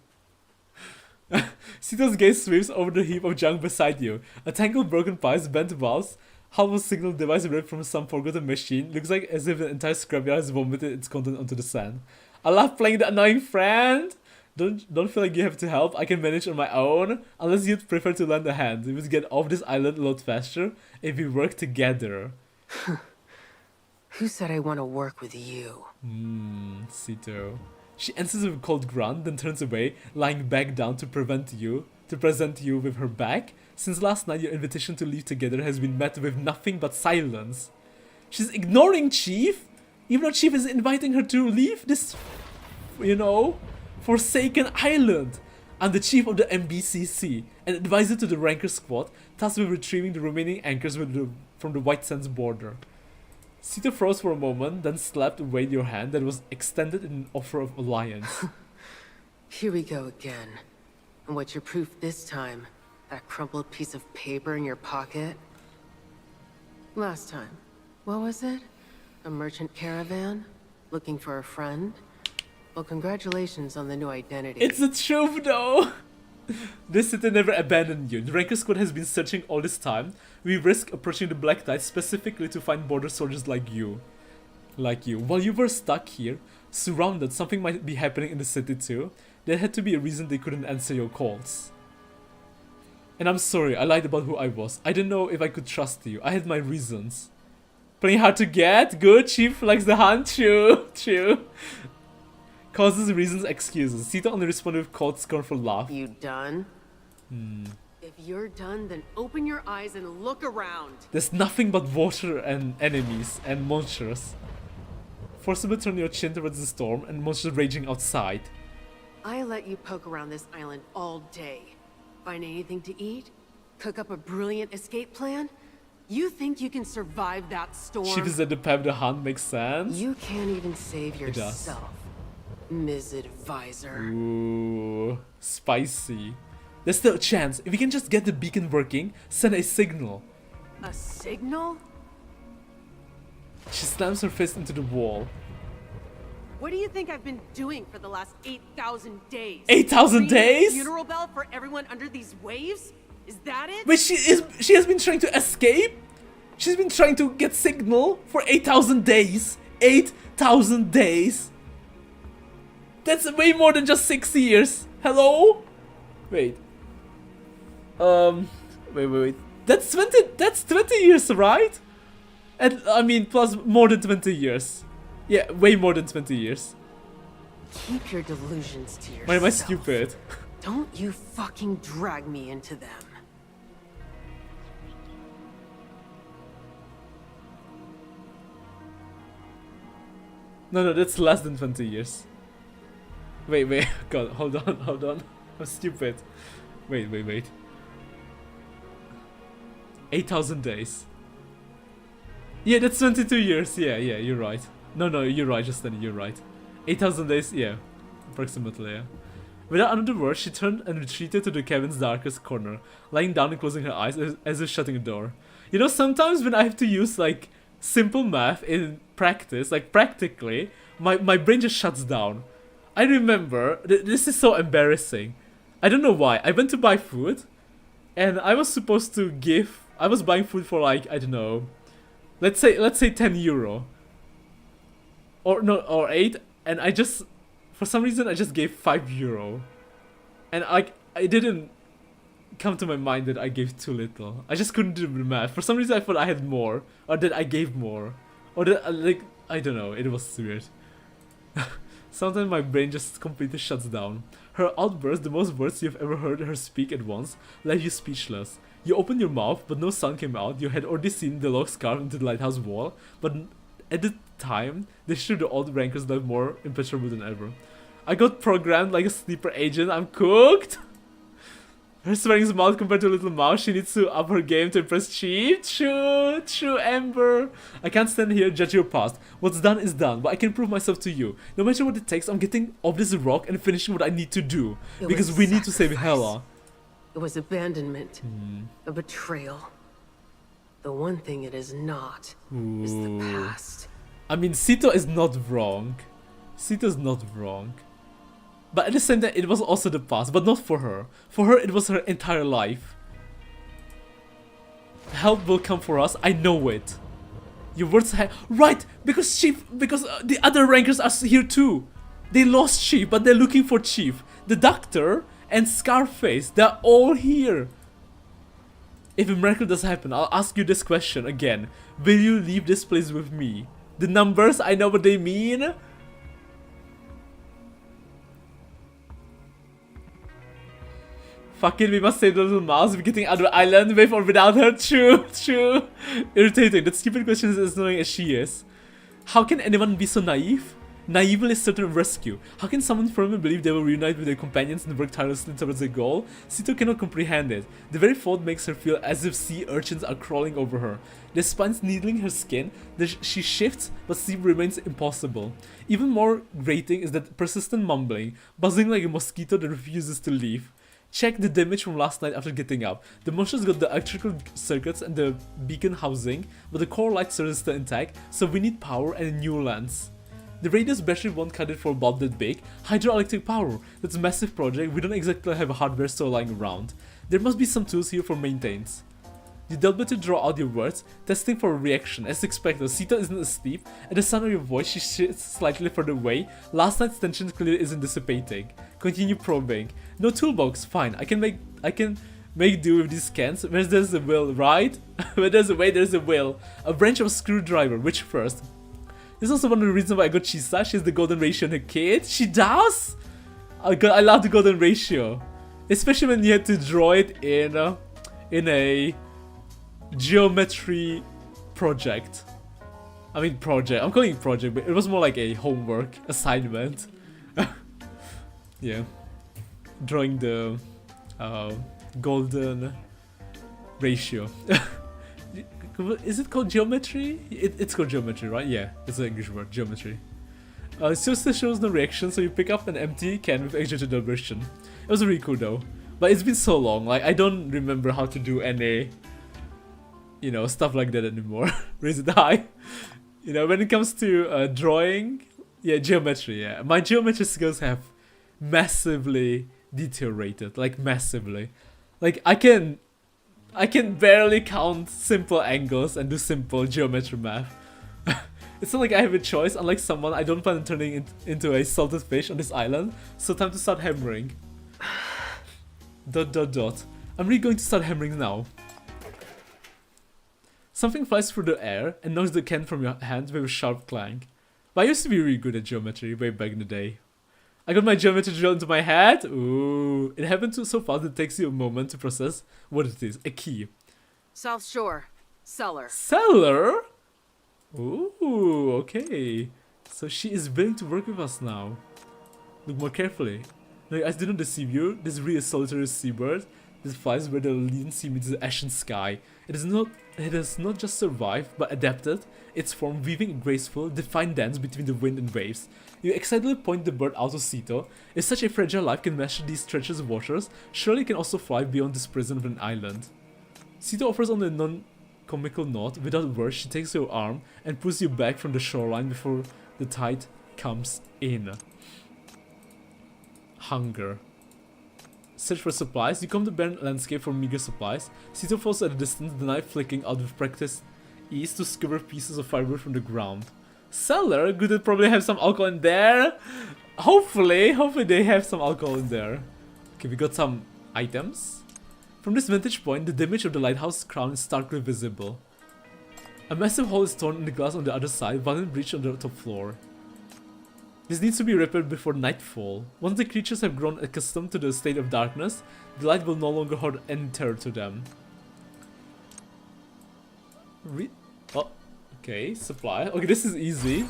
Ceto's gaze sweeps over the heap of junk beside you. A tangled broken pipes, bent valves, half a signal device ripped from some forgotten machine. Looks like as if the entire scrapyard has vomited its content onto the sand. I love playing the annoying friend! Don't feel like you have to help. I can manage on my own. Unless you'd prefer to lend a hand. We would get off this island a lot faster if we work together. Who said I want to work with you? Ceto. She answers with a cold grunt, then turns away, lying back down to present you with her back. Since last night, your invitation to leave together has been met with nothing but silence. She's ignoring Chief, even though Chief is inviting her to leave this, forsaken island. I'm the chief of the MBCC, an advisor to the Ranker Squad, tasked with retrieving the remaining anchors from the White Sands border. Ceto froze for a moment, then slapped away your hand that was extended in an offer of alliance. Here we go again. And what's your proof this time? That crumpled piece of paper in your pocket? Last time, what was it? A merchant caravan? Looking for a friend? Well, congratulations on the new identity. It's the truth though! This city never abandoned you. The Ranker Squad has been searching all this time. We risk approaching the Black Tide specifically to find border soldiers like you. While you were stuck here, surrounded, something might be happening in the city too. There had to be a reason they couldn't answer your calls. And I'm sorry, I lied about who I was. I didn't know if I could trust you. I had my reasons. Playing hard to get? Good, Chief likes the hunt. True. Causes, reasons, excuses. Ceto only responded with cold, scornful laugh. You done? If you're done, then open your eyes and look around. There's nothing but water and enemies and monsters. Forcibly turn your chin towards the storm and monsters raging outside. I let you poke around this island all day. Find anything to eat? Cook up a brilliant escape plan? You think you can survive that storm? Chief is at the pub, the hunt makes sense. You can't even save It does. yourself, Ms. Advisor. Ooh, spicy. There's still a chance. If we can just get the beacon working, send a signal. A signal? She slams her fist into the wall. What do you think I've been doing for the last 8,000 days? 8,000 Ringing a days? Funeral bell for everyone under these waves? Is that it? Wait, she has been trying to escape? She's been trying to get signal for 8,000 days. 8,000 days. That's way more than just 6 years. Hello? Wait. Wait. That's 20 years, right? And I mean, plus more than 20 years. Yeah, way more than 20 years. Keep your delusions to yourself. Why am I stupid? Don't you fucking drag me into them. No, that's less than 20 years. Wait, God, hold on. I'm stupid. Wait. 8,000 days. Yeah, that's 22 years. Yeah, you're right. No, you're right, Justin, you're right. 8,000 days, yeah. Approximately, yeah. Without another word, she turned and retreated to the cabin's darkest corner, lying down and closing her eyes as if shutting the door. You know, sometimes when I have to use, like, simple math in practice, like, practically, my brain just shuts down. I remember, this is so embarrassing. I don't know why. I went to buy food, and I was supposed to I was buying food for, like, I don't know, let's say 10 euro. Or 8, and I just, for some reason, I just gave 5 euro. And I didn't come to my mind that I gave too little. I just couldn't do the math. For some reason, I thought I had more, or that I gave more. Or that, like, I don't know, it was weird. Sometimes my brain just completely shuts down. Her outburst, the most words you've ever heard her speak at once, left you speechless. You opened your mouth, but no sound came out. You had already seen the logs carved into the lighthouse wall, but at the time, they showed the old rankers look more impenetrable than ever. I got programmed like a sleeper agent. I'm cooked. Her swearing is mild compared to a little mouse. She needs to up her game to impress Chief. True, Amber. I can't stand here, judge your past. What's done is done, but I can prove myself to you. No matter what it takes, I'm getting off this rock and finishing what I need to do. Because we need to save Hela. It was abandonment. A betrayal. The one thing it is not is the past. I mean, Ceto is not wrong. Ceto's not wrong. But at the same time, it was also the past, but not for her. For her, it was her entire life. Help will come for us, I know it. Your words right, because the other rankers are here too. They lost Chief, but they're looking for Chief. The Doctor and Scarface, they're all here. If a miracle does happen, I'll ask you this question again. Will you leave this place with me? The numbers, I know what they mean. Fuck it, we must save the little mouse. We're getting out of the island with or without her. True. Irritating. That stupid question is as annoying as she is. How can anyone be so naive? naively certain of rescue. How can someone firmly believe they will reunite with their companions and work tirelessly towards their goal? Ceto cannot comprehend it. The very thought makes her feel as if sea urchins are crawling over her. Their spines needling her skin, she shifts, but sleep remains impossible. Even more grating is that persistent mumbling, buzzing like a mosquito that refuses to leave. Check the damage from last night after getting up. The monsters got the electrical circuits and the beacon housing, but the core light source is still intact, so we need power and a new lens. The radius battery won't cut it for about that big. Hydroelectric power, that's a massive project, we don't exactly have a hardware store lying around. There must be some tools here for maintenance. You delve to draw out your words, testing for a reaction. As expected, Ceto isn't asleep. At the sound of your voice, she shifts slightly further away. Last night's tension clearly isn't dissipating. Continue probing. No toolbox, fine. I can make do with these scans. Where there's a will, right? Where there's a way, there's a will. A branch of a screwdriver. Which first? This is also one of the reasons why I got Chisa. She has the golden ratio in her kit. She does? Oh god, I love the golden ratio. Especially when you had to draw it in a geometry project. I mean project. I'm calling it project, but it was more like a homework assignment. Yeah. Drawing the golden ratio. Is it called geometry? It's called geometry, right? Yeah, it's an English word, geometry. It still shows no reaction, so you pick up an empty can with extra diversion. It was really cool though. But it's been so long, like I don't remember how to do any, you know, stuff like that anymore. Raise it high. You know, when it comes to drawing, yeah, geometry, yeah. My geometry skills have massively deteriorated, like massively. Like I can barely count simple angles and do simple geometry math. It's not like I have a choice. Unlike someone, I don't plan on turning into a salted fish on this island, so time to start hammering. ... I'm really going to start hammering now. Something flies through the air and knocks the can from your hand with a sharp clang. But I used to be really good at geometry way back in the day. I got my geometry drill into my head. Ooh, it happened so fast it takes you a moment to process what it is. A key. South Shore. Cellar. Cellar? Ooh, okay. So she is willing to work with us now. Look more carefully. Now your eyes do not deceive you. This really a solitary seabird. This flies where the leaden sea meets the ashen sky. It has not just survived, but adapted its form, weaving a graceful, defined dance between the wind and waves. You excitedly point the bird out of Ceto. If such a fragile life can master these treacherous waters, surely it can also fly beyond this prison of an island. Ceto offers only a non-comical nod. Without words, she takes your arm and pulls you back from the shoreline before the tide comes in. Hunger. Search for supplies. You come to barren landscape for meager supplies. Ceto falls at a distance, the knife flicking out with practiced ease to skewer pieces of firewood from the ground. Cellar? Good, they probably have some alcohol in there. Hopefully they have some alcohol in there. Okay, we got some items. From this vantage point, the damage of the lighthouse crown is starkly visible. A massive hole is torn in the glass on the other side, violent breach on the top floor. This needs to be repaired before nightfall. Once the creatures have grown accustomed to the state of darkness, the light will no longer hold any terror to them. Oh, okay, supply. Okay, this is easy.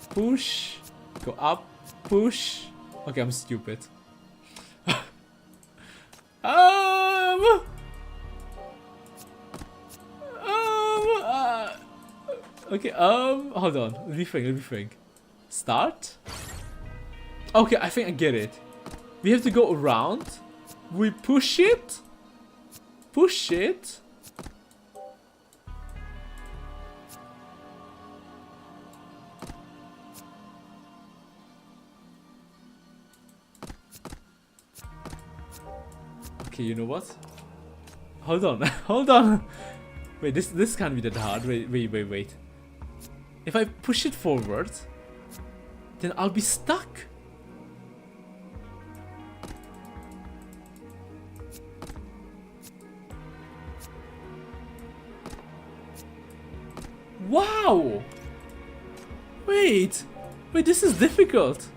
Push, go up, push. Okay, I'm stupid. Okay, hold on. Let me think. Start? Okay, I think I get it. We have to go around. We push it. Push it. Okay, you know what? Hold on, hold on. Wait, this can't be that hard. Wait. If I push it forward, then I'll be stuck. Wow! Wait, this is difficult.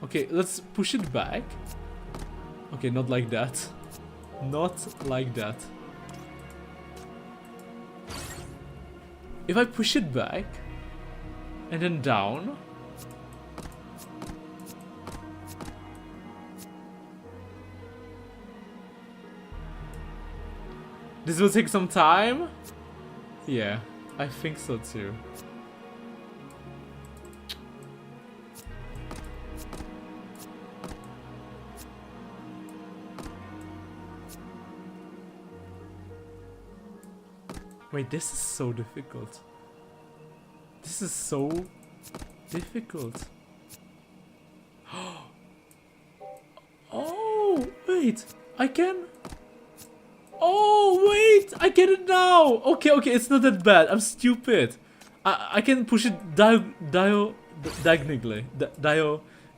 Okay, let's push it back. Okay, not like that. Not like that. If I push it back and then down. This will take some time? Yeah, I think so too. Wait, this is so difficult. This is so difficult. Oh, wait, I can... Oh, wait, I get it now. Okay, okay, it's not that bad. I'm stupid. I can push it diagonally.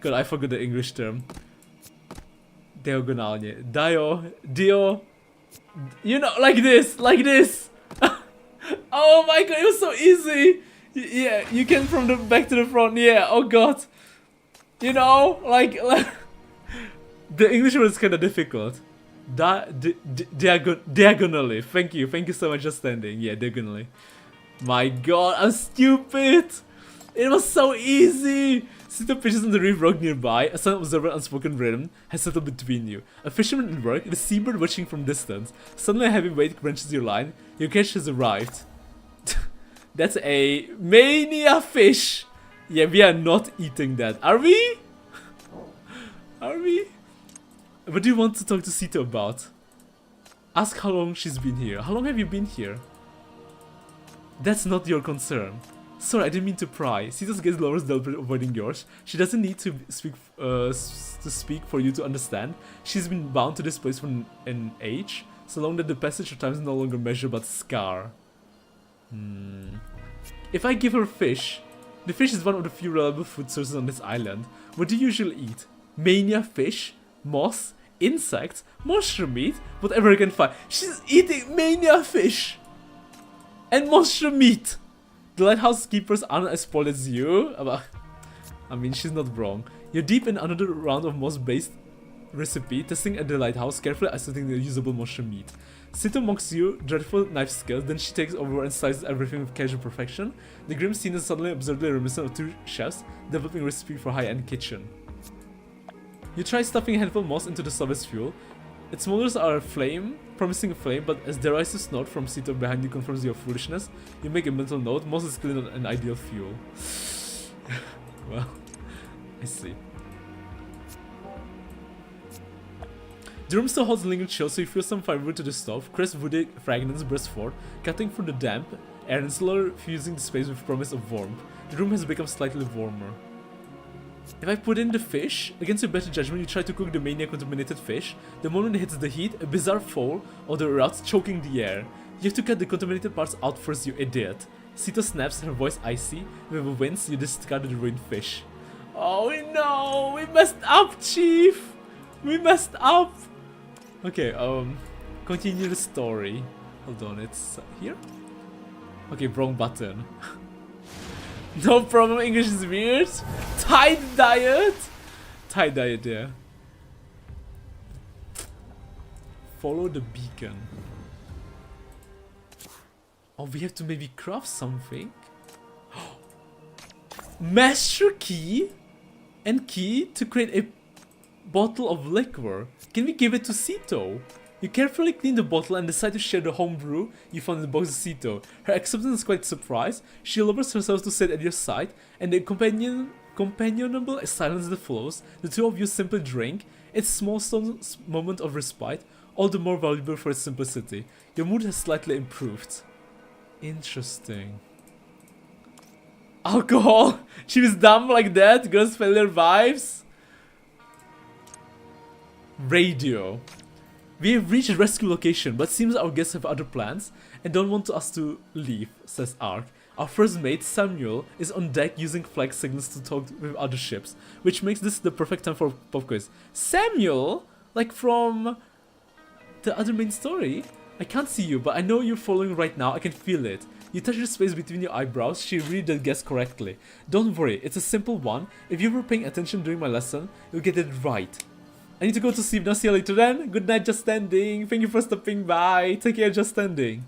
God, I forgot the English term. Diagonalnie. You know, like this, like this. Oh my god, it was so easy. Yeah, you can from the back to the front. Yeah, oh god. You know, like the English word is kind of difficult. Diagonally. Thank you so much for standing. Yeah, diagonally. My god, I'm stupid. It was so easy. Ceto pitches on the reef rock nearby. A sun observer unspoken rhythm has settled between you. A fisherman at work, the seabird watching from distance. Suddenly a heavy weight crunches your line. Your catch has arrived. That's a mania fish. Yeah, we are not eating that. Are we? Are we? What do you want to talk to Ceto about? Ask how long she's been here. How long have you been here? That's not your concern. Sorry, I didn't mean to pry. Ceto's gaze lowers, deliberately avoiding yours. She doesn't need to speak for you to understand. She's been bound to this place for an age, so long that the passage of time is no longer measure but scar. If I give her fish, the fish is one of the few reliable food sources on this island. What do you usually eat? Mania fish? Moss? Insects? Mushroom meat? Whatever I can find. She's eating mania fish! And mushroom meat! The lighthouse keepers aren't as spoiled as you. I mean, she's not wrong. You're deep in another round of moss-based recipe, testing at the lighthouse, carefully isolating the usable mushroom meat. Ceto mocks you, dreadful knife skills, then she takes over and slices everything with casual perfection. The grim scene is suddenly absurdly reminiscent of two chefs developing a recipe for high-end kitchen. You try stuffing a handful of moss into the service fuel. Its smolders are promising a flame, but as the rises snort from Ceto behind you confirms your foolishness, you make a mental note. Moss is clearly not an ideal fuel. Well, I see. The room still holds lingering chill, so you feel some firewood to the stove. Crisp woody fragments burst forth, cutting through the damp air and slowly fusing the space with promise of warmth. The room has become slightly warmer. If I put in the fish, against your better judgment, you try to cook the mania-contaminated fish. The moment it hits the heat, a bizarre fall of the rats choking the air. You have to cut the contaminated parts out first, you idiot. Ceto snaps, her voice icy. With a wince, you discard the ruined fish. Oh no, we messed up, Chief! We messed up! Okay, continue the story. Hold on, it's here? Okay, wrong button. No problem, English is weird. Thai diet? Thai diet, yeah. Follow the beacon. Oh, we have to maybe craft something? Master key and key to create a bottle of liquor. Can we give it to Ceto? You carefully clean the bottle and decide to share the homebrew you found in the box with Ceto. Her acceptance is quite surprised. She lowers herself to sit at your side, and the companionable silence that follows. The two of you simply drink. It's a small moment of respite, all the more valuable for its simplicity. Your mood has slightly improved. Interesting. Alcohol? She was dumb like that? Girls failure vibes? Radio. We have reached a rescue location, but seems our guests have other plans and don't want us to leave, says Ark. Our first mate, Samuel, is on deck using flag signals to talk with other ships, which makes this the perfect time for a pop quiz. Samuel? Like from the other main story? I can't see you, but I know you're following right now. I can feel it. You touch the space between your eyebrows. She really did guess correctly. Don't worry, it's a simple one. If you were paying attention during my lesson, you'll get it right. I need to go to sleep now. See you later then. Good night, Just Standing. Thank you for stopping by. Take care, Just Standing.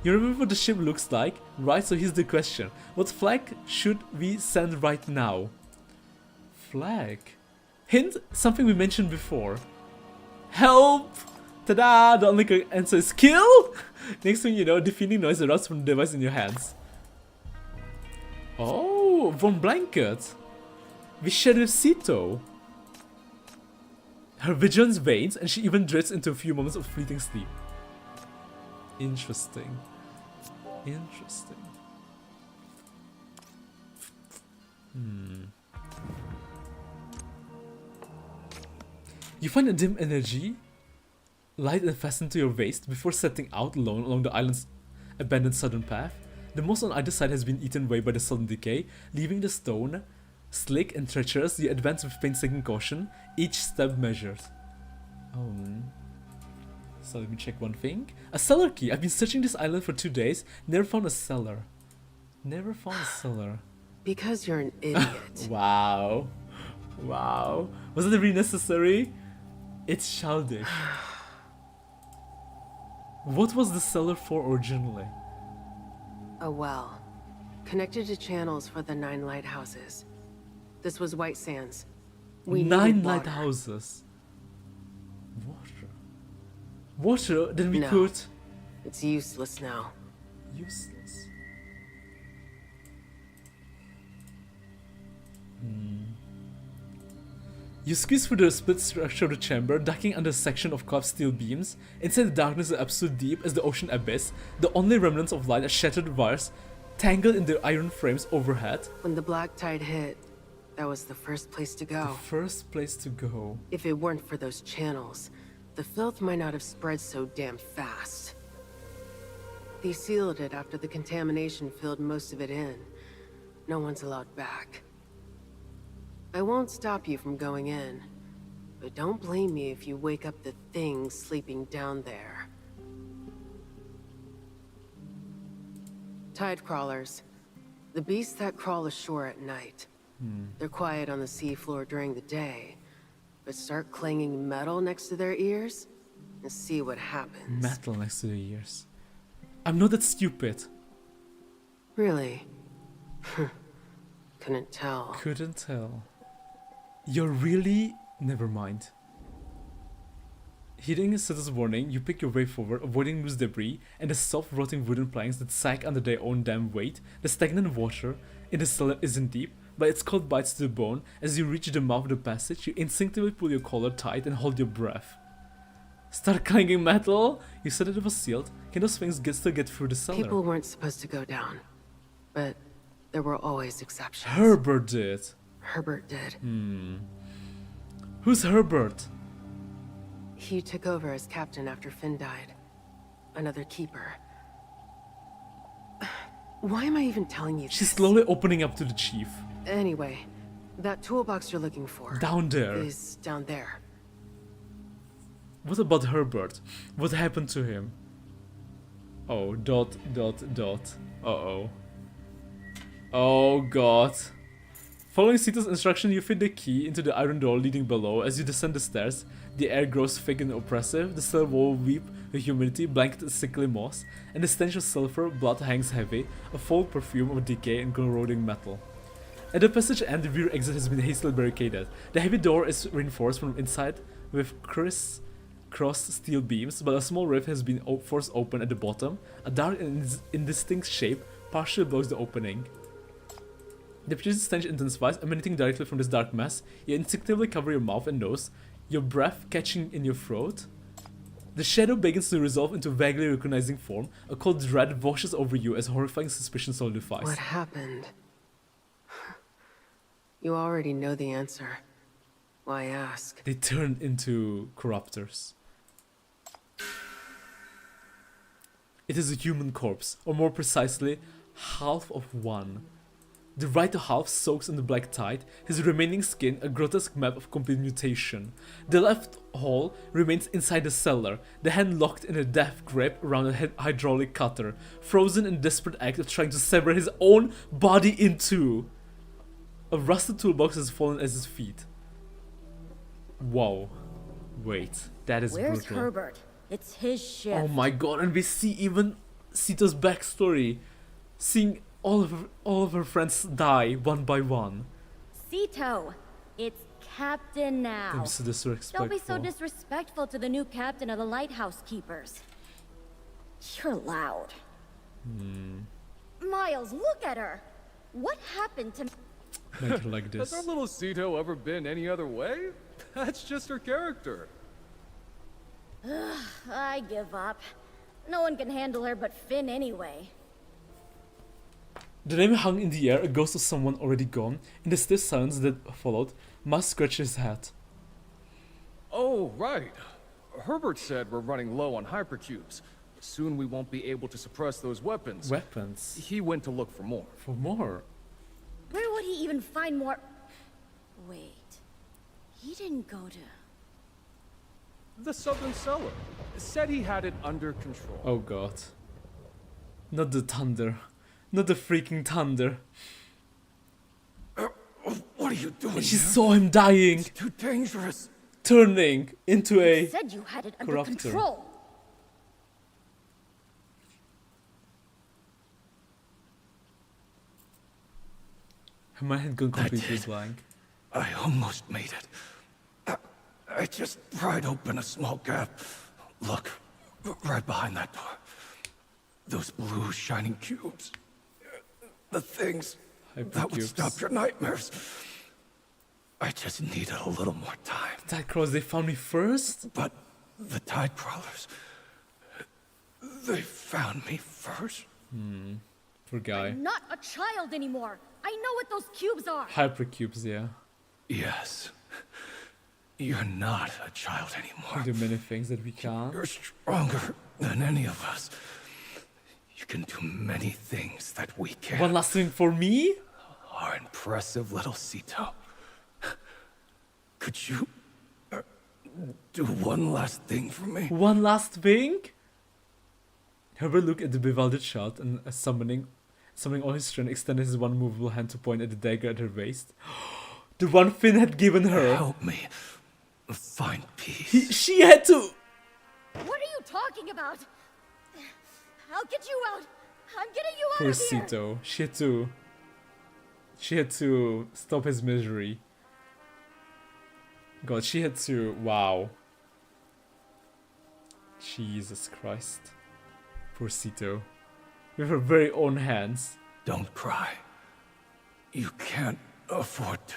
You remember what the ship looks like? Right, so here's the question. What flag should we send right now? Flag. Hint, something we mentioned before. Help! Ta-da! The only correct answer is kill! Next thing you know, defeating noise erupts from the device in your hands. Oh, von Blanket. We shared with Ceto. Her vigilance wanes, and she even drifts into a few moments of fleeting sleep. Interesting. Interesting. You find a dim energy, light and fastened to your waist before setting out alone along the island's abandoned southern path. The moss on either side has been eaten away by the sudden decay, leaving the stone slick and treacherous. You advance with painstaking caution, each step measured. So let me check one thing. A cellar key. I've been searching this island for 2 days, never found a cellar. Never found a cellar. Because you're an idiot. Wow. Wow. Was it really necessary? It's childish. What was the cellar for originally? A well. Connected to channels for the 9 lighthouses. This was White Sands. We 9 needed water. lighthouses. Water. Water? Then we No. could... It's useless now. Useless. You squeeze through the split structure of the chamber, ducking under a section of carved steel beams. Inside the darkness is absolute deep as the ocean abyss. The only remnants of light are shattered wires tangled in the iron frames overhead. When the black tide hit, that was the first place to go. The first place to go. If it weren't for those channels, the filth might not have spread so damn fast. They sealed it after the contamination filled most of it in. No one's allowed back. I won't stop you from going in, but don't blame me if you wake up the things sleeping down there. Tide crawlers. The beasts that crawl ashore at night. They're quiet on the seafloor during the day, but start clanging metal next to their ears and see what happens. Metal next to the ears. I'm not that stupid. Really? Couldn't tell. Couldn't tell. You're really... Never mind. Heeding Ceto's warning, you pick your way forward, avoiding loose debris and the soft rotting wooden planks that sag under their own damn weight. The stagnant water in the cellar isn't deep, but its cold bites to the bone. As you reach the mouth of the passage, you instinctively pull your collar tight and hold your breath. Start clanging metal! You said it was sealed. Can those things still get through the cellar? People weren't supposed to go down, but there were always exceptions. Herbert did. Herbert did. Who's Herbert? He took over as captain after Finn died. Another keeper. Why am I even telling you She's this? slowly opening up to the chief. Anyway, that toolbox you're looking for Down there. is down there. What about Herbert? What happened to him? Oh, ... Uh-oh. Oh god. Following Ceto's instruction, you fit the key into the iron door leading below. As you descend the stairs, the air grows thick and oppressive. The cell wall weep with humidity, blanketed in sickly moss, and the stench of sulfur blood hangs heavy, a foul perfume of decay and corroding metal. At the passage end, the rear exit has been hastily barricaded. The heavy door is reinforced from inside with crossed steel beams, but a small rift has been forced open at the bottom. A dark and indistinct shape partially blocks the opening. The putrid stench intensifies, emanating directly from this dark mass. You instinctively cover your mouth and nose, your breath catching in your throat. The shadow begins to resolve into vaguely recognizing form. A cold dread washes over you as horrifying suspicion solidifies. What happened? You already know the answer. Why ask? They turned into corruptors. It is a human corpse, or more precisely, half of one. The right half soaks in the black tide, his remaining skin a grotesque map of complete mutation. The left whole remains inside the cellar, the hand locked in a death grip around a hydraulic cutter, frozen in a desperate act of trying to sever his own body in two. A rusted toolbox has fallen at his feet. Whoa. Wait, that is Where's brutal. Herbert? It's his shift. Oh my god, and we see even Ceto's backstory. Seeing all of her friends die one by one. Ceto, it's Captain now. I'm so disrespectful. Don't be so disrespectful to the new captain of the lighthouse keepers. You're loud. Miles, look at her. What happened to... Make her like this. Has our little Ceto ever been any other way? That's just her character. I give up. No one can handle her but Finn anyway. The name hung in the air, a ghost of someone already gone. In the stiff silence that followed, Miles scratched his head. Oh, right. Herbert said we're running low on hypercubes. Soon we won't be able to suppress those weapons. Weapons? He went to look for more. For more? Where would he even find more... Wait. He didn't go to... The southern cellar. Said he had it under control. Oh god. Not the thunder. Not the freaking thunder. What are you doing? She saw him dying. It's too dangerous. Turning into He a said you had it under corruptor. control. Her mind had gone completely blank. I almost made it. I just pried open a small gap. Look, right behind that door. Those blue shining cubes. The things that would Hypercubes. stop your nightmares. I just needed a little more time. Tide crawlers, they found me first? But the tide crawlers, they found me first. Poor guy. I'm not a child anymore. I know what those cubes are. Hypercubes, yeah. Yes. You're not a child anymore. Do many things that we can't. You're stronger than any of us. You can do many things that we can't. One last thing for me? Our impressive little Ceto. Could you do one last thing for me? One last thing? Herbert looked at the bewildered child and summoning all his strength, extended his one movable hand to point at the dagger at her waist. The one Finn had given her. Help me find peace. She had to... What are you talking about? I'll get you out. I'm getting you out Poor of here. Ceto. She had to stop his misery. God, she had to... Wow. Jesus Christ. Poor Ceto. With her very own hands. Don't cry. You can't afford to.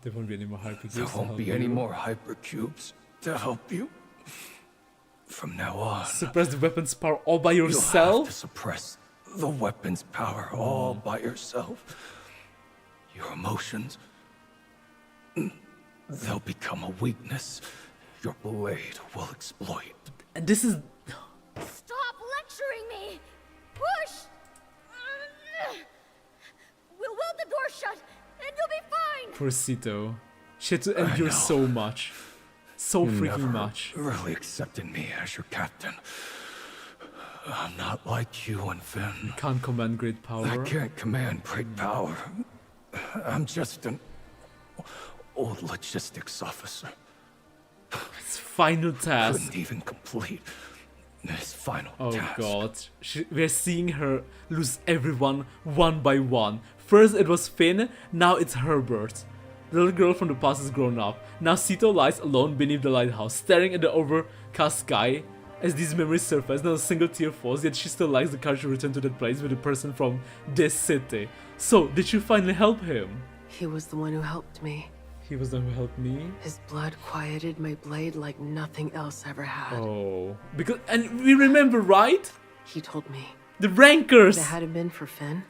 There won't be any more hypercubes. There to won't help be you. any more hypercubes to help you. From now on, Suppress the weapon's power all by you'll have yourself? to suppress the weapon's power all by yourself. Your emotions, they'll become a weakness your blade will exploit. And this is... Stop lecturing me. Push. We'll weld the door shut, and you'll be fine. Poor Ceto. She had to endure know. so much. So You freaking never much. really accepted me as your captain. I'm not like you and Finn. Can't command great I power. can't command great power. I'm just an old logistics officer. His final task. Couldn't even complete his final Oh task. god. We're seeing her lose everyone one by one. First it was Finn, now it's Herbert. The little girl from the past has grown up. Now Ceto lies alone beneath the lighthouse, staring at the overcast sky. As these memories surface, not a single tear falls, yet she still lacks the courage to return to that place with a person from this city. So, did you finally help him? He was the one who helped me. He was the one who helped me? His blood quieted my blade like nothing else ever had. Oh. Because, and we remember, right? He told me The Rankers! if it hadn't been for Finn,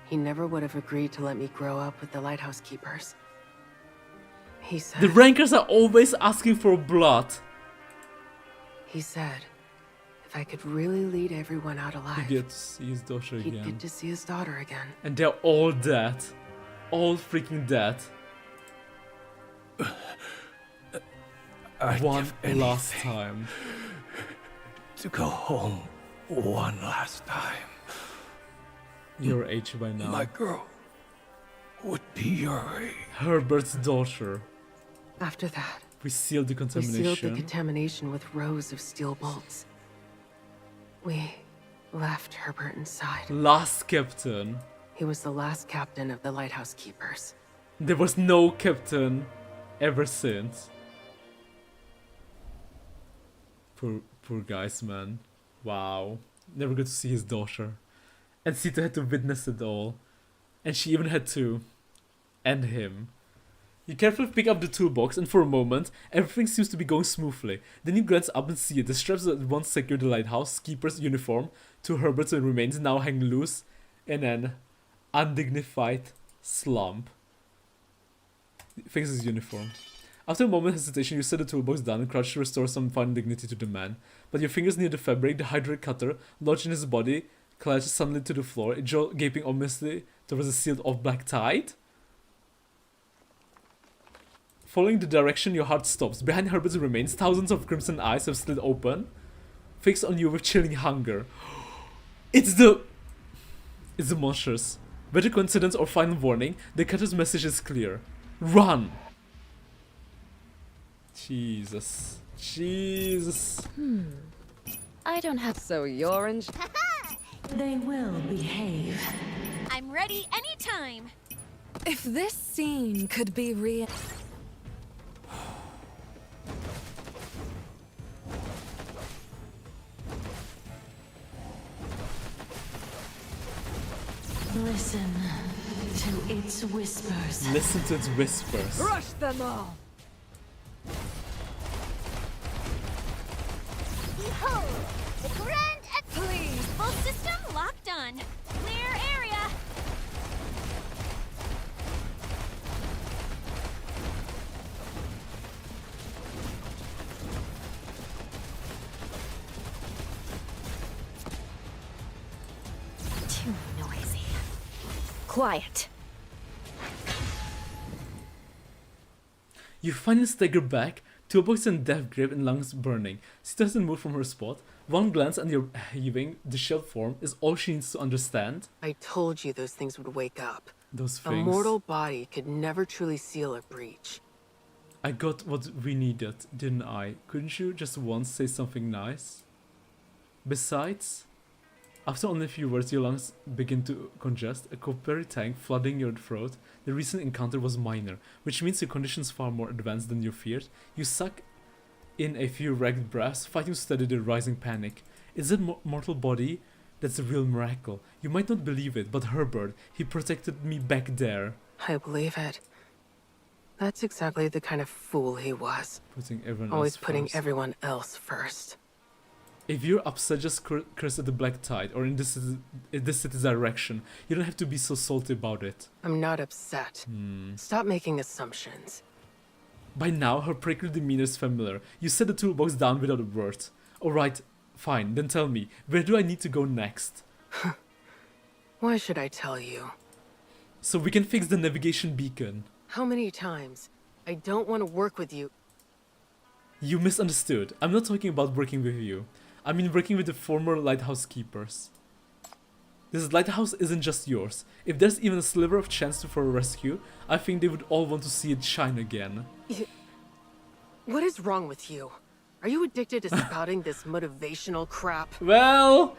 he never would have agreed to let me grow up with the lighthouse keepers. He said... The Rankers are always asking for blood. He said, if I could really lead everyone out alive, He gets to see his daughter he'd again. get to see his daughter again. And they're all dead. All freaking dead. I'd One give last anything time. to go home one last time. Your age by now. My girl would be your age. Herbert's daughter. After that, We sealed the we sealed the contamination. contamination with rows of steel bolts. We left Herbert inside. Last captain. He was the last captain of the Lighthouse Keepers. There was no captain ever since. Poor guys, man. Wow. Never got to see his daughter. And Ceto had to witness it all. And she even had to end him. You carefully pick up the toolbox, and for a moment, everything seems to be going smoothly. Then you glance up and see it. The straps that once secured the lighthouse keeper's uniform to Herbert's remains now hang loose in an undignified slump. Fixes his uniform. After a moment of hesitation, you set the toolbox down and crouch to restore some fine dignity to the man. But your fingers near the fabric, the hydraulic cutter, lodged in his body, clashes suddenly to the floor, a jaw gaping ominously towards a sealed-off black tide. Following the direction, your heart stops. Behind Herbert's remains, thousands of crimson eyes have slid open, fixed on you with chilling hunger. It's the monsters. Whether coincidence or final warning, the cutter's message is clear. Run! Jesus. I don't have. So you're in. They will behave. I'm ready anytime. If this scene could be real. Listen to its whispers. Listen to its whispers. Crush them all! Behold, the grand please. Full system locked on. Clear area. Too noisy. Quiet. You finally stagger back, toolbox in death grip and lungs burning. She doesn't move from her spot. One glance and you're heaving. The shell form is all she needs to understand. I told you those things would wake up. Those A things. mortal body could never truly seal a breach. I got what we needed, didn't I? Couldn't you just once say something nice? Besides, after only a few words, your lungs begin to congest, a coppery tank flooding your throat. The recent encounter was minor, which means your condition's far more advanced than you feared. You suck in a few ragged breaths, fighting to steady the rising panic. Is that mortal body? That's a real miracle. You might not believe it, but Herbert, he protected me back there. I believe it. That's exactly the kind of fool he was. Putting everyone Always else putting first. everyone else first. If you're upset, just curse at the black tide or in this city's direction. You don't have to be so salty about it. I'm not upset. Stop making assumptions. By now, her prickly demeanor is familiar. You set the toolbox down without a word. Alright, fine, then tell me, where do I need to go next? Why should I tell you? So we can fix the navigation beacon. How many times? I don't want to work with you. You misunderstood. I'm not talking about working with you. I mean working with the former lighthouse keepers. This lighthouse isn't just yours. If there's even a sliver of chance for a rescue, I think they would all want to see it shine again. What is wrong with you? Are you addicted to spouting this motivational crap? Well...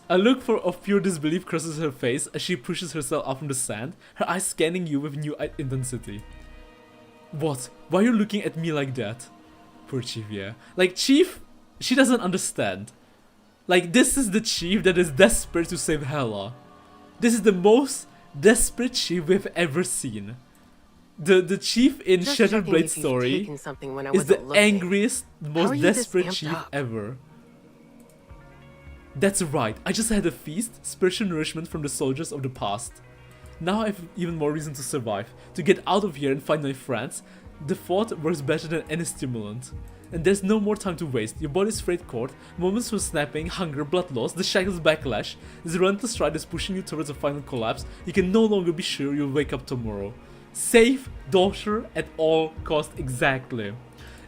A look of pure disbelief crosses her face as she pushes herself up from the sand, her eyes scanning you with new intensity. What? Why are you looking at me like that? Poor Chief, yeah. Like, Chief, she doesn't understand. Like, this is the Chief that is desperate to save Hela. This is the most desperate Chief we've ever seen. The Chief in Just Shattered checking Blade if you've story taken something when I is the wasn't looking. angriest, How are most you this desperate amped Chief up? ever. That's right, I just had a feast, spiritual nourishment from the soldiers of the past. Now I have even more reason to survive, to get out of here and find my friends. The thought works better than any stimulant. And there's no more time to waste. Your body's frayed cord, moments for snapping, hunger, blood loss, the shackles backlash. This relentless stride is pushing you towards a final collapse. You can no longer be sure you'll wake up tomorrow. Save daughter at all cost, exactly.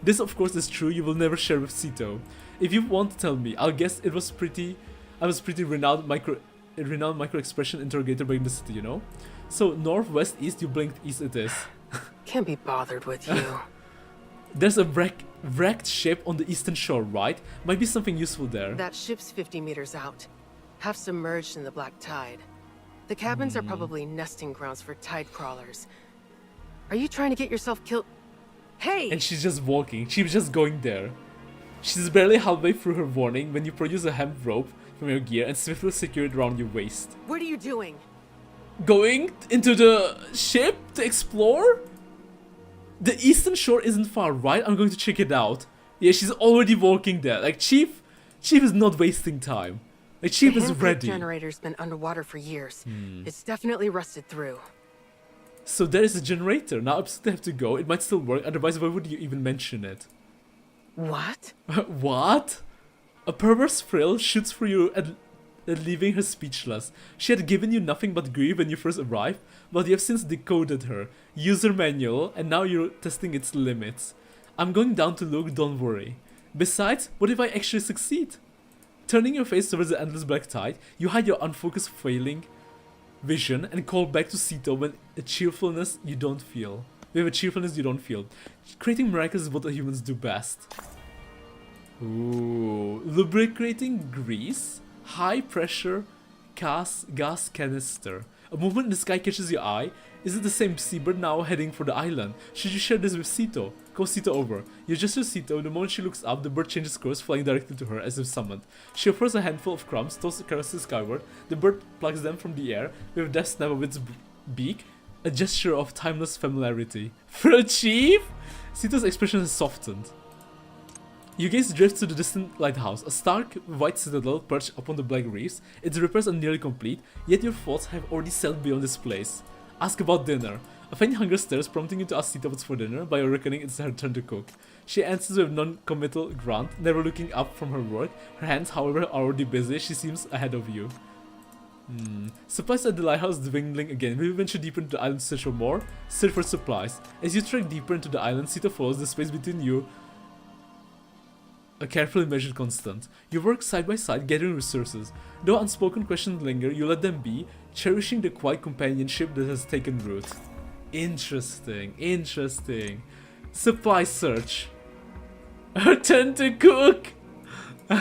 This of course is true, you will never share with Ceto. If you want to tell me, I'll guess I was pretty renowned micro expression interrogator back in the city, you know? So north, west, east, you blinked east it is. Can't be bothered with you. There's a wrecked ship on the eastern shore, right? Might be something useful there. That ship's 50 meters out, half submerged in the black tide. The cabins are probably nesting grounds for tide crawlers. Are you trying to get yourself killed? Hey! And she's just walking. She's just going there. She's barely halfway through her warning when you produce a hemp rope from your gear and swiftly secure it around your waist. What are you doing? Going into the ship to explore? The eastern shore isn't far, right? I'm going to check it out. Yeah, she's already walking there. Like, Chief is not wasting time. Like, Chief is ready. The generator's been underwater for years. It's definitely rusted through. So there is a generator. Now I absolutely have to go. It might still work, otherwise why would you even mention it? What? What? A perverse thrill shoots through you and leaving her speechless. She had given you nothing but grief when you first arrived, but you have since decoded her user manual, and now you're testing its limits. I'm going down to look, don't worry. Besides, what if I actually succeed? Turning your face towards the endless black tide, you hide your unfocused failing vision and call back to Ceto with a cheerfulness you don't feel. Creating miracles is what the humans do best. Ooh, lubricating grease, high pressure gas canister. A movement in the sky catches your eye. Is it the same seabird now heading for the island? Should you share this with Ceto? Call Ceto over. You gesture Ceto. The moment she looks up, the bird changes course, flying directly to her as if summoned. She offers a handful of crumbs, tosses caresses skyward. The bird plucks them from the air with a deft snap of its beak, a gesture of timeless familiarity. For a chief? Ceto's expression has softened. You gaze drift to the distant lighthouse, a stark white citadel perched upon the black reefs. Its repairs are nearly complete, yet your thoughts have already sailed beyond this place. Ask about dinner. A faint hunger stirs, prompting you to ask Ceto what's for dinner. By your reckoning, it's her turn to cook. She answers with a non-committal grunt, never looking up from her work. Her hands, however, are already busy. She seems ahead of you. Supplies at the lighthouse dwindling again. Will you venture deeper into the island to search for more? Search for supplies. As you trek deeper into the island, Ceto follows the space between you, a carefully measured constant. You work side by side, gathering resources. Though unspoken questions linger, you let them be, cherishing the quiet companionship that has taken root. Interesting. Supply search. Her turn to cook!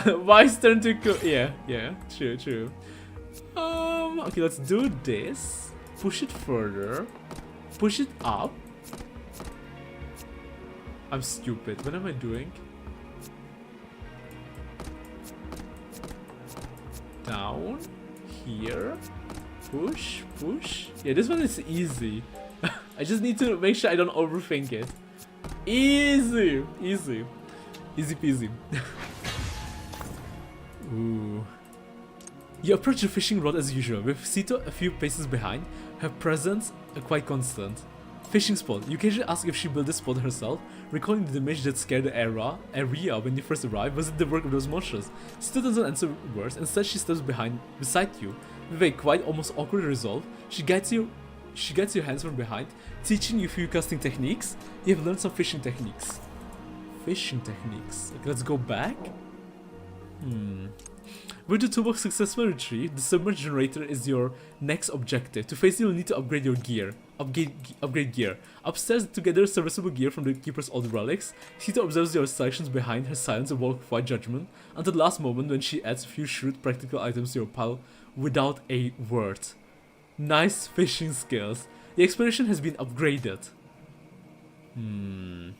Wise turn to cook. Yeah, true. Okay, let's do this. Push it further. Push it up. I'm stupid. What am I doing? Down. Here. Push. Yeah, this one is easy. I just need to make sure I don't overthink it. Easy peasy. Ooh. You approach the fishing rod as usual, with Ceto a few paces behind, her presence quite constant. Fishing spot. You occasionally ask if she built this spot herself, recalling the image that scared the area when you first arrived. Was it the work of those monsters? Ceto doesn't answer words, instead she steps beside you. With a quite almost awkward resolve, she guides your hands from behind, teaching you a few casting techniques. You have learned some fishing techniques. Okay, let's go back. With the toolbox successfully retrieved, the submerged generator is your next objective. To face it, you'll need to upgrade your gear. Upgrade gear. Upstairs, to gather serviceable gear from the keeper's old relics, Ceto observes your selections behind her silence and walk quiet judgment until the last moment when she adds a few shrewd practical items to your pile without a word. Nice fishing skills. The expedition has been upgraded. I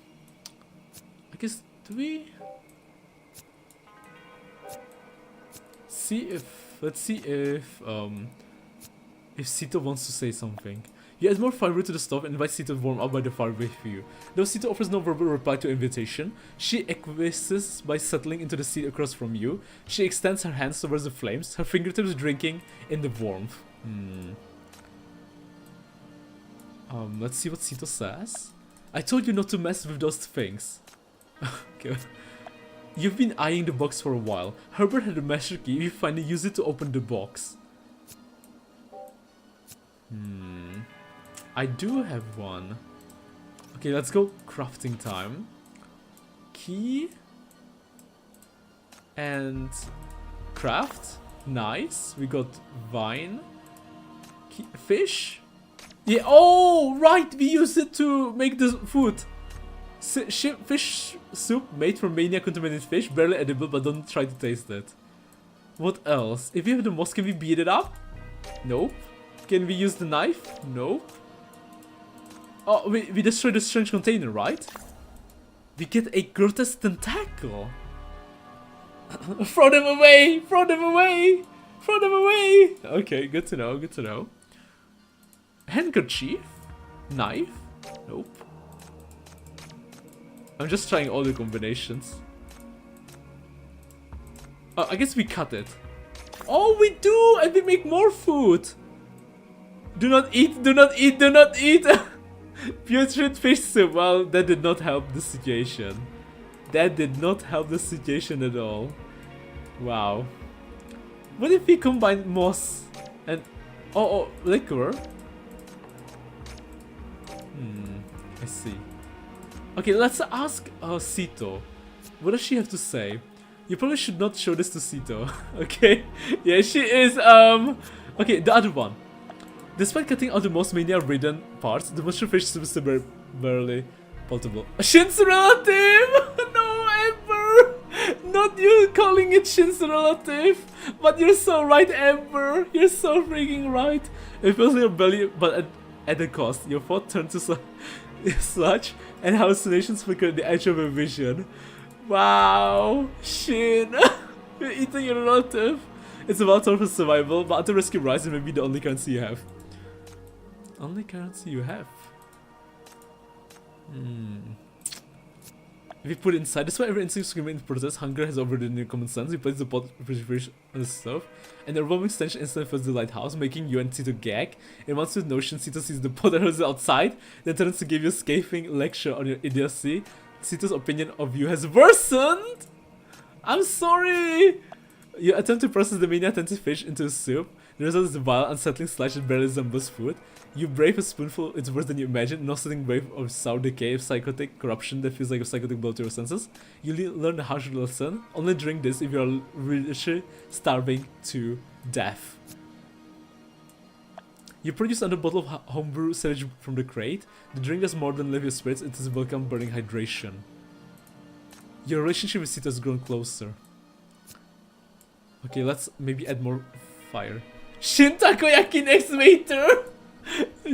guess, do we... Let's see if Ceto wants to say something. You add more firewood to the stove and invite Ceto to warm up by the fire with you. Though Ceto offers no verbal reply to your invitation, she acquiesces by settling into the seat across from you. She extends her hands towards the flames, her fingertips drinking in the warmth. Let's see what Ceto says. I told you not to mess with those things. Okay. You've been eyeing the box for a while. Herbert had a master key. You finally use it to open the box. I do have one. Okay, let's go crafting time. Key. And craft. Nice. We got vine. Key. Fish. Yeah, oh, right, we use it to make the food. Fish soup made from mania contaminated fish, barely edible, but don't try to taste it. What else? If we have the moss, can we beat it up? Nope. Can we use the knife? Nope. Oh, we destroy the strange container, right? We get a grotesque tentacle. Throw them away! Throw them away! Throw them away! Okay, good to know, good to know. Handkerchief? Knife? Nope. I'm just trying all the combinations. I guess we cut it. Oh, we do! And we make more food! Do not eat, do not eat, do not eat! Putrid fish soup. Well, that did not help the situation. That did not help the situation at all. Wow. What if we combine moss and... Oh, liquor? I see. Okay, let's ask Ceto. What does she have to say? You probably should not show this to Ceto. Okay? Yeah, she is, okay, the other one. Despite cutting out the most mania-ridden parts, the mushroom fish soup is still barely potable. Shin's relative! No, Amber! Not you calling it Shin's relative! But you're so right, Amber! You're so freaking right! It feels like your belly, but at the cost. Your thought turned to sludge, and hallucinations flicker at the edge of your vision. Wow! Shin! You're eating your relative! It's about time for survival, but to rescue Ryzen may be the only currency you have. Only currency you have. If you put it inside, despite every instinct screaming in protest, hunger has overridden your common sense. You place the pot of fish on the stove, and the revolving stench instantly fills the lighthouse, making you and Ceto gag. In one swift notion, Ceto sees the pot that was outside, then turns to give you a scathing lecture on your idiocy. Ceto's opinion of you has worsened! I'm sorry! You attempt to process the mania-attentive fish into a soup. The result is a vile, unsettling sludge that barely resembles food. You brave a spoonful, it's worse than you imagine. No sitting brave of sour decay, of psychotic corruption that feels like a psychotic blow to your senses. You learn a harsh lesson. Only drink this if you are literally starving to death. You produce another bottle of homebrew sewage from the crate. The drink does more than lift your spirits, it is a welcome burning hydration. Your relationship with Ceto has grown closer. Okay, let's maybe add more fire. Shin takoyaki next waiter!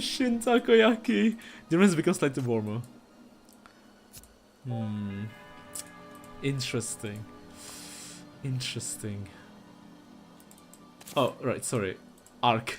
Shin takoyaki. The room has become slightly warmer. Interesting. Interesting. Oh, right, sorry. Ark.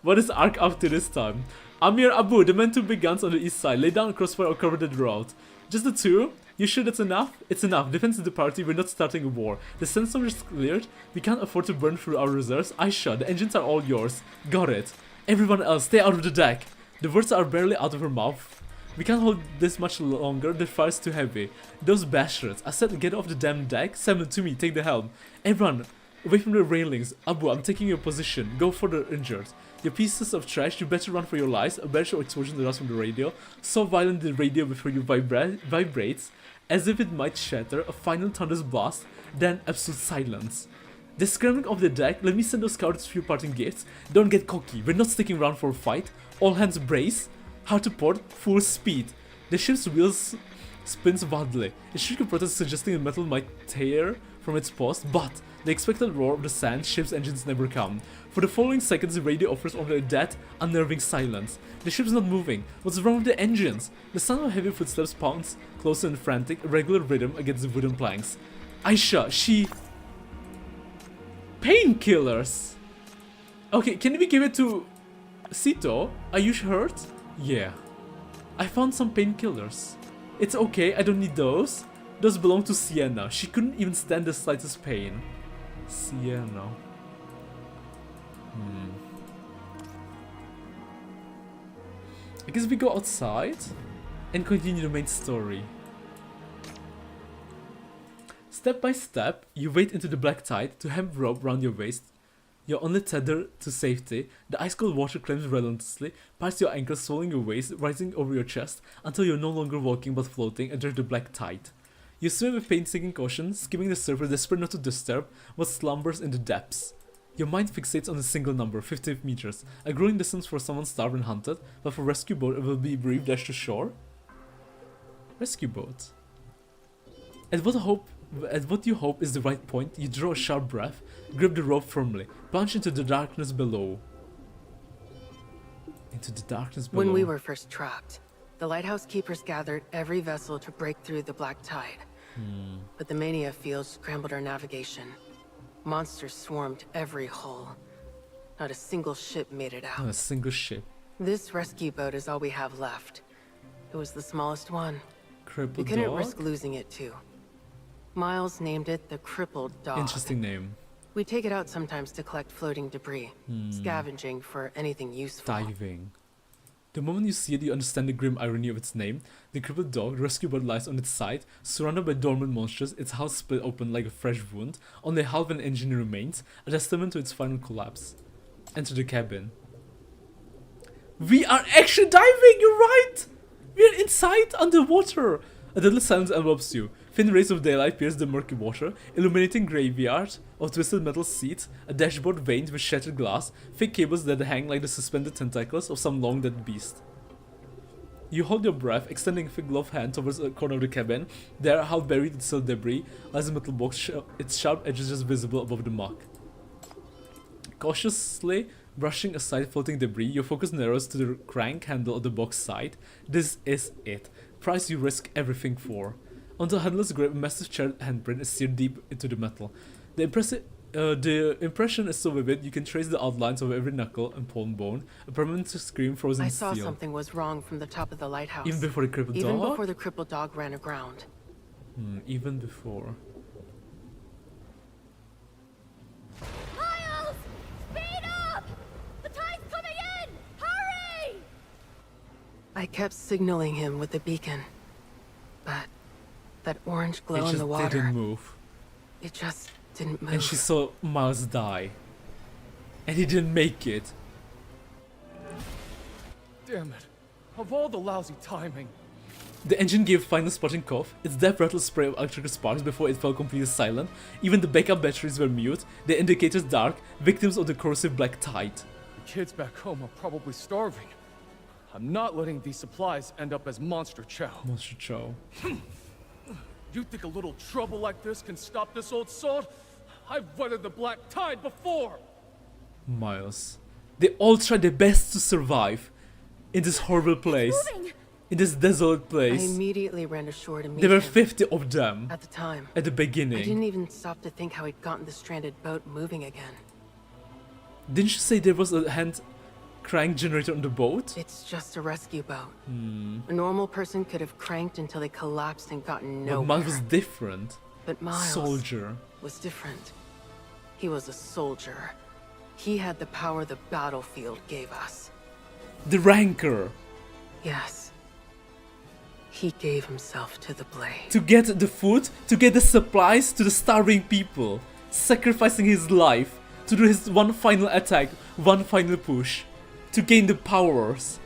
What is Ark up to this time? Amir, Abu, the men two big guns on the east side. Lay down a crossfire or cover the route. Just the two? You sure that's enough? It's enough. Defense is the party. We're not starting a war. The sandstorm is cleared. We can't afford to burn through our reserves. Aisha, the engines are all yours. Got it. Everyone else, stay out of the deck. The words are barely out of her mouth. We can't hold this much longer. The fire's too heavy. Those bastards. I said get off the damn deck. Salmon, to me, take the helm. Everyone, away from the railings. Abu, I'm taking your position. Go for the injured. You pieces of trash, you better run for your lives. A better explosion to us from the radio. So violent the radio before you vibrates, as if it might shatter. A final thunderous blast, then absolute silence. The scrambling of the deck, let me send those cowards a few parting gifts. Don't get cocky, we're not sticking around for a fight. All hands brace. Hard to port, full speed. The ship's wheels spins wildly. It shook a protest suggesting the metal might tear from its post, but the expected roar of the sand, ship's engines never come. For the following seconds, the radio offers only a dead, unnerving silence. The ship's not moving. What's wrong with the engines? The sound of heavy footsteps pounds closer in frantic, irregular rhythm against the wooden planks. Aisha, she... Painkillers! Okay, can we give it to Ceto? Are you hurt? Yeah. I found some painkillers. It's okay, I don't need those. Those belong to Sienna. She couldn't even stand the slightest pain. Sienna. I guess we go outside and continue the main story. Step by step, you wade into the black tide to hemp rope round your waist. You're only tethered to safety. The ice-cold water climbs relentlessly, past your ankles, swelling your waist, rising over your chest, until you're no longer walking but floating under the black tide. You swim with painstaking caution, skimming the surface, desperate not to disturb what slumbers in the depths. Your mind fixates on a single number, 50 meters. A growing distance for someone starved and hunted, but for rescue boat it will be a brief dash to shore. Rescue boat. At what you hope is the right point, you draw a sharp breath, grip the rope firmly, plunge into the darkness below. Into the darkness below. When we were first trapped, the lighthouse keepers gathered every vessel to break through the black tide. But the mania field scrambled our navigation. Monsters swarmed every hull. Not a single ship made it out. Not a single ship. This rescue boat is all we have left. It was the smallest one. Crippled We couldn't dog? risk losing it too. Miles named it the Crippled Dog. Interesting name. We take it out sometimes to collect floating debris, scavenging for anything useful. Diving. The moment you see it, you understand the grim irony of its name. The crippled dog, the rescue boat lies on its side, surrounded by dormant monsters, its hull split open like a fresh wound. Only half an engine remains, a testament to its final collapse. Enter the cabin. We are actually diving, you're right! We are inside, underwater! A deadly silence envelops you. Thin rays of daylight pierce the murky water, illuminating graveyard of twisted metal seats, a dashboard veined with shattered glass, thick cables that hang like the suspended tentacles of some long dead beast. You hold your breath, extending a thick gloved hand towards a corner of the cabin. There, half buried in still debris, lies a metal box, its sharp edges just visible above the muck. Cautiously brushing aside floating debris, your focus narrows to the crank handle of the box side. This is it. Price you risk everything for. On the handle's grip, a massive charred handprint is seared deep into the metal. The impression is so vivid, you can trace the outlines of every knuckle and palm bone, a permanent scream frozen I in saw steel. something was wrong from the top of the lighthouse. Even before the crippled dog? Even before the crippled dog ran aground. Even before. Miles! Speed up! The tide's coming in! Hurry! I kept signaling him with the beacon. But that orange glow It in just the water, didn't move. it just didn't move. And she saw Miles die. And he didn't make it. Damn it. Of all the lousy timing. The engine gave a final spotting cough, its death rattle spray of electrical sparks before it fell completely silent. Even the backup batteries were mute, the indicators dark, victims of the corrosive black tide. The kids back home are probably starving. I'm not letting these supplies end up as monster chow. Monster Chow. You think a little trouble like this can stop this old salt? I've weathered the black tide before! Miles. They all tried their best to survive in this horrible place. Moving! In this desolate I place. immediately ran ashore to meet There were him. 50 of them At the time, at the I beginning. didn't even stop to think how he'd gotten the stranded boat moving again. Didn't you say there was a hand crank generator on the boat? It's just a rescue boat. A normal person could have cranked until they collapsed and gotten But nowhere. Miles was different. But Miles Soldier. was different. He was a soldier. He had the power the battlefield gave us. The Rancor. Yes. He gave himself to the blade. To get the food, to get the supplies to the starving people. Sacrificing his life to do his one final attack, one final push. To gain the powers.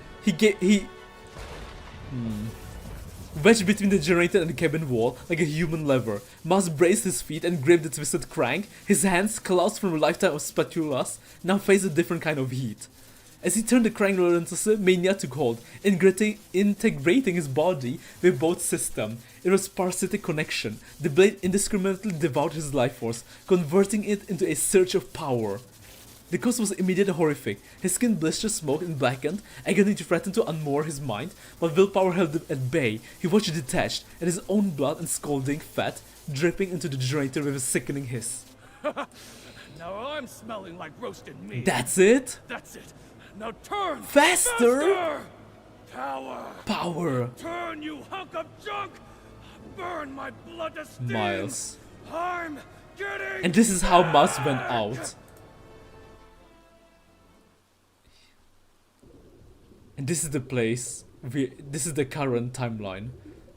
Wedged between the generator and the cabin wall like a human lever, Miles braced his feet and gripped the twisted crank. His hands, calloused from a lifetime of spatulas, now faced a different kind of heat. As he turned the crank relentlessly, mania took hold, integrating his body with both systems. It was parasitic connection. The blade indiscriminately devoured his life force, converting it into a surge of power. The cost was immediate and horrific. His skin blistered, smoked, and blackened. Agony threatened to unmoor his mind, but willpower held him at bay. He watched detached, and his own blood and scalding fat dripping into the generator with a sickening hiss. Now I'm smelling like roasted meat. That's it? That's it. Now turn! Faster! Power! Power! Turn, you hunk of junk! Burn my blood to steam! Miles. I'm getting... And this is how Miles went out. And this is the place, this is the current timeline.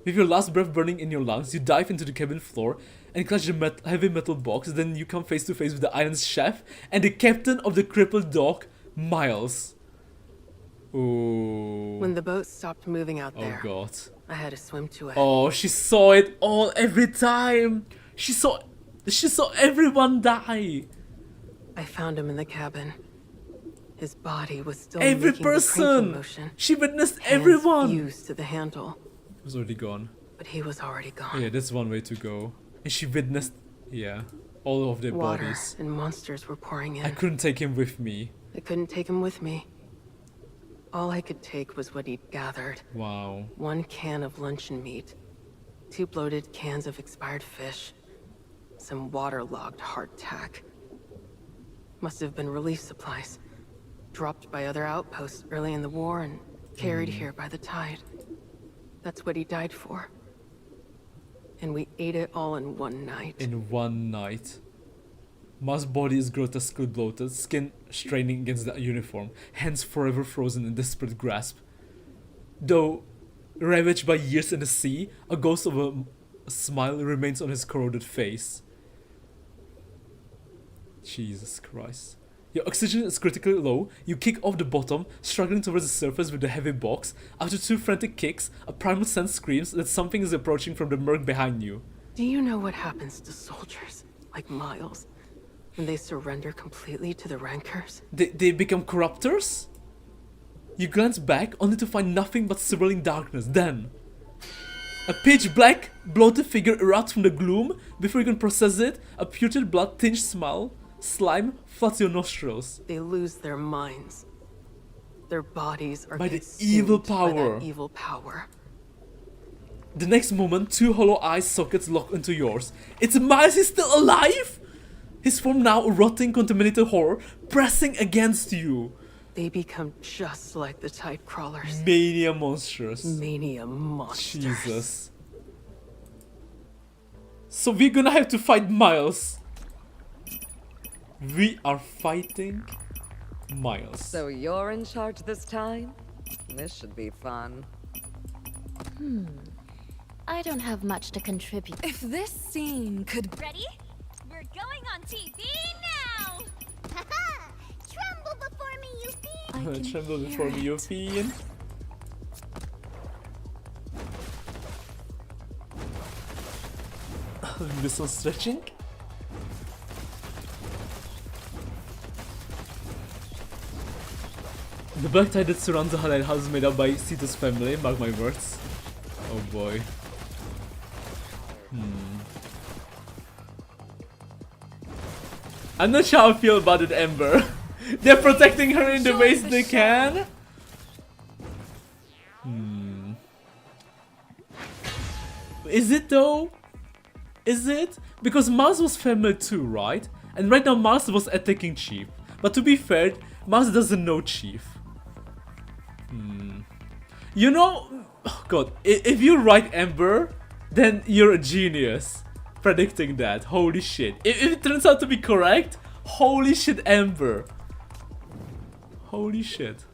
With your last breath burning in your lungs, you dive into the cabin floor and clutch the heavy metal box. Then you come face to face with the island's chef and the captain of the crippled dog, Miles. Ooh. When the boat stopped moving out Oh there, god. I had to swim to it. Oh, she saw it all every time. She saw everyone die. I found him in the cabin. His body was still Every making the cranking person! motion. She witnessed Hands everyone! fused to the handle, He was already gone. but he was already gone. Yeah, that's one way to go. And she witnessed, yeah, all of their Water bodies. and monsters were pouring in. I couldn't take him with me. I couldn't take him with me. All I could take was what he'd gathered. Wow. 1 can of luncheon meat, 2 bloated cans of expired fish, some waterlogged hardtack. Must have been relief supplies, dropped by other outposts early in the war and carried here by the tide. That's what he died for. And we ate it all in one night. In one night. Ma's body is grotesquely bloated, skin straining against the uniform, hands forever frozen in desperate grasp. Though ravaged by years in the sea, a ghost of a smile remains on his corroded face. Jesus Christ. Your oxygen is critically low, you kick off the bottom, struggling towards the surface with the heavy box. After 2 frantic kicks, a primal sense screams that something is approaching from the murk behind you. Do you know what happens to soldiers, like Miles, when they surrender completely to the rancors? They become corruptors? You glance back, only to find nothing but swirling darkness. Then, a pitch black, bloated figure erupts from the gloom. Before you can process it, a putrid blood-tinged slime floods your nostrils. They lose their minds. Their bodies are By the consumed evil by power. that evil power. The next moment, 2 hollow eye sockets lock into yours. It's Miles, he's still alive? His form now a rotting, contaminated horror, pressing against you. They become just like the tide crawlers. Mania monsters. Mania monsters. Jesus. So we're gonna have to fight Miles. We are fighting Miles. So you're in charge this time? This should be fun. I don't have much to contribute. If this scene could... Ready? We're going on TV now! Haha! Tremble before me, you fiend! Tremble before me, you fiend. Do some stretching. The black tide that surrounds the Halal house is made up by Ceto's family, mark my words. Oh boy. I'm not sure how I feel about it, Ember. They're protecting her in the ways they can. Is it though? Is it? Because Mars was family too, right? And right now Mars was attacking Chief. But to be fair, Mars doesn't know Chief. You know, oh god, if you're right, Ember, then you're a genius predicting that. Holy shit. If it turns out to be correct, holy shit, Ember. Holy shit.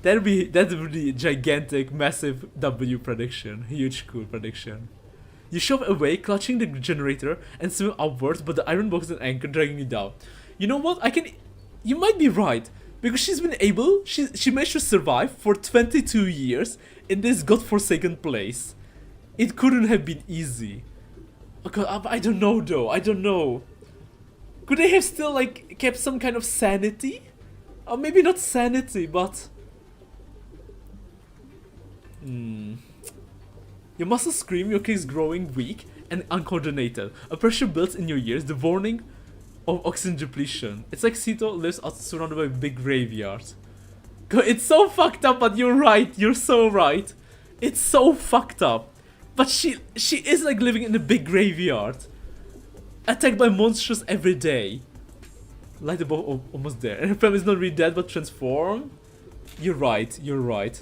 That would be a gigantic, massive W prediction. Huge cool prediction. You shove away, clutching the generator, and swim upwards, but the iron box and anchor dragging you down. You know what? You might be right. Because she's been able, she managed to survive for 22 years in this godforsaken place. It couldn't have been easy. Oh god, I don't know though, I don't know. Could they have still like kept some kind of sanity? Or maybe not sanity, but... Your muscles scream, your kick is growing weak and uncoordinated. A pressure builds in your ears, the warning of oxygen depletion. It's like Ceto lives out surrounded by a big graveyard. God, it's so fucked up, but you're right. You're so right. It's so fucked up. But she is like living in a big graveyard. Attacked by monsters every day. Light above, almost there. And her family is not really dead, but transformed. You're right. You're right.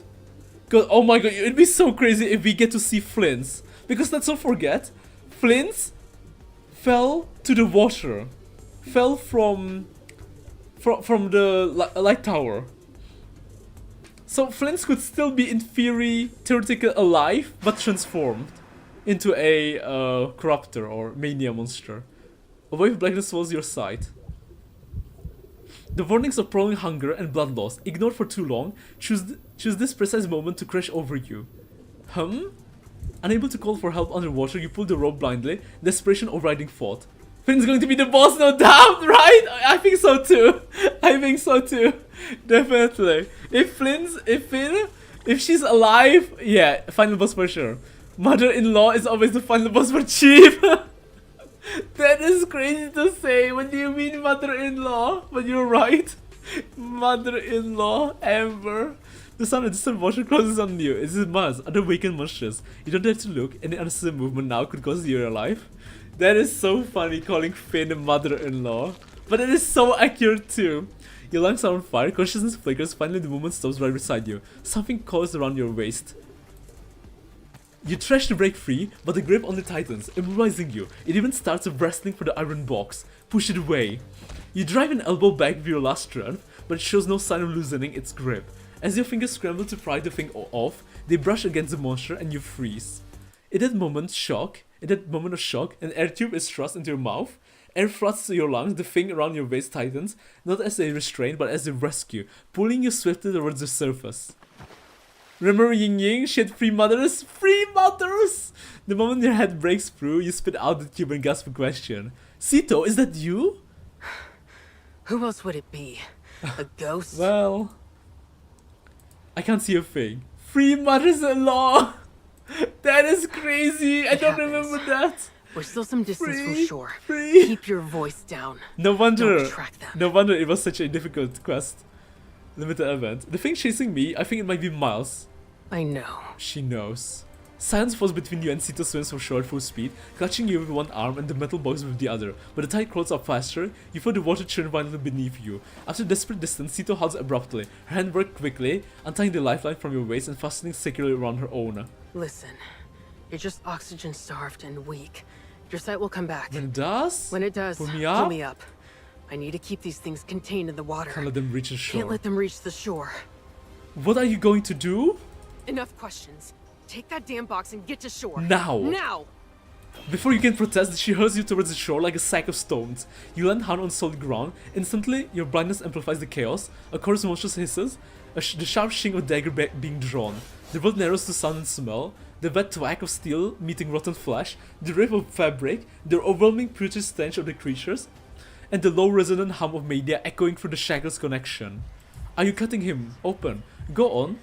God, oh my god, it'd be so crazy if we get to see Flints. Because let's not forget, Flints fell to the water. Fell from the light tower. So Flints could still be in theory, theoretically alive, but transformed into a corruptor or mania monster. A wave of blackness swells your sight. The warnings of prolonged hunger and blood loss, ignored for too long, choose this precise moment to crash over you. Unable to call for help underwater, you pull the rope blindly, desperation overriding thought. Finn's going to be the boss, no doubt, right? I think so too. I think so too. Definitely. If she's alive, yeah, final boss for sure. Mother-in-law is always the final boss for Chief. That is crazy to say. What do you mean mother-in-law? But you're right. Mother-in-law, Amber. The sound of distant water closes on you. It's a must. Other weakened monsters. You don't have to look. Any unseen movement now could cost you your life. That is so funny, calling Finn a mother-in-law. But it is so accurate too. Your lungs are on fire, consciousness flickers, finally the movement stops right beside you. Something coils around your waist. You try to break free, but the grip only tightens, immobilizing you. It even starts wrestling for the iron box. Push it away. You drive an elbow back with your last strength, but it shows no sign of loosening its grip. As your fingers scramble to pry the thing off, they brush against the monster and you freeze. In that moment of shock, an air tube is thrust into your mouth. Air floods to your lungs, the thing around your waist tightens, not as a restraint but as a rescue, pulling you swiftly towards the surface. Remember Ying Ying? She had 3 mothers? 3 mothers! The moment your head breaks through, you spit out the tube and gasp a question. Ceto, is that you? Who else would it be? A ghost? Well, I can't see a thing. 3 mothers-in-law! That is crazy! I don't remember that! We're still some distance from shore. 3. Keep your voice down. No wonder. Don't track them. No wonder it was such a difficult quest. Limited event. The thing chasing me, I think it might be Miles. I know. She knows. Silence falls between you and Ceto swims for shore at full speed, clutching you with one arm and the metal box with the other. But the tide crawls up faster, you feel the water churn violently beneath you. After desperate distance, Ceto halts abruptly. Her hand works quickly, untying the lifeline from your waist and fastening securely around her own. Listen, you're just oxygen-starved and weak. Your sight will come back. When it does? When it does, pull pull me up. I need to keep these things contained in the water. Can't let them reach the shore. Can't let them reach the shore. What are you going to do? Enough questions. Take that damn box and get to shore. Now! Now! Before you can protest, she hurls you towards the shore like a sack of stones. You land hard on solid ground. Instantly, your blindness amplifies the chaos. A chorus of monstrous hisses. The sharp shing of a dagger being drawn. The world narrows to sound and smell. The wet thwack of steel meeting rotten flesh. The rip of fabric. The overwhelming putrid stench of the creatures. And the low resonant hum of media echoing through the shackles connection. Are you cutting him open? Go on.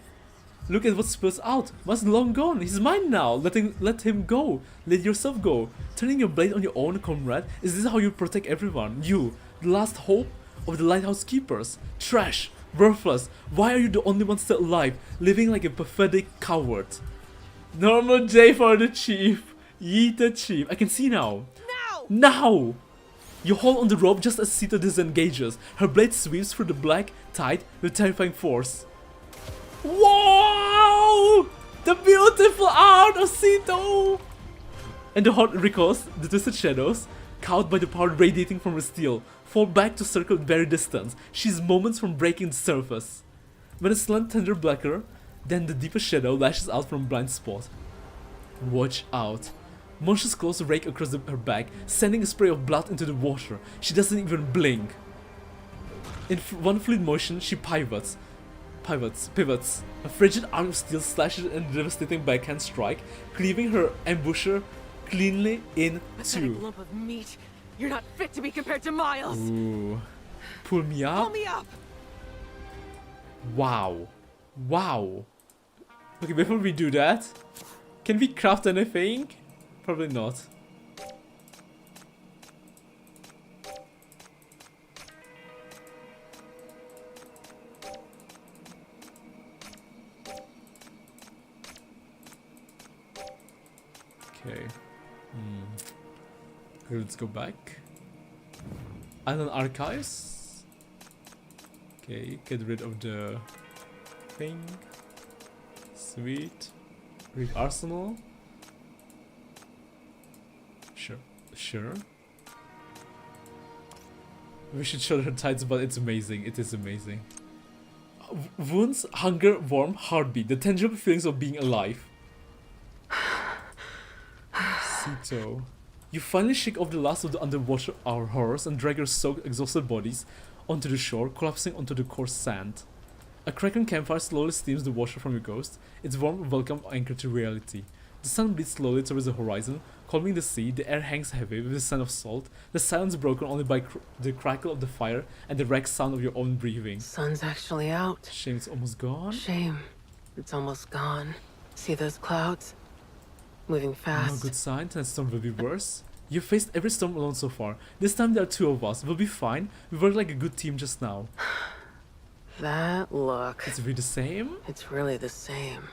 Look at what spills out. Must long gone. He's mine now. Let him go. Let yourself go. Turning your blade on your own, comrade. Is this how you protect everyone? You, the last hope of the lighthouse keepers. Trash. Worthless. Why are you the only one still alive? Living like a pathetic coward. Normal J for the chief. Yeet the chief. I can see now. Now! You hold on the rope just as Ceto disengages. Her blade sweeps through the black tide with terrifying force. Whoa! The beautiful art of Ceto! And the heart recoils, the twisted shadows, cowed by the power radiating from her steel, fall back to circle at very distance. She's moments from breaking the surface. When a slant tender blacker, then the deepest shadow lashes out from a blind spot. Watch out. Monstrous claws rake across her back, sending a spray of blood into the water. She doesn't even blink. In one fluid motion, she pivots. A frigid arm of steel slashes in a devastating backhand strike, cleaving her ambusher cleanly in two. Lump of meat. You're not fit to be compared to Miles. Ooh. Pull me up? Pull me up. Wow. Wow. Okay, before we do that, can we craft anything? Probably not. Okay. Okay, let's go back. Island archives. Okay, get rid of the thing. Sweet. Read arsenal. Sure. We should show her tights, but it's amazing. It is amazing. Wounds, hunger, warmth, heartbeat. The tangible feelings of being alive. Ceto. You finally shake off the last of the underwater horrors and drag your soaked, exhausted bodies onto the shore, collapsing onto the coarse sand. A cracking campfire slowly steams the water from your ghost, its warm welcome anchored to reality. The sun bleeds slowly towards the horizon, calming the sea. The air hangs heavy with the scent of salt. The silence broken only by the crackle of the fire and the wrecked sound of your own breathing. Sun's actually out. Shame it's almost gone. Shame. It's almost gone. See those clouds? Moving No fast. good sign. Tonight's storm will be worse. You've faced every storm alone so far. This time there are two of us. We'll be fine. We worked like a good team just now. That look. It's really the same? It's really the same.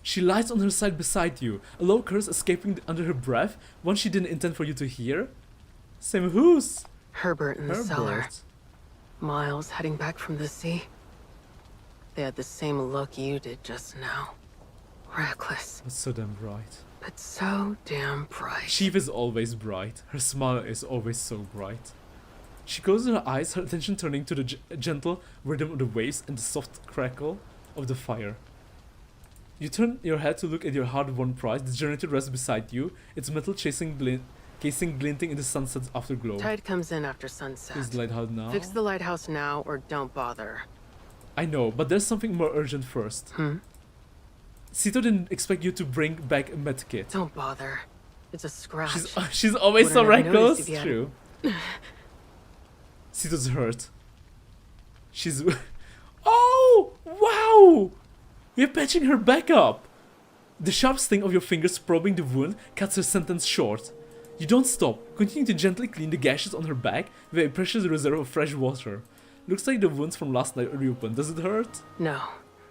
She lies on her side beside you, a low curse escaping under her breath, one she didn't intend for you to hear. Same who's? Herbert in the cellar. Herbert. Miles heading back from the sea. They had the same look you did just now. Reckless, That's so damn bright. but so damn bright. Sheev is always bright. Her smile is always so bright. She closes her eyes, her attention turning to the gentle rhythm of the waves and the soft crackle of the fire. You turn your head to look at your hard-won prize. The generator rests beside you, its metal casing glinting in the sunset's afterglow. Tide comes in after sunset. Is the lighthouse now? Fix the lighthouse now or don't bother. I know, but there's something more urgent first. Ceto didn't expect you to bring back a medkit. Don't bother. It's a scratch. She's always so Wouldn't have reckless. noticed if you True. Ceto's hurt. She's... Oh! Wow! You're patching her back up! The sharp sting of your fingers probing the wound cuts her sentence short. You don't stop, continue to gently clean the gashes on her back with a precious reserve of fresh water. Looks like the wounds from last night reopened. Does it hurt? No.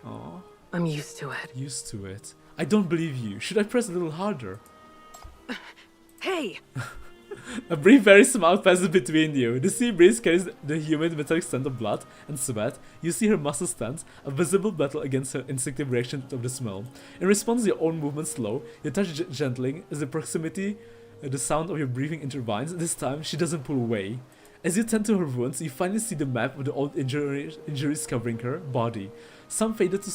Aw. I'm used to it. Used to it. I don't believe you. Should I press a little harder? Hey! A brief, very smile passes between you. The sea breeze carries the humid, metallic scent of blood and sweat. You see her muscles tense, a visible battle against her instinctive reaction of the smell. In response, your own movement slow. You touch gently as the proximity, the sound of your breathing intervenes. This time, she doesn't pull away. As you tend to her wounds, you finally see the map of the old injuries covering her body. Some faded to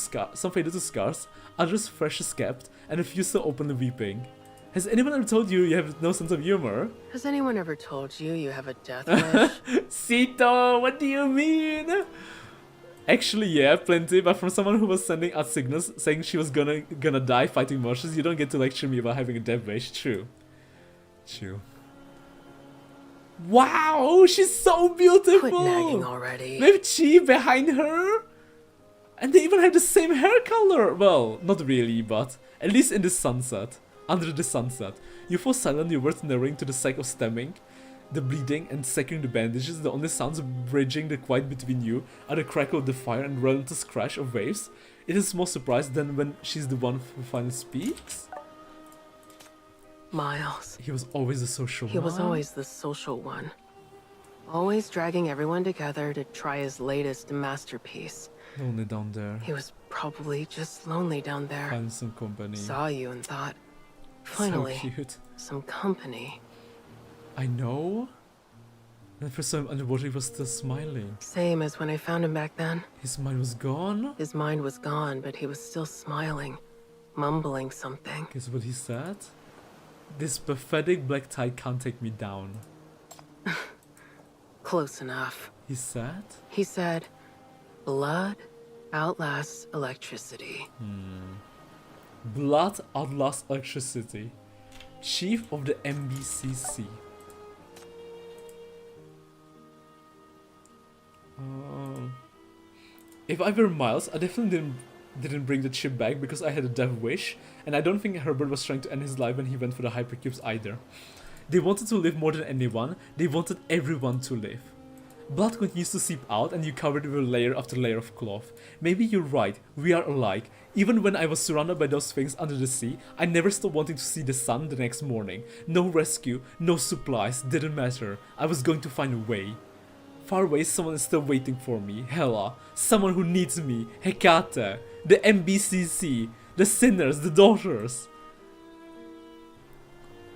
scars, others fresh escaped, and a few still openly weeping. Has anyone ever told you you have no sense of humor? Has anyone ever told you you have a death wish? Ceto, what do you mean? Actually, yeah, plenty, but from someone who was sending out signals saying she was gonna die fighting monsters, you don't get to lecture me about having a death wish. True. True. Wow, she's so beautiful! Quit nagging already. With Chi behind her? And they even have the same hair color! Well, not really, but at least in the sunset. Under the sunset. You fall silent, your words narrowing to the sight of stemming, the bleeding, and securing the bandages. The only sounds bridging the quiet between you are the crackle of the fire and relentless crash of waves. It is more surprised than when she's the one who finally speaks. Miles. He was always the social one. He was always the social one. Always dragging everyone together to try his latest masterpiece. Lonely down there. He was probably just lonely down there. Find some company. Saw you and thought, finally, So cute. some company. I know. And for some underwater he was still smiling. Same as when I found him back then. His mind was gone? His mind was gone, but he was still smiling, mumbling something. Guess what he said? This pathetic black tide can't take me down. Close enough. He said? He said, blood outlasts electricity. Blood outlasts electricity. Chief of the MBCC. If I were Miles, I definitely didn't bring the chip back because I had a death wish, and I don't think Herbert was trying to end his life when he went for the hypercubes either. They wanted to live more than anyone, they wanted everyone to live. Blood continues to seep out and you covered it with layer after layer of cloth. Maybe you're right, we are alike. Even when I was surrounded by those things under the sea, I never stopped wanting to see the sun the next morning. No rescue, no supplies, didn't matter. I was going to find a way. Far away, someone is still waiting for me. Hela, someone who needs me. Hecate, the MBCC, the sinners, the daughters.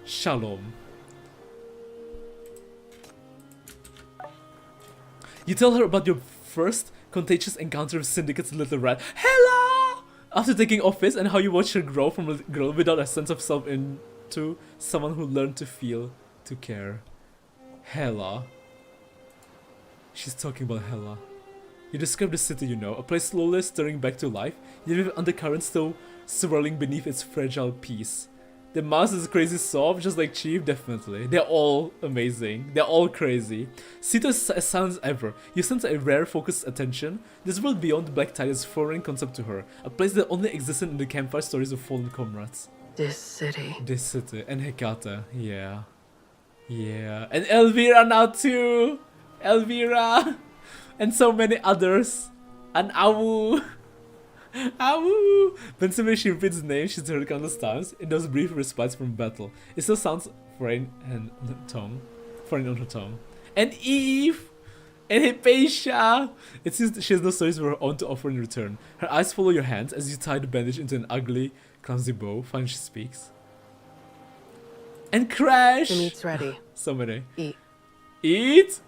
Shalom. You tell her about your first contagious encounter with Syndicate's little rat, Hela! After taking office, and how you watched her grow from a girl without a sense of self into someone who learned to feel, to care. Hela. She's talking about Hela. You describe the city you know, a place slowly stirring back to life, yet with undercurrents still swirling beneath its fragile peace. The mouse is crazy soft, just like Chief, definitely. They're all amazing. They're all crazy. Ceto is as silent as ever. You sense a rare focused attention. This world beyond the Black Tide is a foreign concept to her. A place that only existed in the campfire stories of fallen comrades. This city. This city. And Hecata. Yeah. Yeah. And Elvira now too. Elvira. And so many others. And Awu. Awu! Whenever she repeats his name, she's heard countless times in those brief respites from battle. It still sounds foreign on her tongue. And Eve! And Hypatia! It seems she has no stories of her own to offer in return. Her eyes follow your hands as you tie the bandage into an ugly, clumsy bow. Finally she speaks. And Crash! The meat's ready. So many. Eat. Eat?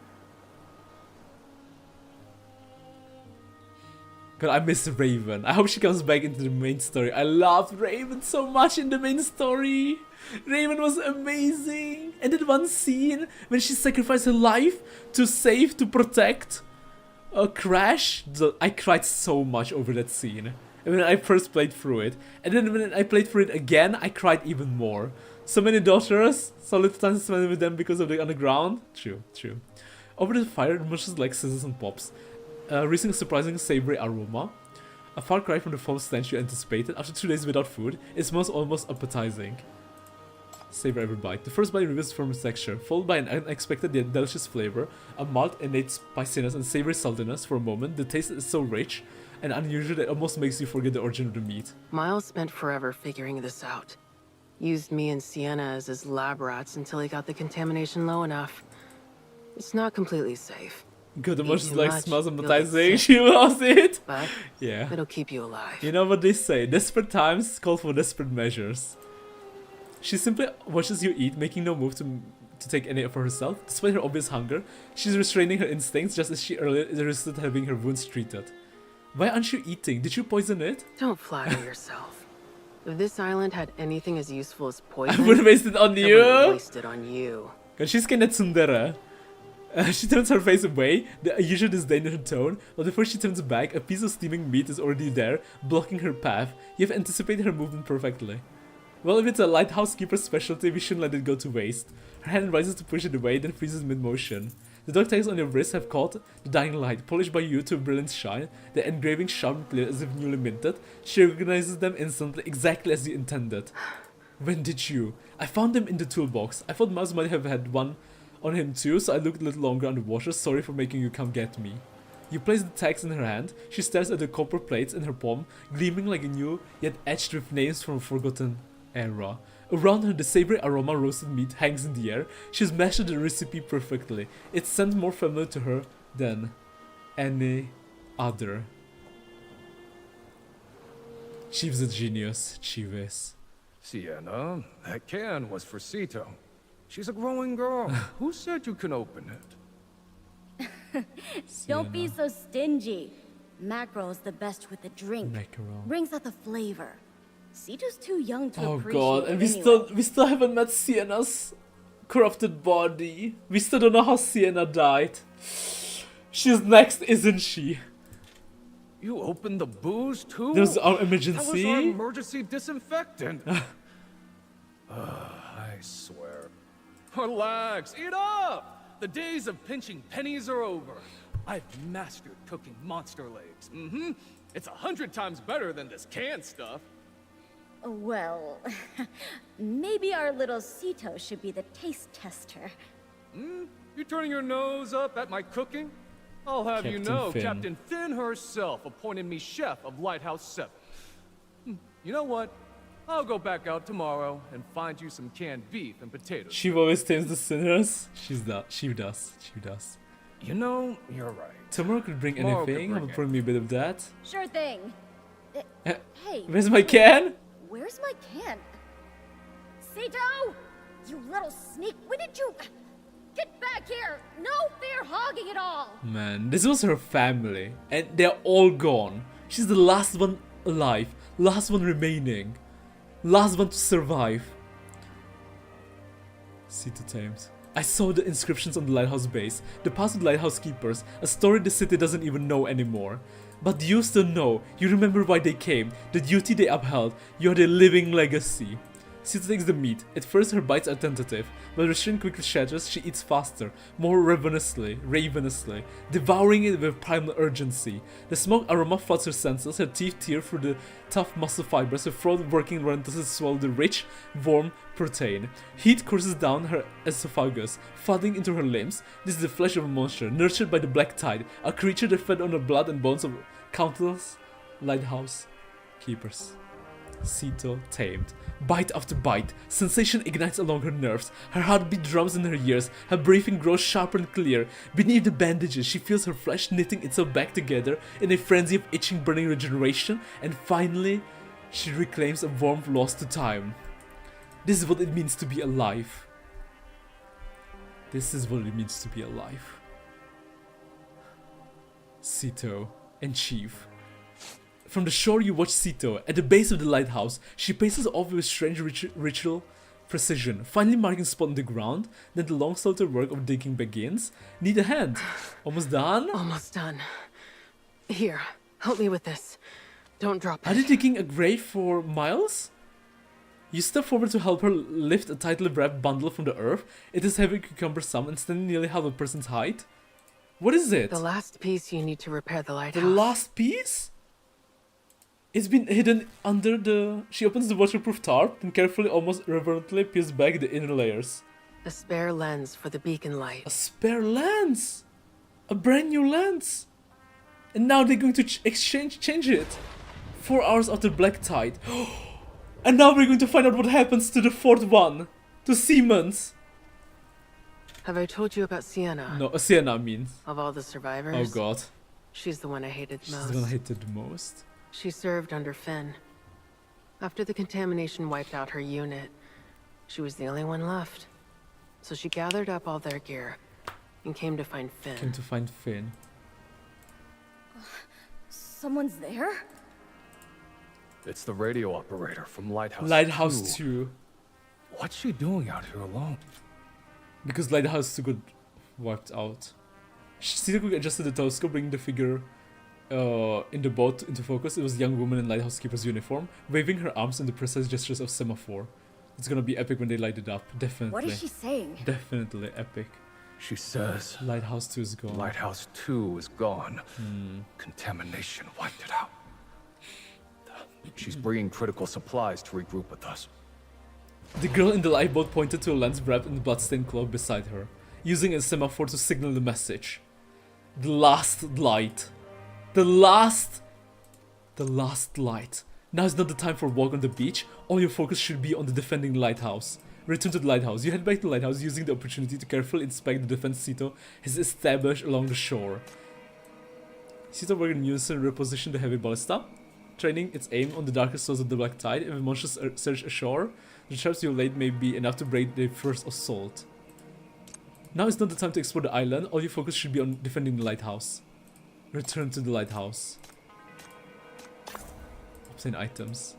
God, I miss Raven. I hope she comes back into the main story. I loved Raven so much in the main story. Raven was amazing. And that one scene when she sacrificed her life to protect Crash. I cried so much over that scene. And when I first played through it. And then when I played through it again, I cried even more. So many daughters, so little time spent with them because of the underground. True. Over the fire, it mushes like scissors and pops. Releasing a surprising savory aroma. A far cry from the fall stench you anticipated. After 2 days without food, it smells almost appetizing. Savor every bite. The first bite reveals firm texture, followed by an unexpected yet delicious flavor, a mild innate spiciness and savory saltiness. For a moment, the taste is so rich and unusual that it almost makes you forget the origin of the meat. Miles spent forever figuring this out. Used me and Sienna as his lab rats until he got the contamination low enough. It's not completely safe. Good, the Eat most too like much, smells you'll get appetizing. sick. She lost it. But Yeah. it'll keep you alive. You know what they say, desperate times call for desperate measures. She simply watches you eat, making no move to take any for herself. Despite her obvious hunger, she's restraining her instincts just as she earlier resisted having her wounds treated. Why aren't you eating? Did you poison it? Don't flatter yourself. If this island had anything as useful as I poison, would waste it on it would have you. wasted on you. Cause she's kinda tsundere. She turns her face away, the usual disdain in her tone, but before she turns back, a piece of steaming meat is already there, blocking her path. You have anticipated her movement perfectly. Well, if it's a lighthouse keeper's specialty, we shouldn't let it go to waste. Her hand rises to push it away, then freezes mid-motion. The dark tags on your wrist have caught the dying light, polished by you to a brilliant shine, the engraving sharp and clear as if newly minted. She recognizes them instantly, exactly as you intended. When did you? I found them in the toolbox. I thought Miles might have had one on him too, so I looked a little longer underwater. Sorry for making you come get me. You place the tags in her hand. She stares at the copper plates in her palm, gleaming like a new, yet etched with names from a forgotten era. Around her, the savory aroma roasted meat hangs in the air. She's mastered the recipe perfectly. Its scent more familiar to her than any other. Chief's a genius. Chief is. Sienna, that can was for Ceto. She's a growing girl. Who said you can open it? Don't be so stingy. Mackerel is the best with the drink. Mackerel. Brings out the flavor. Ceto's too young to Oh appreciate god, it and anyway. we still haven't met Sienna's corrupted body. We still don't know how Sienna died. She's next, isn't she? You opened the booze too? There's our That was emergency. our emergency disinfectant. I swear. Relax, eat up! The days of pinching pennies are over. I've mastered cooking monster legs. It's 100 times better than this canned stuff. Well, maybe our little Ceto should be the taste tester. You turning your nose up at my cooking? I'll have you Captain know, Finn. Captain Finn herself appointed me chef of Lighthouse 7. You know what? I'll go back out tomorrow and find you some canned beef and potatoes. She always tames the sinners. She does. You know, you're right. Tomorrow could bring Tomorrow could anything. bring I'll bring me a bit of that. Sure thing. Hey, Where's my can? where's my can? Ceto! You little sneak, when did you... Get back here! No fair hogging at all! Man, this was her family, and they're all gone. She's the last one alive, last one remaining, last one to survive. Ceto tamed. I saw the inscriptions on the lighthouse base, the past of the lighthouse keepers, a story the city doesn't even know anymore. But you still know, you remember why they came, the duty they upheld, you're their living legacy. Ceto takes the meat. At first her bites are tentative, but restraint quickly shatters, she eats faster, more ravenously, devouring it with primal urgency. The smoke aroma floods her senses, her teeth tear through the tough muscle fibers, her throat working relentlessly to swallow the rich, warm protein. Heat courses down her esophagus, flooding into her limbs. This is the flesh of a monster, nurtured by the black tide, a creature that fed on the blood and bones of countless lighthouse keepers. Ceto tamed. Bite after bite, sensation ignites along her nerves, her heartbeat drums in her ears, her breathing grows sharp and clear. Beneath the bandages, she feels her flesh knitting itself back together in a frenzy of itching, burning regeneration, and finally, she reclaims a warmth lost to time. This is what it means to be alive. This is what it means to be alive. Ceto and Chief. From the shore you watch Ceto. At the base of the lighthouse, she paces off with strange ritual precision, finally marking a spot on the ground. Then the long slaughter work of digging begins. Need a hand. Almost done? Almost done. Here, help me with this. Don't drop it. Are they digging a grave for Miles? You step forward to help her lift a tightly wrapped bundle from the earth. It is heavy, cumbersome, and standing nearly half a person's height. What is it? The last piece you need to repair the lighthouse. The last piece? It's been hidden under the... She opens the waterproof tarp and carefully, almost reverently, peels back the inner layers. A spare lens for the beacon light. A spare lens! A brand new lens! And now they're going to change it. 4 hours after black tide. And now we're going to find out what happens to the fourth one. To Siemens. Have I told you about Sienna? No, Sienna means. Of all the survivors? Oh god. She's the one I hated most. She's the one I hated the most. She served under Finn. After the contamination wiped out her unit, she was the only one left. So she gathered up all their gear and came to find Finn. Came to find Finn. Someone's there? It's the radio operator from Lighthouse 'Lighthouse 2. 2. What's she doing out here alone? Because Lighthouse 2 got wiped out. Ceto quickly adjusted the telescope, bringing the figure in the boat into focus. It was a young woman in Lighthouse Keeper's uniform, waving her arms in the precise gestures of semaphore. It's gonna be epic when they light it up, definitely. What is she saying? Definitely epic. She says Lighthouse 2 is gone. Lighthouse 2 is gone. Contamination wiped it out. She's bringing critical supplies to regroup with us. The girl in the lifeboat pointed to a lens wrapped in the bloodstained cloth beside her, using a semaphore to signal the message. The last light. The last light. Now is not the time for a walk on the beach. All your focus should be on the defending lighthouse. Return to the lighthouse. You head back to the lighthouse, using the opportunity to carefully inspect the defense Ceto has established along the shore. Ceto worked in unison to reposition the heavy ballista, training its aim on the darkest source of the black tide. If the monsters surge ashore, the traps you laid may be enough to break their first assault. Now is not the time to explore the island. All your focus should be on defending the lighthouse. Return to the lighthouse. Obtain items.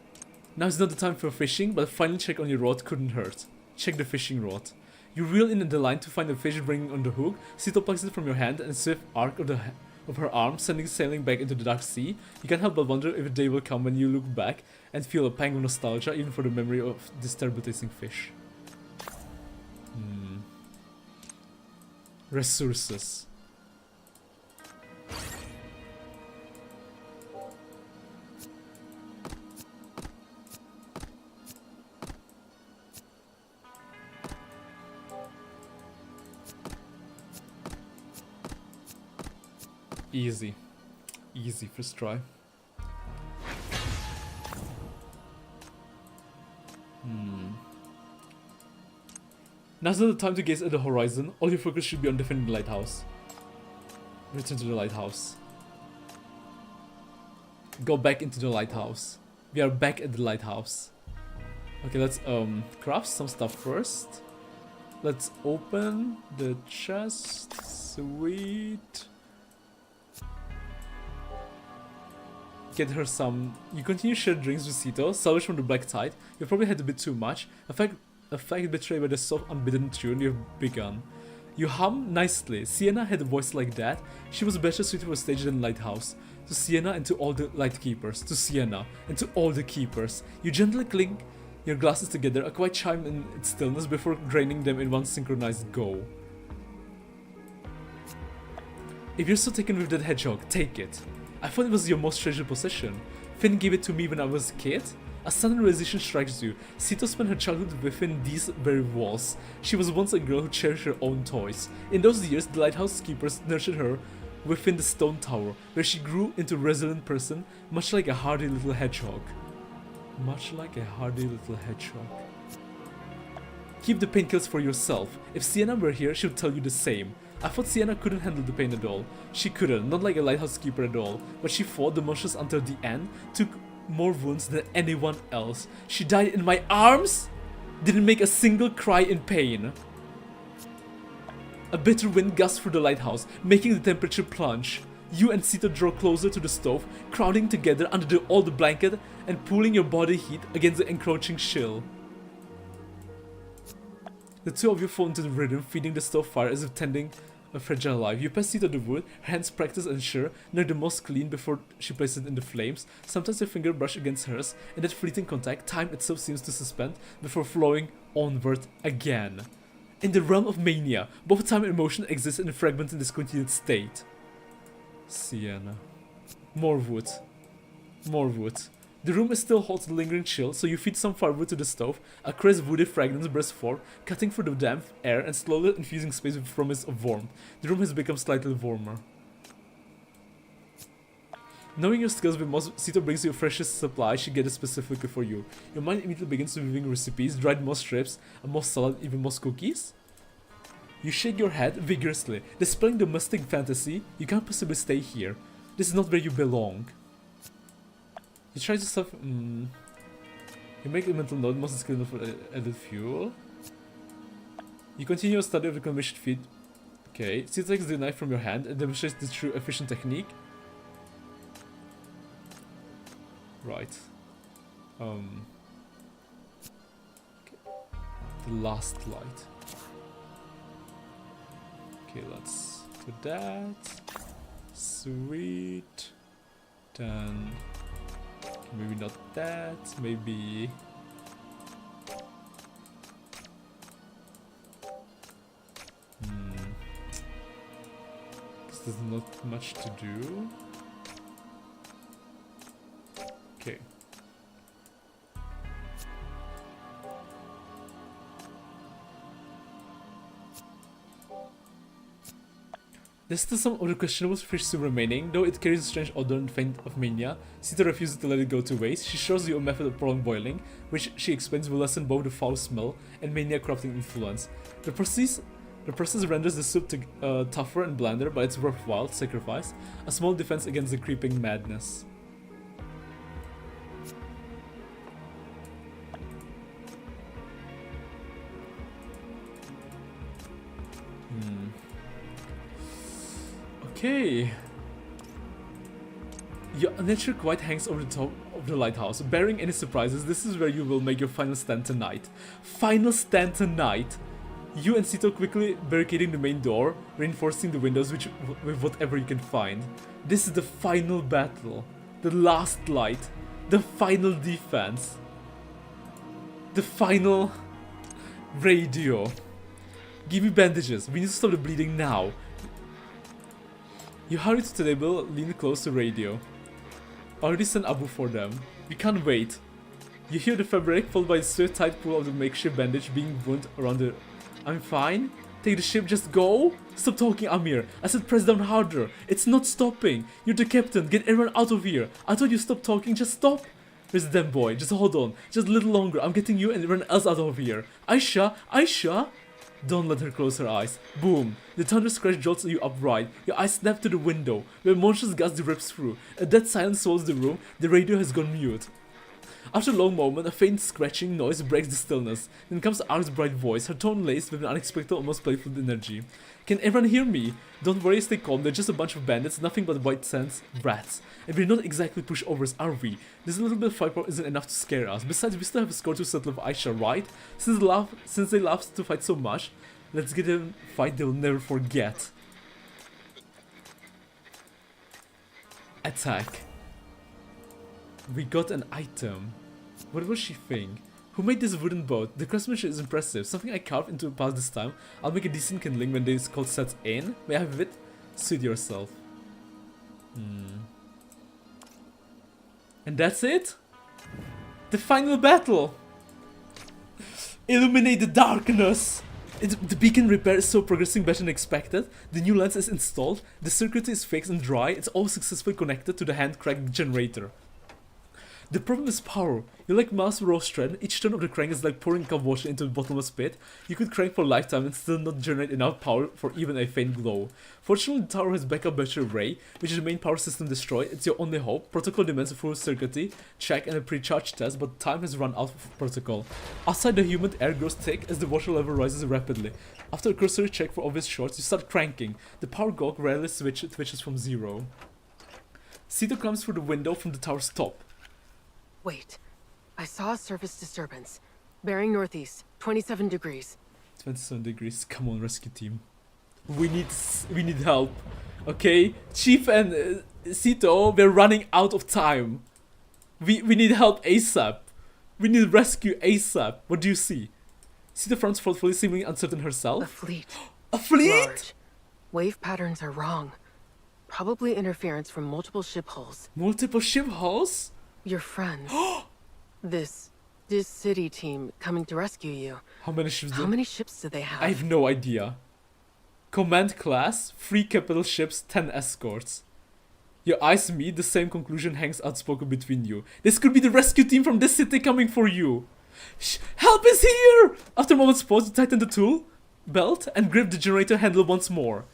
Now is not the time for fishing, but a final check on your rod couldn't hurt. Check the fishing rod. You reel in the line to find a fish ringing on the hook. Ceto plucks it from your hand and a swift arc of her arm, sailing back into the dark sea. You can't help but wonder if a day will come when you look back and feel a pang of nostalgia, even for the memory of this terrible tasting fish. Resources. Easy. Easy, first try. Now's not the time to gaze at the horizon. All your focus should be on defending the lighthouse. Return to the lighthouse. Go back into the lighthouse. We are back at the lighthouse. Okay, let's craft some stuff first. Let's open the chest. Sweet. Get her some. You continue share drinks with Ceto, salvage from the black tide. You probably had a bit too much. A fact betrayed by the soft, unbidden tune you've begun. You hum nicely. Sienna had a voice like that. She was better suited for a stage than Lighthouse. To Sienna and to all the Lightkeepers. To Sienna and to all the Keepers. You gently clink your glasses together, a quiet chime in its stillness before draining them in one synchronized go. If you're so taken with that hedgehog, take it. I thought it was your most treasured possession. Finn gave it to me when I was a kid. A sudden realization strikes you. Ceto spent her childhood within these very walls. She was once a girl who cherished her own toys. In those years, the lighthouse keepers nurtured her within the stone tower, where she grew into a resilient person, much like a hardy little hedgehog. Much like a hardy little hedgehog. Keep the painkillers for yourself. If Sienna were here, she would tell you the same. I thought Sienna couldn't handle the pain at all. She couldn't, not like a lighthouse keeper at all. But she fought the monsters until the end, took more wounds than anyone else. She died in my arms? Didn't make a single cry in pain. A bitter wind gusts through the lighthouse, making the temperature plunge. You and Ceto draw closer to the stove, crowding together under all the blanket and pooling your body heat against the encroaching chill. The two of you fall into the rhythm, feeding the stove fire as if tending a fragile life. You pass Ceto the wood, her hands practice and sure, near the most clean before she places it in the flames. Sometimes your finger brush against hers, and that fleeting contact, time itself seems to suspend before flowing onward again. In the realm of mania, both time and emotion exist in a fragmented and discontinued state. Sienna. More wood. More wood. The room is still hot, lingering chill, so you feed some firewood to the stove. A crisp woody fragrance bursts forth, cutting through the damp air and slowly infusing space with promise of warmth. The room has become slightly warmer. Knowing your skills with moss, Ceto brings you a freshest supply she gathered specifically for you. Your mind immediately begins weaving recipes, dried moss strips, a moss salad, even moss cookies. You shake your head vigorously, displaying domestic fantasy. You can't possibly stay here. This is not where you belong. You try to stuff. You make a mental note, most is good enough for added fuel. You continue your study of the commissioned feed. Okay, Ceto takes the knife from your hand and demonstrates the true efficient technique. Right. Okay. The last light. Okay, let's do that. Sweet. Then maybe not that. Maybe. Because there's not much to do. Okay. There's still some other questionable fish still remaining, though it carries a strange odor and faint of mania. Ceto refuses to let it go to waste. She shows you a method of prolonged boiling, which she explains will lessen both the foul smell and mania corrupting influence. The process renders the soup tougher and blander, but it's worthwhile sacrifice, a small defense against the creeping madness. Okay. Your nature quite hangs over the top of the lighthouse. Bearing any surprises, this is where you will make your final stand tonight. Final stand tonight! You and Ceto quickly barricading the main door, reinforcing the windows with whatever you can find. This is the final battle. The last light. The final defense. The final radio. Give me bandages. We need to stop the bleeding now. You hurry to the table, lean close to radio. Already sent Abu for them. We can't wait. You hear the fabric, followed by the swift tight pull of the makeshift bandage being wound around the... I'm fine? Take the ship, just go? Stop talking, Amir. I said press down harder. It's not stopping. You're the captain. Get everyone out of here. I told you stop talking, just stop. Where's the damn boy? Just hold on. Just a little longer. I'm getting you and everyone else out of here. Aisha? Aisha? Don't let her close her eyes. Boom. The thunder scratch jolts you upright. Your eyes snap to the window, where monstrous gust rips through. A dead silence swallows the room. The radio has gone mute. After a long moment, a faint scratching noise breaks the stillness. Then comes Ark's bright voice, her tone laced with an unexpected, almost playful energy. Can everyone hear me? Don't worry, stay calm. They're just a bunch of bandits, nothing but white sands rats. And we're not exactly pushovers, are we? This little bit of firepower isn't enough to scare us. Besides, we still have a score to settle with Aisha, right? Since they love to fight so much, let's get them a fight they'll never forget. Attack. We got an item. What will she think? Who made this wooden boat? The craftsmanship is impressive. Something I carved into a past this time. I'll make a decent kindling when this called sets in. May I have it? Suit yourself. And that's it? The final battle! Illuminate the darkness! The beacon repair is so progressing better than expected. The new lens is installed. The circuit is fixed and dry. It's all successfully connected to the hand-cranked generator. The problem is power. You're like mouse roast thread. Each turn of the crank is like pouring a cup of water into a bottomless pit. You could crank for a lifetime and still not generate enough power for even a faint glow. Fortunately, the tower has backup battery array, which is the main power system destroyed. It's your only hope. Protocol demands a full circuitry check and a pre-charge test, but time has run out of protocol. Outside, the humid air grows thick as the water level rises rapidly. After a cursory check for obvious shorts, you start cranking. The power gauge rarely twitches from 0. Ceto comes through the window from the tower's top. Wait. I saw a surface disturbance. Bearing northeast, 27 degrees. 27 degrees. Come on, rescue team. We need help. Okay? Chief and Ceto, we're running out of time. We need help ASAP. We need rescue ASAP. What do you see? Ceto frowns thoughtfully, seemingly uncertain herself. A fleet. A fleet? Large. Wave patterns are wrong. Probably interference from multiple ship hulls. Multiple ship hulls? Your friends. This city team coming to rescue you. How many ships do they have? I have no idea. Command class, 3 capital ships, 10 escorts. Your eyes meet, the same conclusion hangs outspoken between you. This could be the rescue team from this city coming for you. Help is here! After a moment's pause, you tighten the tool belt and grip the generator handle once more.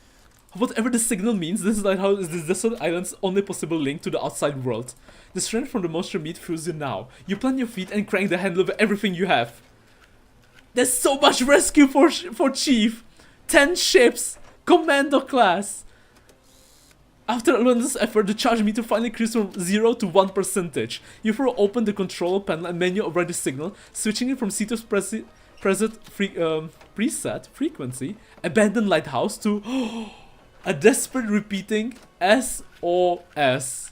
Whatever the signal means, this lighthouse is the desolate island's only possible link to the outside world. The strength from the monster meat fuels you now. You plant your feet and crank the handle with everything you have. There's so much rescue for Chief! 10 ships! Commando class! After a relentless effort, the charge meter finally increased from 0 to 1%. You throw open the control panel and menu override the signal, switching it from Ceto's preset frequency, abandoned lighthouse, to a desperate repeating SOS.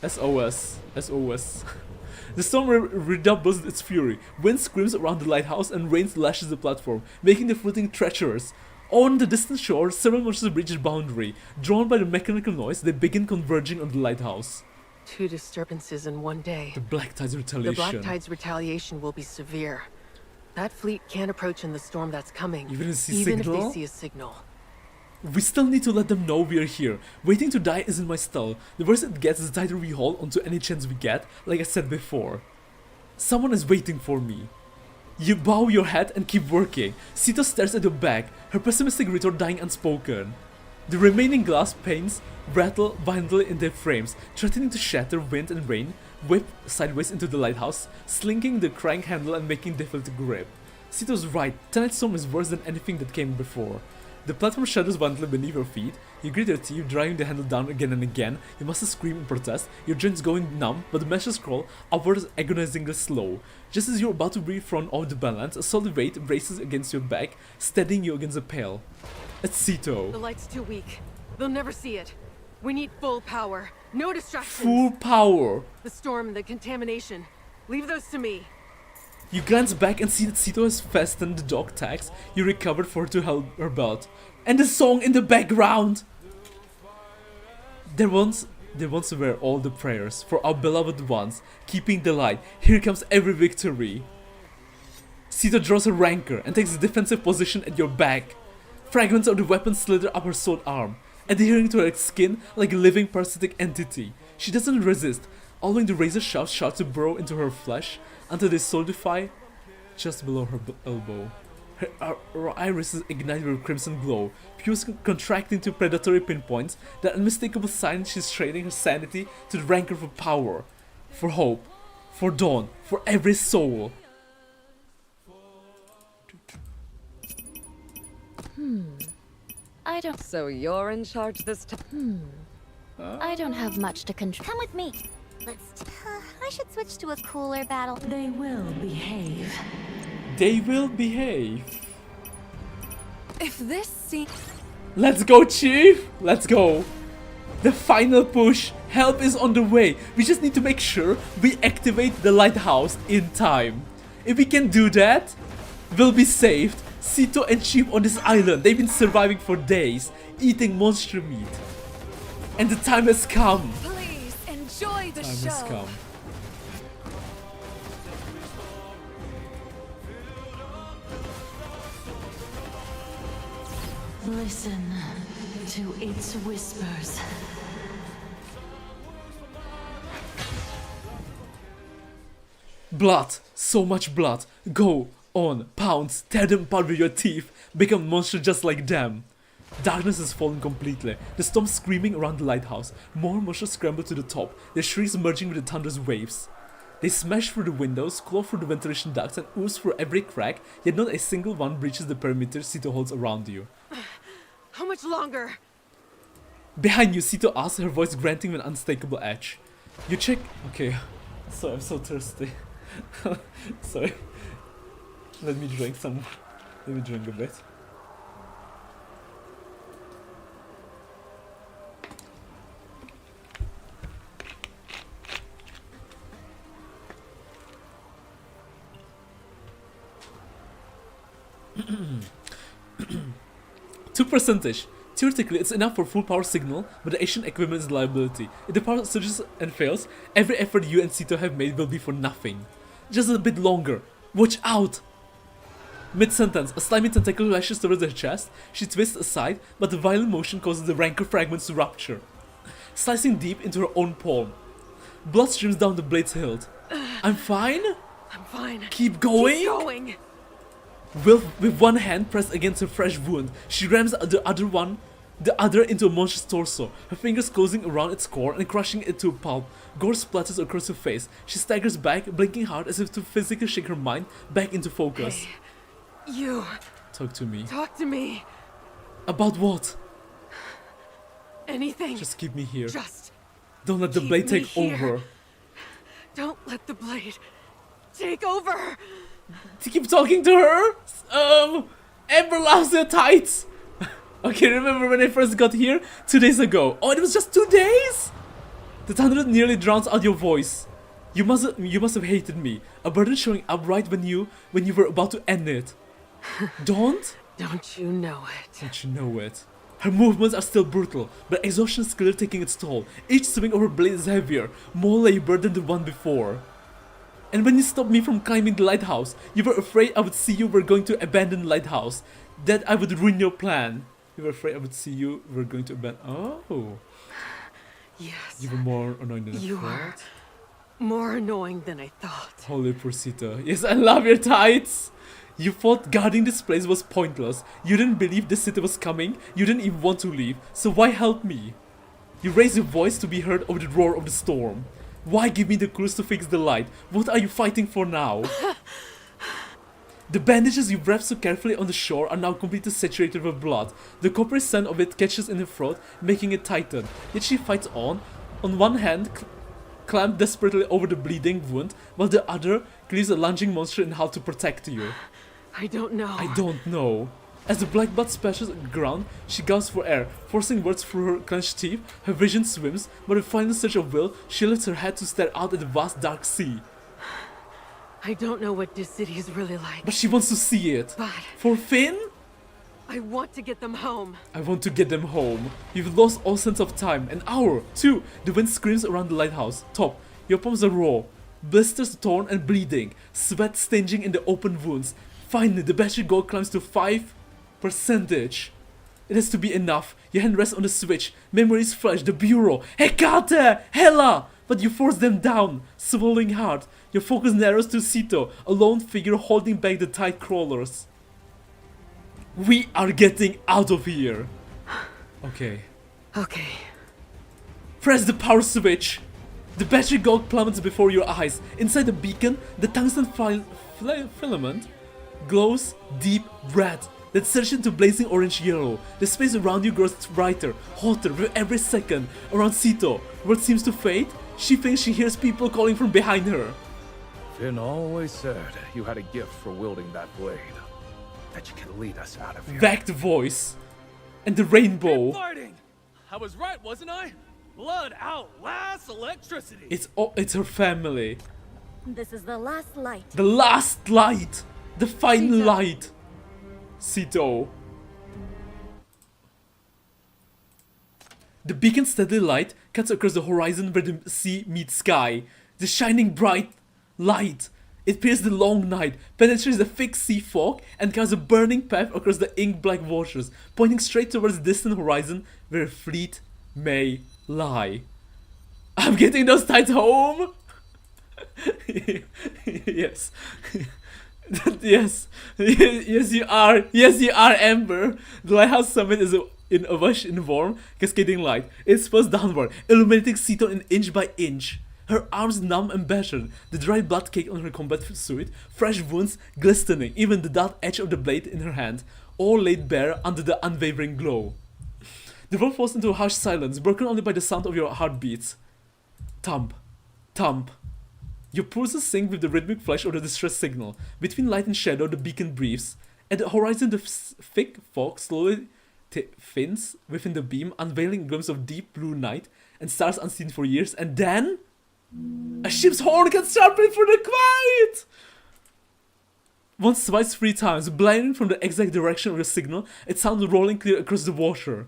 SOS. SOS. The storm redoubles its fury. Wind screams around the lighthouse and rain lashes the platform, making the footing treacherous. On the distant shore, several monsters reach the boundary. Drawn by the mechanical noise, they begin converging on the lighthouse. 2 disturbances in one day. The Black Tide's retaliation. The Black Tide's retaliation will be severe. That fleet can't approach in the storm that's coming. Even if they see a signal? We still need to let them know we are here. Waiting to die isn't my style. The worse it gets, the tighter we hold onto any chance we get, like I said before. Someone is waiting for me. You bow your head and keep working. Ceto stares at your back, her pessimistic retort dying unspoken. The remaining glass panes rattle violently in their frames, threatening to shatter. Wind and rain whip sideways into the lighthouse, slinking the crank handle and making it difficult to grip. Ceto's right, tonight's storm is worse than anything that came before. The platform shadows violently beneath your feet. You grit your teeth, driving the handle down again and again. You must scream in protest, your joints going numb, but the measures crawl upwards agonizingly slow. Just as you're about to breathe from off the balance, a solid weight braces against your back, steadying you against the pail. It's Ceto. The light's too weak. They'll never see it. We need full power. No distractions. Full power. The storm and the contamination. Leave those to me. You glance back and see that Ceto has fastened the dog tags you recovered for her to help her belt. And the song in the background! There once were all the prayers for our beloved ones, keeping the light. Here comes every victory. Ceto draws her rancor and takes a defensive position at your back. Fragments of the weapon slither up her sword arm, adhering to her skin like a living parasitic entity. She doesn't resist, allowing the razor sharp to burrow into her flesh until they solidify just below her elbow. Her irises ignite with a crimson glow, pupils contracting to predatory pinpoints, that unmistakable sign she's trading her sanity to the rancor for power, for hope, for dawn, for every soul. I don't. So you're in charge this time? I don't have much to control. Come with me. I should switch to a cooler battle. They will behave. They will behave. If this scene... Let's go, Chief! Let's go! The final push! Help is on the way! We just need to make sure we activate the lighthouse in time. If we can do that, we'll be saved. Ceto and sheep on this island, they've been surviving for days, eating monster meat. And the time has come. Please enjoy the Time has come. Listen to its whispers. Blood, so much blood. Go on, pounce, tear them apart with your teeth, become monster just like them. Darkness has fallen completely. The storm screaming around the lighthouse. More monsters scramble to the top, their shrieks merging with the thunder's waves. They smash through the windows, claw through the ventilation ducts, and ooze through every crack, yet not a single one breaches the perimeter Ceto holds around you. How much longer? Behind you, Ceto asks, her voice granting with an unmistakable edge. You check. Okay. Sorry, I'm so thirsty. Sorry. Let me drink a bit. Two percentage. Theoretically, it's enough for full power signal, but the Asian equipment is a liability. If the power surges and fails, every effort you and Ceto have made will be for nothing. Just a bit longer. Watch out! Mid-sentence, a slimy tentacle lashes towards her chest. She twists aside, but the violent motion causes the rancor fragments to rupture, slicing deep into her own palm. Blood streams down the blade's hilt. I'm fine? I'm fine. Keep going? Keep going. With one hand pressed against her fresh wound, she rams the other into a monster's torso, her fingers closing around its core and crushing it to a pulp. Gore splatters across her face. She staggers back, blinking hard as if to physically shake her mind back into focus. Hey, you. Talk to me. Talk to me. About what? Anything. Just keep me here. Just don't let the keep blade me take here. over. Don't let the blade take over. To keep talking to her? Amber loves her tights. Okay, remember when I first got here? 2 days ago. Oh, it was just 2 days? The thunder nearly drowns out your voice. You must have hated me. A burden showing up right when you were about to end it. Don't you know it? Don't you know it? Her movements are still brutal, but exhaustion is clearly taking its toll. Each swing of her blade is heavier, more labor than the one before. And when you stopped me from climbing the lighthouse, you were afraid I would see you were going to abandon the lighthouse. That I would ruin your plan. You were afraid I would see you were going to abandon. Oh. Yes. You were more annoying than I You thought. were more annoying than I thought. Holy Procita. Yes, I love your tights. You thought guarding this place was pointless. You didn't believe this city was coming. You didn't even want to leave. So why help me? You raised your voice to be heard over the roar of the storm. Why give me the clues to fix the light? What are you fighting for now? The bandages you wrapped so carefully on the shore are now completely saturated with blood. The coppery scent of it catches in her throat, making it tighten. Yet she fights on one hand, clamped desperately over the bleeding wound, while the other cleaves a lunging monster in half to protect you. I don't know. I don't know. As the black blood splashes the ground, she gasps for air, forcing words through her clenched teeth. Her vision swims, but with a final surge of will, she lifts her head to stare out at the vast dark sea. I don't know what this city is really like. But she wants to see it. But For Finn? I want to get them home. I want to get them home. You've lost all sense of time. An hour. 2. The wind screams around the lighthouse. Top. Your palms are raw. Blisters torn and bleeding. Sweat stinging in the open wounds. Finally, the battery goal climbs to 5%. It has to be enough. Your hand rests on the switch. Memories flash. The bureau. Hecate! Hela! But you force them down, swallowing hard. Your focus narrows to Ceto, a lone figure holding back the tide crawlers. We are getting out of here. Okay. Okay. Press the power switch. The battery gold plummets before your eyes. Inside the beacon, the tungsten filament glows deep red that surges into blazing orange-yellow. The space around you grows brighter, hotter with every second. Around Ceto, where it seems to fade, she thinks she hears people calling from behind her. Finn always said you had a gift for wielding that blade. That you can lead us out of here. Back the voice. And the rainbow. Fighting! I was right, wasn't I? Blood outlasts electricity. It's her family. This is the last light. The last light! The final Ceto. light! Ceto. The beacon's steady light cuts across the horizon where the sea meets sky. The shining bright light. It pierces the long night, penetrates the thick sea fog, and casts a burning path across the ink-black waters, pointing straight towards the distant horizon where a fleet may lie. I'm getting those tides home! Yes. Yes. Yes, you are. Yes, you are, Amber. The lighthouse summit is in a wash in warm, cascading light. It spills downward, illuminating Ceto inch by inch. Her arms numb and battered, the dry blood caked on her combat suit, fresh wounds glistening, even the dull edge of the blade in her hand, all laid bare under the unwavering glow. The world falls into a harsh silence, broken only by the sound of your heartbeats. Thump. Thump. Your pulses sync with the rhythmic flash of the distress signal. Between light and shadow, the beacon breathes. At the horizon, the thick fog slowly thins within the beam, unveiling a glimpse of deep blue night and stars unseen for years, and then a ship's horn gets sharpened through the quiet! Once, twice, 3 times, blinding from the exact direction of the signal, it sounds rolling clear across the water.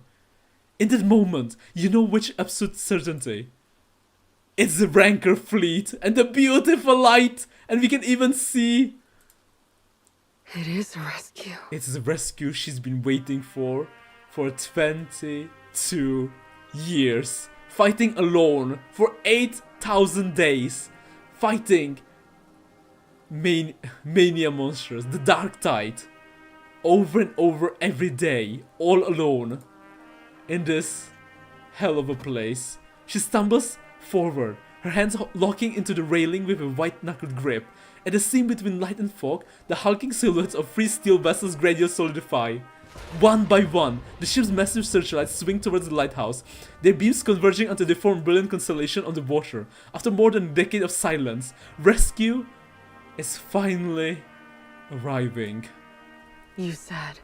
In that moment, you know which absolute certainty. It's the Ranker fleet, and the beautiful light, and we can even see... It is a rescue. It's the rescue she's been waiting for 22 years. Fighting alone for 8,000 days. Fighting mania monsters, the Dark Tide. Over and over every day, all alone. In this hell of a place. She stumbles forward, her hands locking into the railing with a white-knuckled grip. At the seam between light and fog, the hulking silhouettes of 3 steel vessels gradually solidify. One by one, the ship's massive searchlights swing towards the lighthouse, their beams converging until they form a brilliant constellation on the water. After more than a decade of silence, rescue is finally arriving. You said,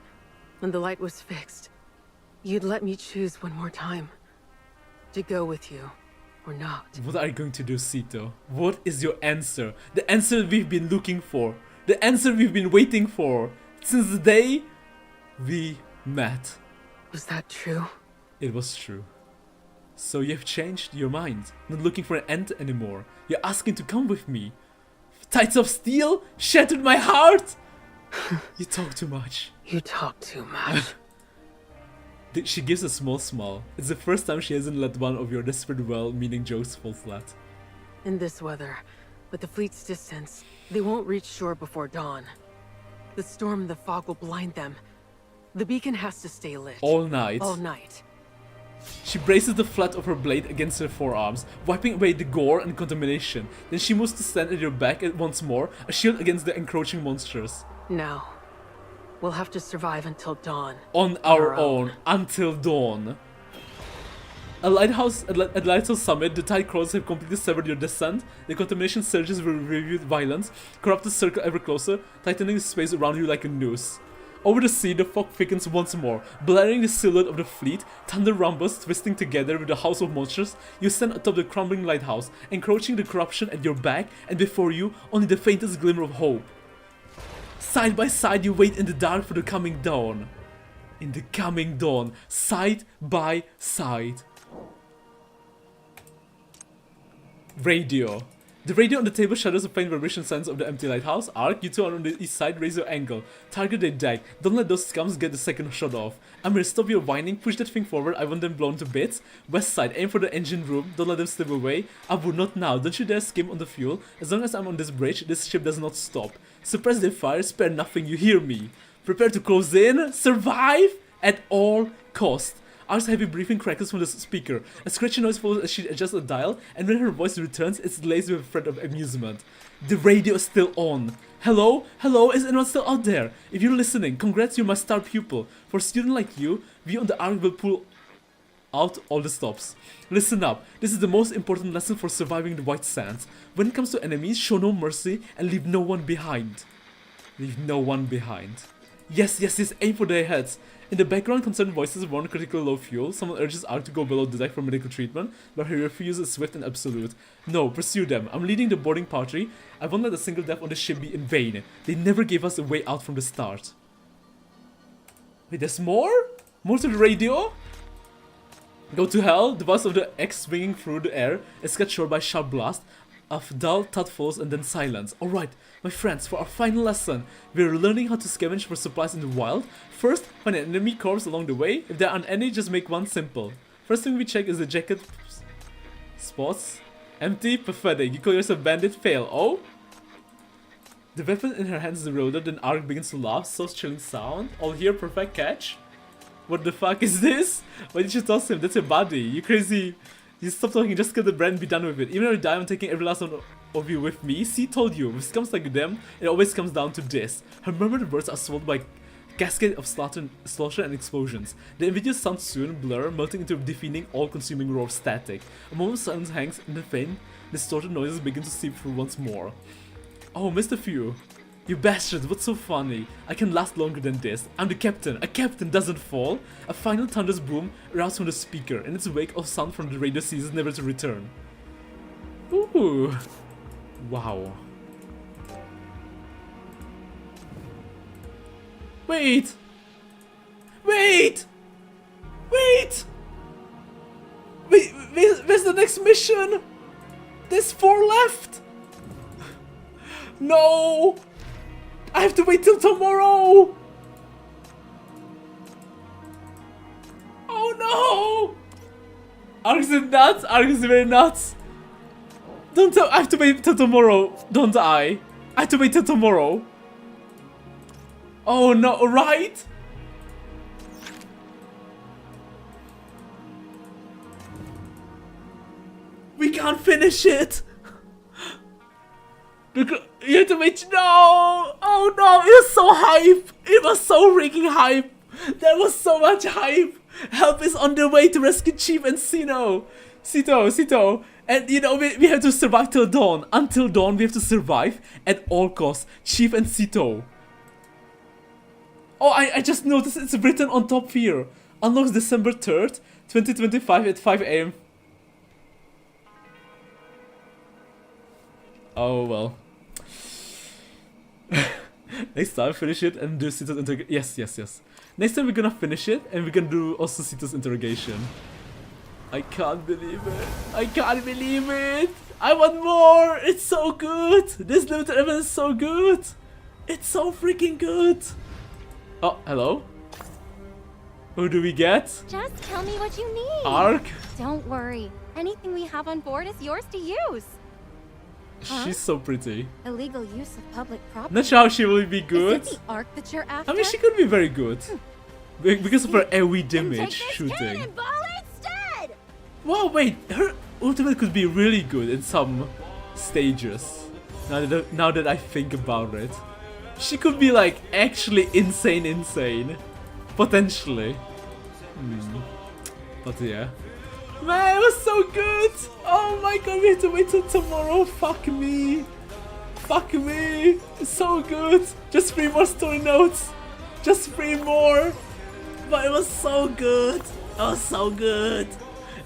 when the light was fixed, you'd let me choose one more time. To go with you, or not. What are you going to do, Ceto? What is your answer? The answer we've been looking for. The answer we've been waiting for. Since the day we met. Was that true? It was true. So you've changed your mind. Not looking for an end anymore. You're asking to come with me. Tides of steel shattered my heart. You talk too much. You talk too much. She gives a small smile. It's the first time she hasn't let one of your desperate well-meaning jokes fall flat. In this weather, with the fleet's distance, they won't reach shore before dawn. The storm and the fog will blind them. The beacon has to stay lit. All night. All night. She braces the flat of her blade against her forearms, wiping away the gore and contamination. Then she moves to stand at your back once more, a shield against the encroaching monsters. Now, we'll have to survive until dawn. On our own. Until dawn. At Lighthouse Summit, the tide crawlers have completely severed your descent. The contamination surges with renewed violence, corrupted circle ever closer, tightening the space around you like a noose. Over the sea, the fog thickens once more, blurring the silhouette of the fleet. Thunder rumbles, twisting together with the house of monsters. You stand atop the crumbling lighthouse, encroaching the corruption at your back, and before you, only the faintest glimmer of hope. Side by side, you wait in the dark for the coming dawn. In the coming dawn, side by side. Radio. The radio on the table shadows the faint vibration signs of the empty lighthouse. Ark, you two are on the east side, raise your angle. Target their deck. Don't let those scums get the second shot off. Amir, stop your whining, push that thing forward, I want them blown to bits. West side, aim for the engine room, don't let them slip away. Abu, not now, don't you dare skim on the fuel. As long as I'm on this bridge, this ship does not stop. Suppress their fire, spare nothing, you hear me. Prepare to close in, survive at all cost. Ar's heavy breathing crackles from the speaker. A scratchy noise follows as she adjusts the dial, and when her voice returns, it's laced with a thread of amusement. The radio is still on. Hello? Hello? Is anyone still out there? If you're listening, congrats, you're my star pupil. For a student like you, we on the Ark will pull out all the stops. Listen up. This is the most important lesson for surviving the White Sands. When it comes to enemies, show no mercy and leave no one behind. Leave no one behind. Yes, yes, yes, aim for their heads. In the background, concerned voices warn critical low fuel. Someone urges Ark to go below the deck for medical treatment, but he refuses swift and absolute. No, pursue them. I'm leading the boarding party. I won't let a single death on the ship be in vain. They never gave us a way out from the start. Wait, there's more? More to the radio? Go to hell. The buzz of the X swinging through the air is cut short by a sharp blast of dull thud falls and then silence. Alright, my friends, for our final lesson, we're learning how to scavenge for supplies in the wild. First, find an enemy corpse along the way. If there aren't any, just make one simple. First thing we check is the jacket spots. Empty, pathetic. You call yourself bandit, fail. Oh? The weapon in her hands is eroded, then Ark begins to laugh. So chilling sound. All here, perfect catch. What the fuck is this? Why did you toss him? That's your body. You crazy. You stop talking, just kill the brand and be done with it. Even if I die, I'm taking every last one of you with me. See, told you. With scums like them, it always comes down to this. Her murmured words are swallowed by cascade of slaughter and explosions. The invidious sound soon blur, melting into a defeating, all-consuming roar of static. A moment's silence hangs in the faint, distorted noises begin to seep through once more. Oh, missed a few. You bastard, what's so funny? I can last longer than this. I'm the captain. A captain doesn't fall. A final thunderous boom erupts from the speaker. In its wake, of sound from the radio ceases never to return. Ooh. Wow. Wait! Wait! Wait! Wait, where's the next mission? There's 4 left! No! I have to wait till tomorrow! Oh no! Ark is nuts! Ark is very nuts! Don't tell- I have to wait till tomorrow, don't I? I have to wait till tomorrow. Oh no, right? We can't finish it! Because you have to wait. No! Oh no! It was so hype! It was so freaking hype! There was so much hype! Help is on the way to rescue Chief and Ceto! Ceto! And you know, we have to survive till dawn. Until dawn, we have to survive at all costs. Chief and Ceto. Oh, I just noticed it's written on top here. Unlocks December 3rd, 2025 at 5 AM. Oh well. Next time, finish it and do Ceto's interrogation. Yes. Next time we're gonna finish it and we're gonna do also Ceto's interrogation. I can't believe it. I can't believe it. I want more. It's so good. This limited event is so good. It's so freaking good. Oh, hello. Who do we get? Just tell me what you need. Ark. Don't worry. Anything we have on board is yours to use. Huh? She's so pretty. Illegal use of public property. Not sure how she will be good. Is it the Ark that you're after? I mean, she could be very good. Because of her AoE damage shooting. Cannonball instead! Wow, wait, her ultimate could be really good in some stages. Now that I think about it. She could be like actually insane. Potentially. But yeah. Man, it was so good! Oh my god, we have to wait till tomorrow. Fuck me. It's so good. Just 3 more story notes. Just 3 more. But it was so good.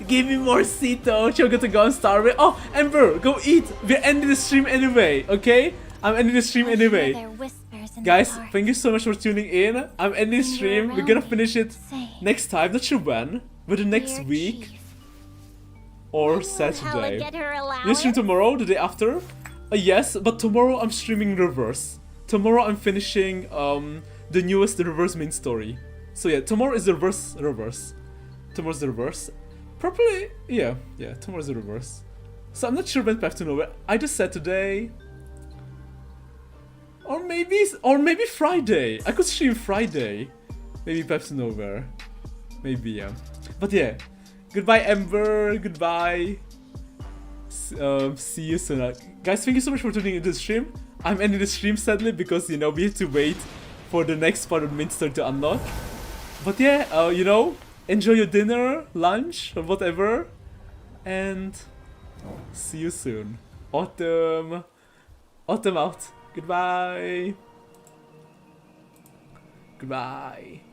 Give me more Ceto. She'll get to go and starve it. Oh, Ember, go eat. We're ending the stream anyway, okay? I'm ending the stream anyway. Guys, thank you so much for tuning in. I'm ending the stream. We're gonna finish it next time. Not sure when. Whether next week or Saturday. You stream tomorrow, the day after? Yes, but tomorrow I'm streaming reverse. Tomorrow I'm finishing the newest reverse main story. So yeah, tomorrow is the reverse. Tomorrow's the reverse. Probably, yeah, tomorrow's the reverse. So I'm not sure when Pathtonowhere. Either Saturday or maybe Friday. I could stream Friday. Maybe Pathtonowhere. Maybe, yeah. But yeah. Goodbye, Ember. Goodbye. See you soon. Guys, thank you so much for tuning into the stream. I'm ending the stream sadly because, you know, we have to wait for the next part of the main story to unlock. But yeah, you know, enjoy your dinner, lunch, or whatever. And see you soon. Autumn out. Goodbye. Goodbye.